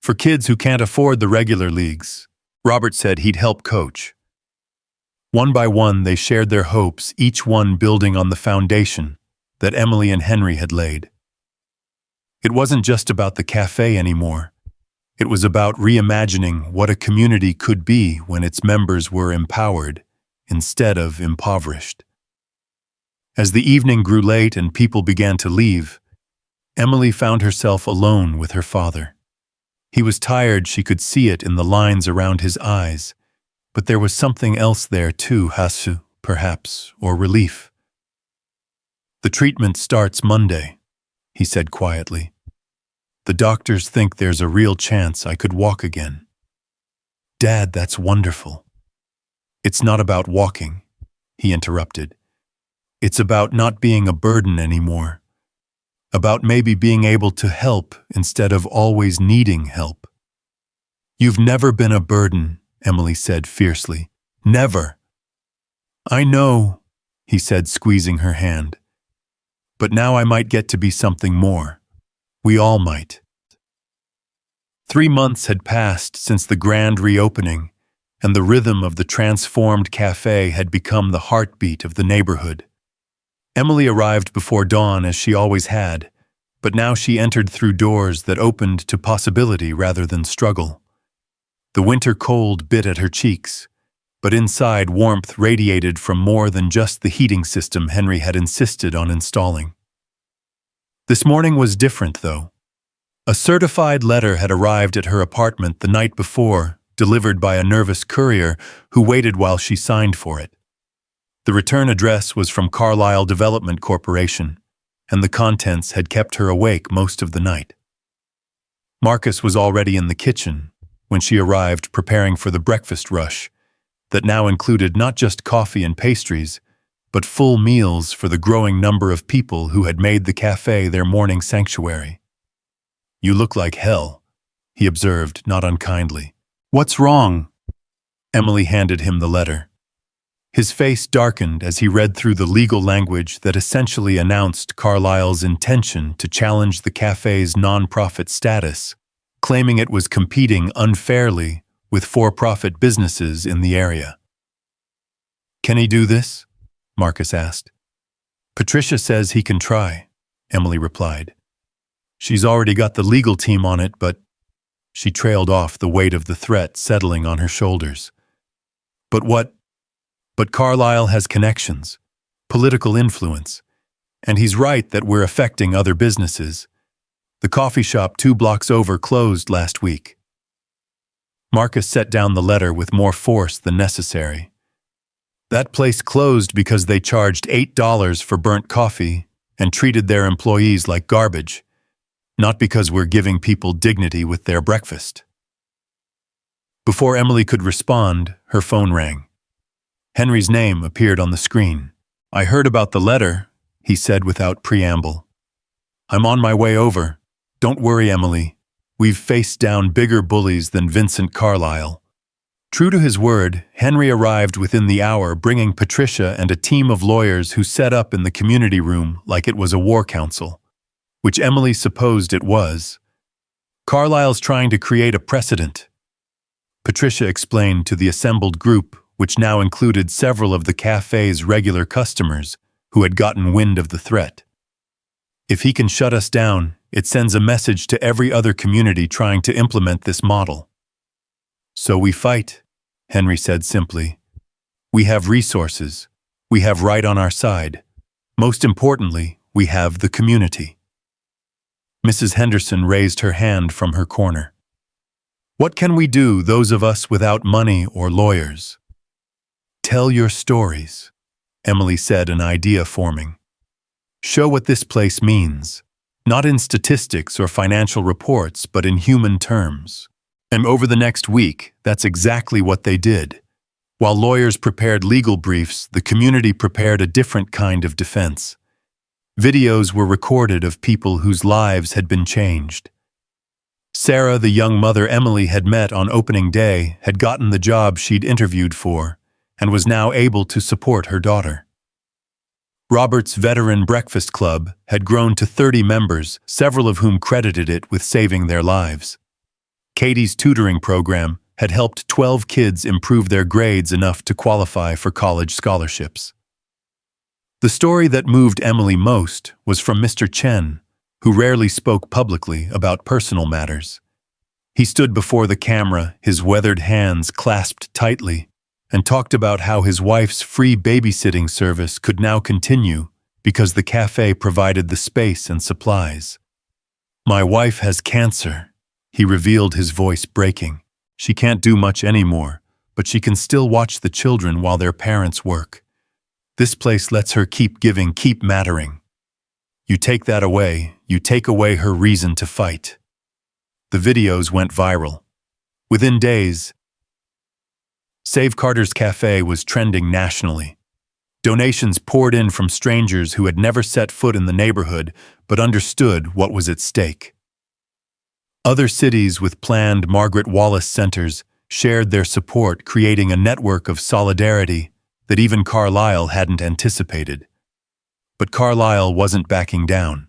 "for kids who can't afford the regular leagues." Robert said he'd help coach. One by one, they shared their hopes, each one building on the foundation that Emily and Henry had laid. It wasn't just about the cafe anymore. It was about reimagining what a community could be when its members were empowered instead of impoverished. As the evening grew late and people began to leave, Emily found herself alone with her father. He was tired, she could see it in the lines around his eyes, but there was something else there too, hasu, perhaps, or relief. "The treatment starts Monday," he said quietly. "The doctors think there's a real chance I could walk again." "Dad, that's wonderful." "It's not about walking," he interrupted. "It's about not being a burden anymore. About maybe being able to help instead of always needing help." "You've never been a burden," Emily said fiercely. "Never." "I know," he said, squeezing her hand. "But now I might get to be something more. We all might." 3 months had passed since the grand reopening, and the rhythm of the transformed cafe had become the heartbeat of the neighborhood. Emily arrived before dawn as she always had, but now she entered through doors that opened to possibility rather than struggle. The winter cold bit at her cheeks, but inside warmth radiated from more than just the heating system Henry had insisted on installing. This morning was different, though. A certified letter had arrived at her apartment the night before, delivered by a nervous courier who waited while she signed for it. The return address was from Carlisle Development Corporation, and the contents had kept her awake most of the night. Marcus was already in the kitchen when she arrived, preparing for the breakfast rush that now included not just coffee and pastries, but full meals for the growing number of people who had made the cafe their morning sanctuary. "You look like hell," he observed, not unkindly. "What's wrong?" Emily handed him the letter. His face darkened as he read through the legal language that essentially announced Carlisle's intention to challenge the cafe's nonprofit status, claiming it was competing unfairly with for-profit businesses in the area. "Can he do this?" Marcus asked. "Patricia says he can try," Emily replied. "She's already got the legal team on it, but—" She trailed off, the weight of the threat settling on her shoulders. "But what? But Carlisle has connections, political influence, and he's right that we're affecting other businesses. The coffee shop 2 blocks over closed last week." Marcus set down the letter with more force than necessary. "That place closed because they charged $8 for burnt coffee and treated their employees like garbage, not because we're giving people dignity with their breakfast." Before Emily could respond, her phone rang. Henry's name appeared on the screen. "I heard about the letter," he said without preamble. "I'm on my way over. Don't worry, Emily. We've faced down bigger bullies than Vincent Carlisle." True to his word, Henry arrived within the hour, bringing Patricia and a team of lawyers who set up in the community room like it was a war council, which Emily supposed it was. "Carlisle's trying to create a precedent," Patricia explained to the assembled group, which now included several of the cafe's regular customers who had gotten wind of the threat. "If he can shut us down, it sends a message to every other community trying to implement this model." "So we fight," Henry said simply. "We have resources. We have right on our side. Most importantly, we have the community." Mrs. Henderson raised her hand from her corner. "What can we do, those of us without money or lawyers?" "Tell your stories," Emily said, an idea forming. "Show what this place means, not in statistics or financial reports, but in human terms." And over the next week, that's exactly what they did. While lawyers prepared legal briefs, the community prepared a different kind of defense. Videos were recorded of people whose lives had been changed. Sarah, the young mother Emily had met on opening day, had gotten the job she'd interviewed for and was now able to support her daughter. Robert's Veteran Breakfast Club had grown to 30 members, several of whom credited it with saving their lives. Katie's tutoring program had helped 12 kids improve their grades enough to qualify for college scholarships. The story that moved Emily most was from Mr. Chen, who rarely spoke publicly about personal matters. He stood before the camera, his weathered hands clasped tightly, and talked about how his wife's free babysitting service could now continue because the cafe provided the space and supplies. "My wife has cancer," he revealed, his voice breaking. "She can't do much anymore, but she can still watch the children while their parents work. This place lets her keep giving, keep mattering. You take that away, you take away her reason to fight." The videos went viral. Within days, Save Carter's Cafe was trending nationally. Donations poured in from strangers who had never set foot in the neighborhood but understood what was at stake. Other cities with planned Margaret Wallace centers shared their support, creating a network of solidarity that even Carlisle hadn't anticipated. But Carlisle wasn't backing down.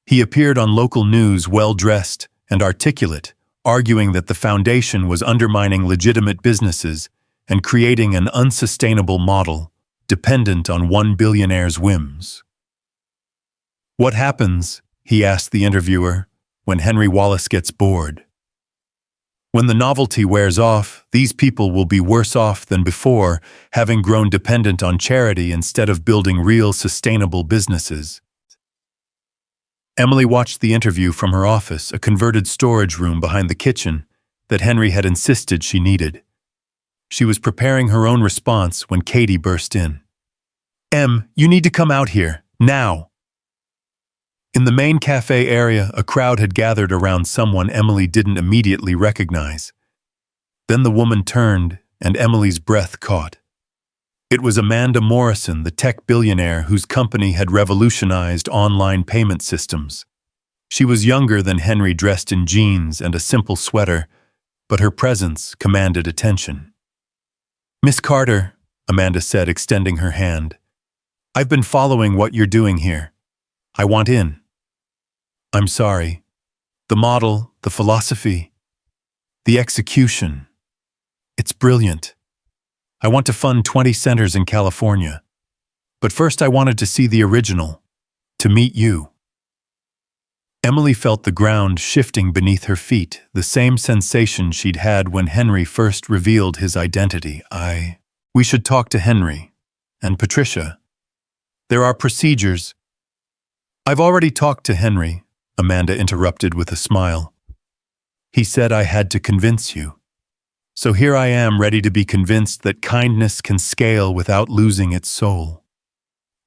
He appeared on local news well-dressed and articulate, arguing that the foundation was undermining legitimate businesses and creating an unsustainable model dependent on one billionaire's whims. "What happens," he asked the interviewer, "when Henry Wallace gets bored? When the novelty wears off, these people will be worse off than before, having grown dependent on charity instead of building real sustainable businesses." Emily watched the interview from her office, a converted storage room behind the kitchen that Henry had insisted she needed. She was preparing her own response when Katie burst in. "Em, you need to come out here, now." In the main cafe area, a crowd had gathered around someone Emily didn't immediately recognize. Then the woman turned, and Emily's breath caught. It was Amanda Morrison, the tech billionaire whose company had revolutionized online payment systems. She was younger than Henry, dressed in jeans and a simple sweater, but her presence commanded attention. "Miss Carter," Amanda said, extending her hand, "I've been following what you're doing here. I want in." "I'm sorry. The model, the philosophy, the execution. It's brilliant. I want to fund 20 centers in California. But first I wanted to see the original, to meet you." Emily felt the ground shifting beneath her feet, the same sensation she'd had when Henry first revealed his identity. We should talk to Henry. And Patricia. There are procedures." "I've already talked to Henry," Amanda interrupted with a smile. "He said I had to convince you. So here I am, ready to be convinced that kindness can scale without losing its soul."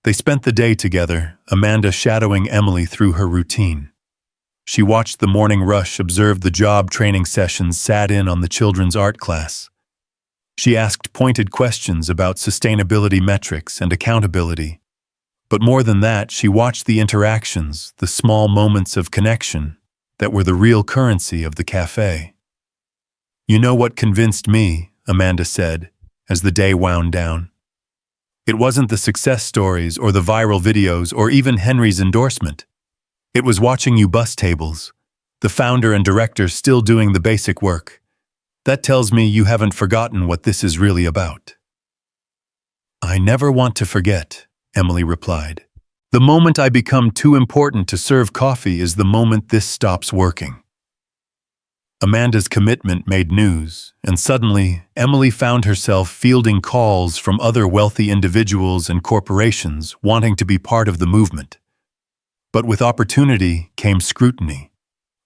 They spent the day together, Amanda shadowing Emily through her routine. She watched the morning rush, observed the job training sessions, sat in on the children's art class. She asked pointed questions about sustainability metrics and accountability. But more than that, she watched the interactions, the small moments of connection that were the real currency of the cafe. "You know what convinced me," Amanda said, as the day wound down. "It wasn't the success stories or the viral videos or even Henry's endorsement. It was watching you bus tables, the founder and director still doing the basic work. That tells me you haven't forgotten what this is really about." "I never want to forget," Emily replied. "The moment I become too important to serve coffee is the moment this stops working." Amanda's commitment made news, and suddenly Emily found herself fielding calls from other wealthy individuals and corporations wanting to be part of the movement. But with opportunity came scrutiny.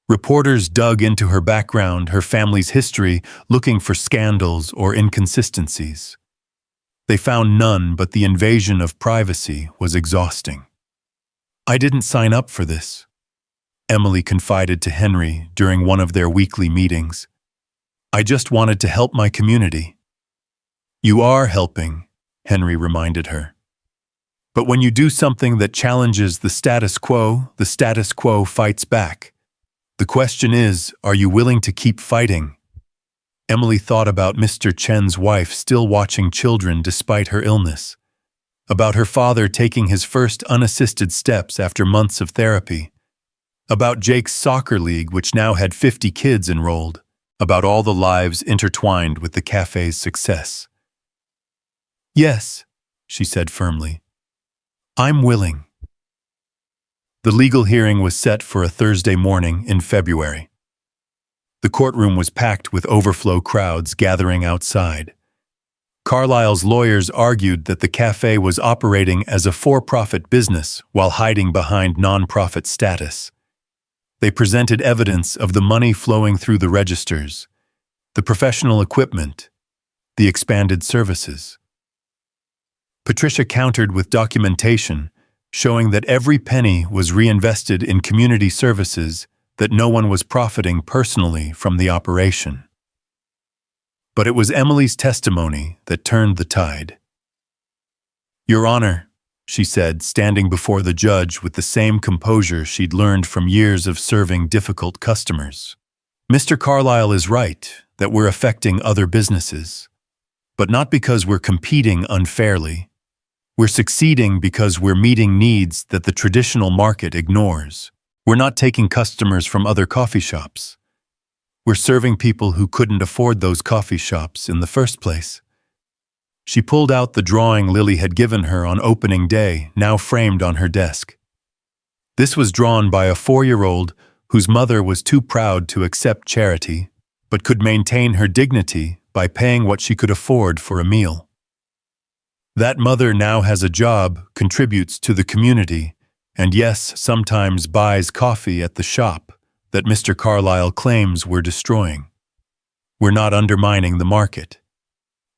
Reporters dug into her background, her family's history, looking for scandals or inconsistencies. They found none, but the invasion of privacy was exhausting. "I didn't sign up for this," Emily confided to Henry during one of their weekly meetings. "I just wanted to help my community." "You are helping," Henry reminded her. "But when you do something that challenges the status quo fights back. The question is, are you willing to keep fighting?" Emily thought about Mr. Chen's wife still watching children despite her illness, about her father taking his first unassisted steps after months of therapy, about Jake's soccer league, which now had 50 kids enrolled, about all the lives intertwined with the cafe's success. "Yes," she said firmly. I'm willing. The legal hearing was set for a Thursday morning in February. The courtroom was packed with overflow crowds gathering outside. Carlyle's lawyers argued that the cafe was operating as a for-profit business while hiding behind non-profit status. They presented evidence of the money flowing through the registers, the professional equipment, the expanded services. Patricia countered with documentation showing that every penny was reinvested in community services, that no one was profiting personally from the operation. But it was Emily's testimony that turned the tide. "Your Honor," she said, standing before the judge with the same composure she'd learned from years of serving difficult customers. "Mr. Carlyle is right that we're affecting other businesses, but not because we're competing unfairly. We're succeeding because we're meeting needs that the traditional market ignores. We're not taking customers from other coffee shops. We're serving people who couldn't afford those coffee shops in the first place." She pulled out the drawing Lily had given her on opening day, now framed on her desk. This was drawn by a 4-year-old whose mother was too proud to accept charity, but could maintain her dignity by paying what she could afford for a meal. That mother now has a job, contributes to the community, and yes, sometimes buys coffee at the shop that Mr. Carlyle claims we're destroying. We're not undermining the market.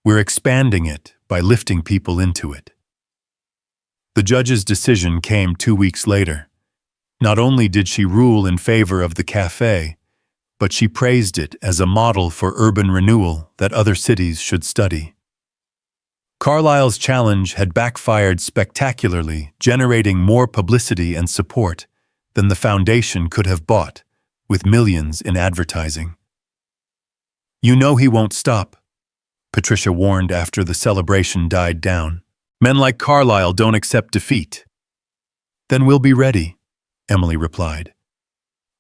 We're expanding it by lifting people into it. The judge's decision came 2 weeks later. Not only did she rule in favor of the cafe, but she praised it as a model for urban renewal that other cities should study. Carlyle's challenge had backfired spectacularly, generating more publicity and support than the foundation could have bought, with millions in advertising. "You know he won't stop," Patricia warned after the celebration died down. "Men like Carlyle don't accept defeat." "Then we'll be ready," Emily replied.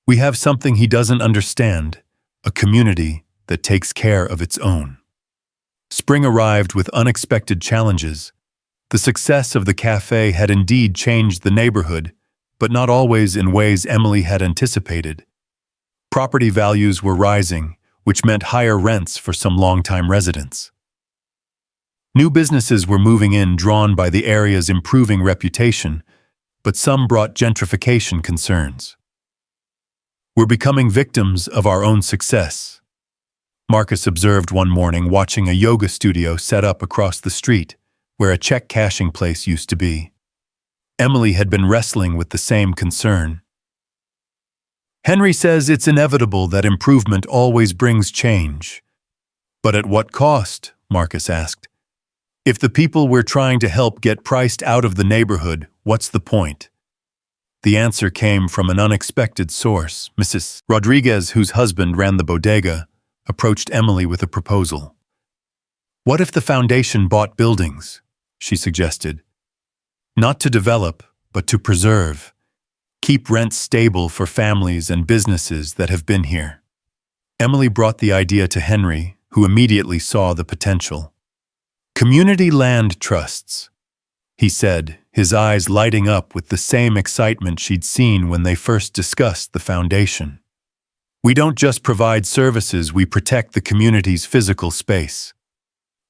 "We have something he doesn't understand, a community that takes care of its own." Spring arrived with unexpected challenges. The success of the cafe had indeed changed the neighborhood, but not always in ways Emily had anticipated. Property values were rising, which meant higher rents for some longtime residents. New businesses were moving in, drawn by the area's improving reputation, but some brought gentrification concerns. "We're becoming victims of our own success," Marcus observed one morning watching a yoga studio set up across the street, where a check cashing place used to be. Emily had been wrestling with the same concern. "Henry says it's inevitable that improvement always brings change." "But at what cost?" Marcus asked. "If the people we're trying to help get priced out of the neighborhood, what's the point?" The answer came from an unexpected source. Mrs. Rodriguez, whose husband ran the bodega, approached Emily with a proposal. "What if the foundation bought buildings?" she suggested. "Not to develop, but to preserve. Keep rents stable for families and businesses that have been here." Emily brought the idea to Henry, who immediately saw the potential. "Community land trusts," he said, his eyes lighting up with the same excitement she'd seen when they first discussed the foundation. "We don't just provide services, we protect the community's physical space."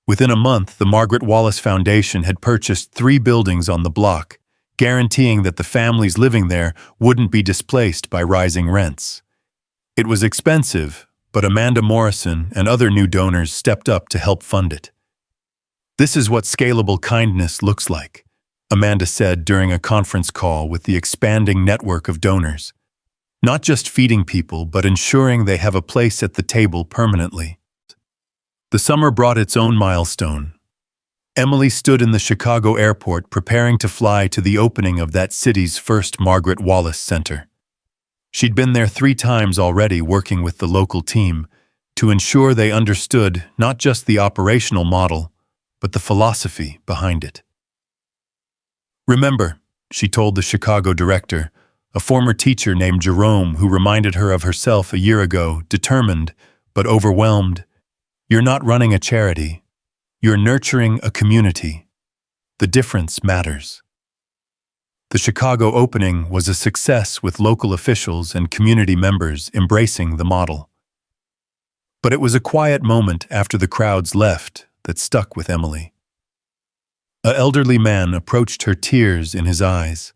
Within a month, the Margaret Wallace Foundation had purchased 3 buildings on the block, guaranteeing that the families living there wouldn't be displaced by rising rents. It was expensive, but Amanda Morrison and other new donors stepped up to help fund it. "This is what scalable kindness looks like," Amanda said during a conference call with the expanding network of donors. "Not just feeding people, but ensuring they have a place at the table permanently." The summer brought its own milestone. Emily stood in the Chicago airport preparing to fly to the opening of that city's first Margaret Wallace Center. She'd been there 3 times already, working with the local team to ensure they understood not just the operational model, but the philosophy behind it. "Remember," she told the Chicago director, a former teacher named Jerome who reminded her of herself a year ago, determined but overwhelmed, "you're not running a charity. You're nurturing a community. The difference matters." The Chicago opening was a success with local officials and community members embracing the model. But it was a quiet moment after the crowds left that stuck with Emily. An elderly man approached her, tears in his eyes.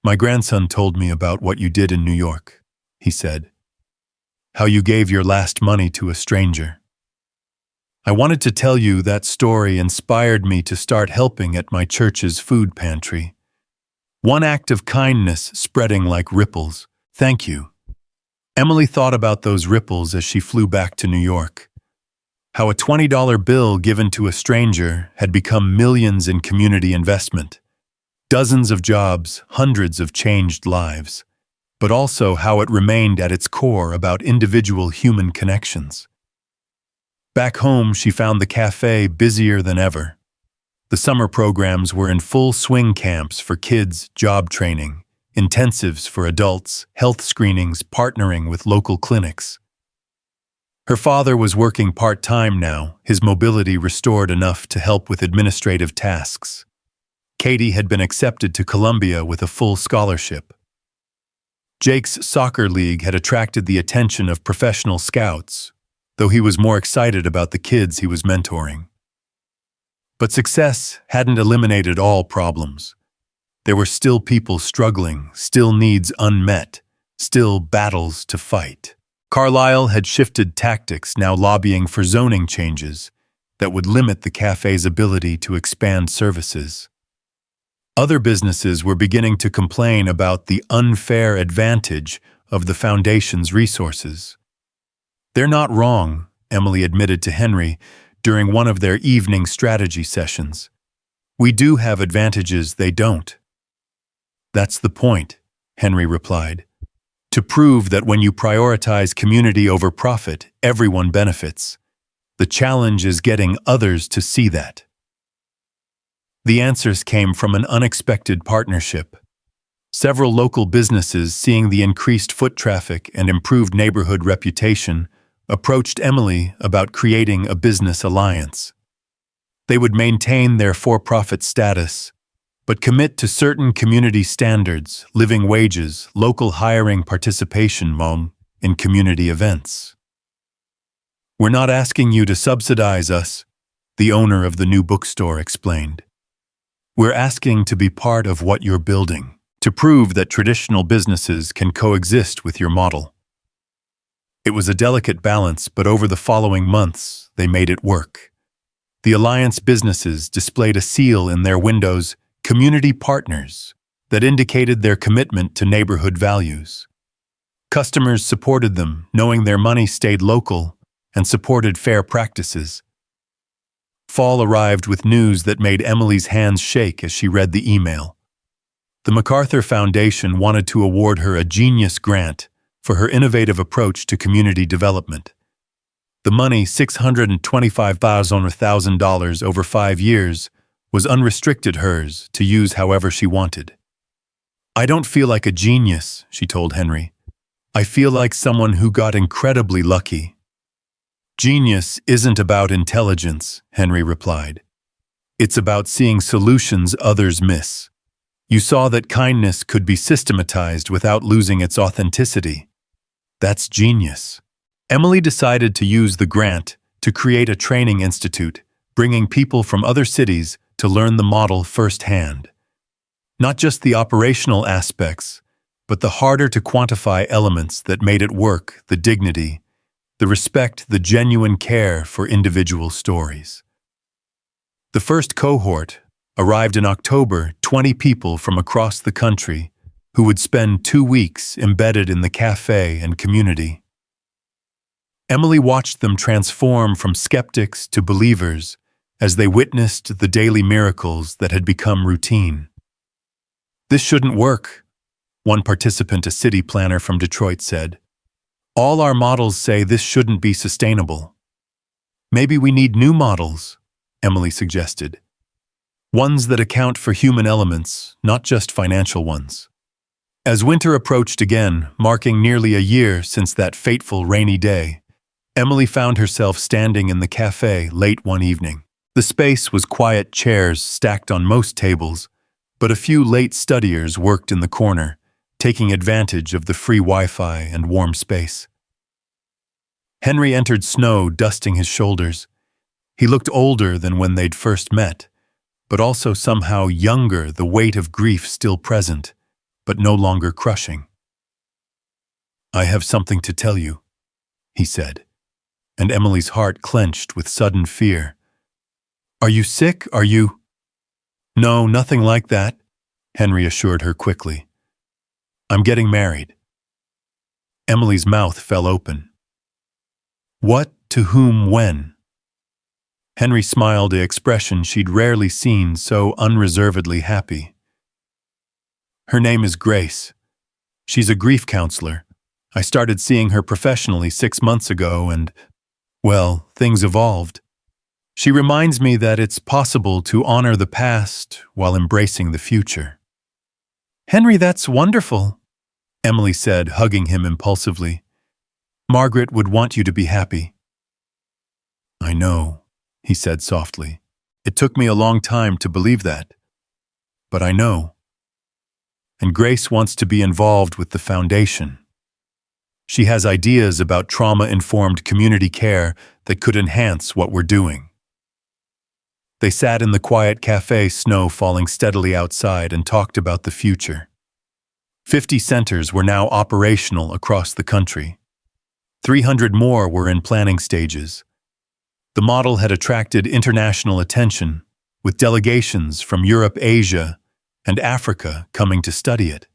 "My grandson told me about what you did in New York," he said. "How you gave your last money to a stranger. I wanted to tell you that story inspired me to start helping at my church's food pantry. One act of kindness spreading like ripples. Thank you." Emily thought about those ripples as she flew back to New York. How a $20 bill given to a stranger had become millions in community investment. Dozens of jobs, hundreds of changed lives. But also how it remained at its core about individual human connections. Back home, she found the cafe busier than ever. The summer programs were in full swing, camps for kids, job training, intensives for adults, health screenings, partnering with local clinics. Her father was working part-time now, his mobility restored enough to help with administrative tasks. Katie had been accepted to Columbia with a full scholarship. Jake's soccer league had attracted the attention of professional scouts, though he was more excited about the kids he was mentoring. But success hadn't eliminated all problems. There were still people struggling, still needs unmet, still battles to fight. Carlisle had shifted tactics, now lobbying for zoning changes that would limit the cafe's ability to expand services. Other businesses were beginning to complain about the unfair advantage of the foundation's resources. "They're not wrong," Emily admitted to Henry during one of their evening strategy sessions. "We do have advantages they don't." "That's the point," Henry replied. "To prove that when you prioritize community over profit, everyone benefits. The challenge is getting others to see that." The answers came from an unexpected partnership. Several local businesses, seeing the increased foot traffic and improved neighborhood reputation, approached Emily about creating a business alliance. They would maintain their for-profit status, but commit to certain community standards, living wages, local hiring, participation in community events. "We're not asking you to subsidize us," the owner of the new bookstore explained. "We're asking to be part of what you're building, to prove that traditional businesses can coexist with your model." It was a delicate balance, but over the following months, they made it work. The alliance businesses displayed a seal in their windows, "Community Partners," that indicated their commitment to neighborhood values. Customers supported them, knowing their money stayed local and supported fair practices. Fall arrived with news that made Emily's hands shake as she read the email. The MacArthur Foundation wanted to award her a Genius Grant for her innovative approach to community development. The money, $625,000 over 5 years, was unrestricted hers to use however she wanted. "I don't feel like a genius," she told Henry. "I feel like someone who got incredibly lucky." "Genius isn't about intelligence," Henry replied. "It's about seeing solutions others miss. You saw that kindness could be systematized without losing its authenticity. That's genius." Emily decided to use the grant to create a training institute, bringing people from other cities to learn the model firsthand. Not just the operational aspects, but the harder-to-quantify elements that made it work, the dignity, the respect, the genuine care for individual stories. The first cohort arrived in October, 20 people from across the country who would spend 2 weeks embedded in the cafe and community. Emily watched them transform from skeptics to believers as they witnessed the daily miracles that had become routine. "This shouldn't work," one participant, a city planner from Detroit, said. "All our models say this shouldn't be sustainable." "Maybe we need new models," Emily suggested. "Ones that account for human elements, not just financial ones." As winter approached again, marking nearly a year since that fateful rainy day, Emily found herself standing in the cafe late one evening. The space was quiet, chairs stacked on most tables, but a few late studiers worked in the corner, taking advantage of the free Wi-Fi and warm space. Henry entered Snow dusting his shoulders. He looked older than when they'd first met, but also somehow younger, the weight of grief still present, but no longer crushing. "I have something to tell you," he said, and Emily's heart clenched with sudden fear. "Are you sick? Are you—" "No, nothing like that," Henry assured her quickly. "I'm getting married." Emily's mouth fell open. "What? To whom? When?" Henry smiled, an expression she'd rarely seen so unreservedly happy. "Her name is Grace. She's a grief counselor. I started seeing her professionally 6 months ago and, well, things evolved. She reminds me that it's possible to honor the past while embracing the future." "Henry, that's wonderful," Emily said, hugging him impulsively. "Margaret would want you to be happy." "I know," he said softly. "It took me a long time to believe that. But I know. And Grace wants to be involved with the foundation. She has ideas about trauma-informed community care that could enhance what we're doing." They sat in the quiet café, snow falling steadily outside, and talked about the future. 50 centers were now operational across the country. 300 more were in planning stages. The model had attracted international attention, with delegations from Europe, Asia, and Africa coming to study it.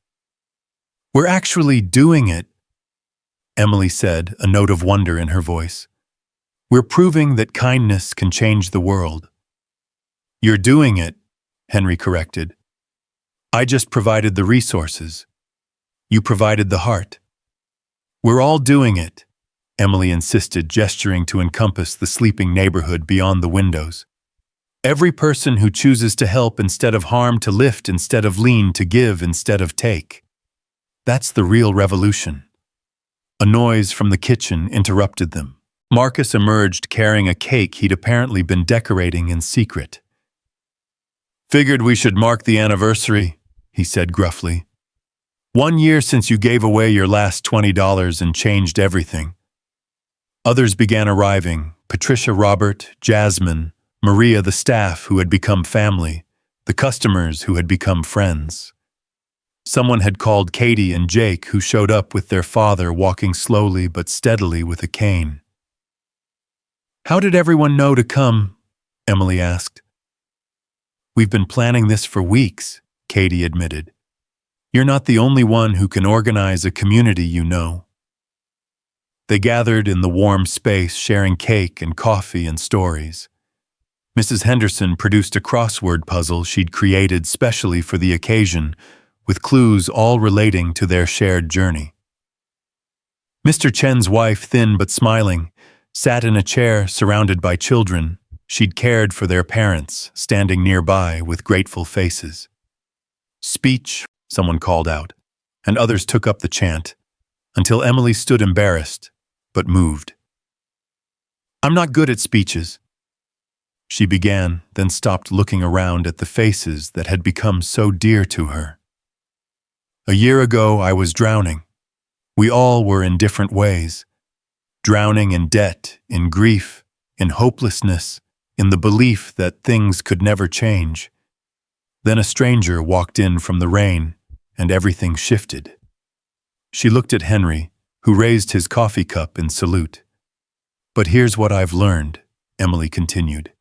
"We're actually doing it," Emily said, a note of wonder in her voice. "We're proving that kindness can change the world." "You're doing it," Henry corrected. "I just provided the resources. You provided the heart." "We're all doing it," Emily insisted, gesturing to encompass the sleeping neighborhood beyond the windows. "Every person who chooses to help instead of harm, to lift instead of lean, to give instead of take. That's the real revolution." A noise from the kitchen interrupted them. Marcus emerged carrying a cake he'd apparently been decorating in secret. "Figured we should mark the anniversary," he said gruffly. "1 year since you gave away your last $20 and changed everything." Others began arriving: Patricia, Robert, Jasmine, Maria, the staff who had become family, the customers who had become friends. Someone had called Katie and Jake, who showed up with their father walking slowly but steadily with a cane. "How did everyone know to come?" Emily asked. "We've been planning this for weeks," Katie admitted. "You're not the only one who can organize a community, you know." They gathered in the warm space, sharing cake and coffee and stories. Mrs. Henderson produced a crossword puzzle she'd created specially for the occasion, with clues all relating to their shared journey. Mr. Chen's wife, thin but smiling, sat in a chair surrounded by children she'd cared for, their parents standing nearby with grateful faces. "Speech," someone called out, and others took up the chant, until Emily stood embarrassed, but moved. "I'm not good at speeches," she began, then stopped, looking around at the faces that had become so dear to her. "A year ago, I was drowning. We all were in different ways. Drowning in debt, in grief, in hopelessness, in the belief that things could never change. Then a stranger walked in from the rain, and everything shifted." She looked at Henry, who raised his coffee cup in salute. "But here's what I've learned," Emily continued.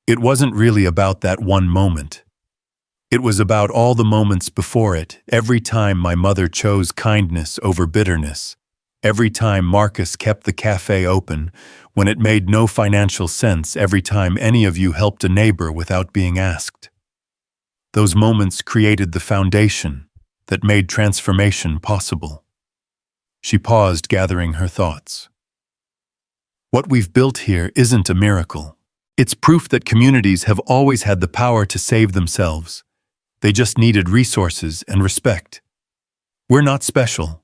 "It wasn't really about that one moment. It was about all the moments before it, every time my mother chose kindness over bitterness, every time Marcus kept the cafe open when it made no financial sense, every time any of you helped a neighbor without being asked. Those moments created the foundation that made transformation possible." She paused, gathering her thoughts. "What we've built here isn't a miracle. It's proof that communities have always had the power to save themselves. They just needed resources and respect. We're not special.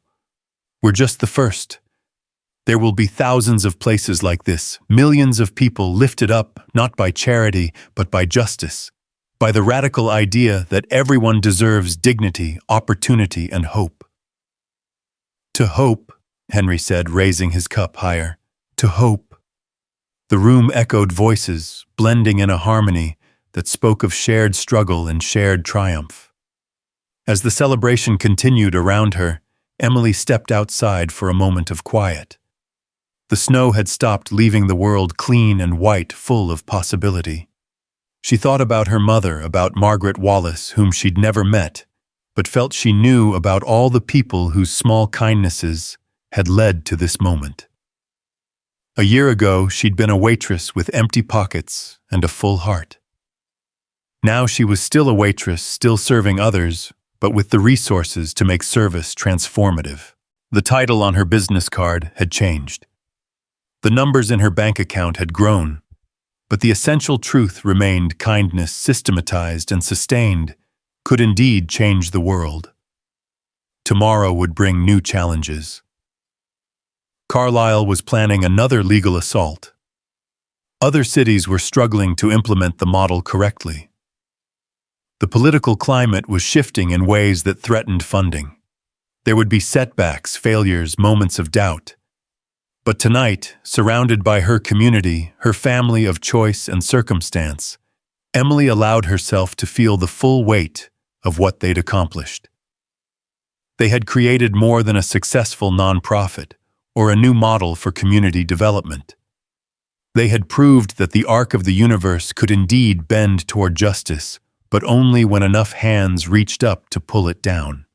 We're just the first. There will be thousands of places like this, millions of people lifted up not by charity but by justice. by the radical idea that everyone deserves dignity, opportunity, and hope. To hope, Henry said, raising his cup higher. To hope. The room echoed voices, blending in a harmony that spoke of shared struggle and shared triumph. As the celebration continued around her, Emily stepped outside for a moment of quiet. The snow had stopped, leaving the world clean and white, full of possibility. She thought about her mother, about Margaret Wallace, whom she'd never met, but felt she knew about all the people whose small kindnesses had led to this moment. A year ago, she'd been a waitress with empty pockets and a full heart. Now she was still a waitress, still serving others, but with the resources to make service transformative. The title on her business card had changed. The numbers in her bank account had grown, but the essential truth remained: kindness, systematized and sustained, could indeed change the world. Tomorrow would bring new challenges. Carlisle was planning another legal assault. Other cities were struggling to implement the model correctly. The political climate was shifting in ways that threatened funding. There would be setbacks, failures, moments of doubt. But tonight, surrounded by her community, her family of choice and circumstance, Emily allowed herself to feel the full weight of what they'd accomplished. They had created more than a successful nonprofit or a new model for community development. They had proved that the arc of the universe could indeed bend toward justice, but only when enough hands reached up to pull it down.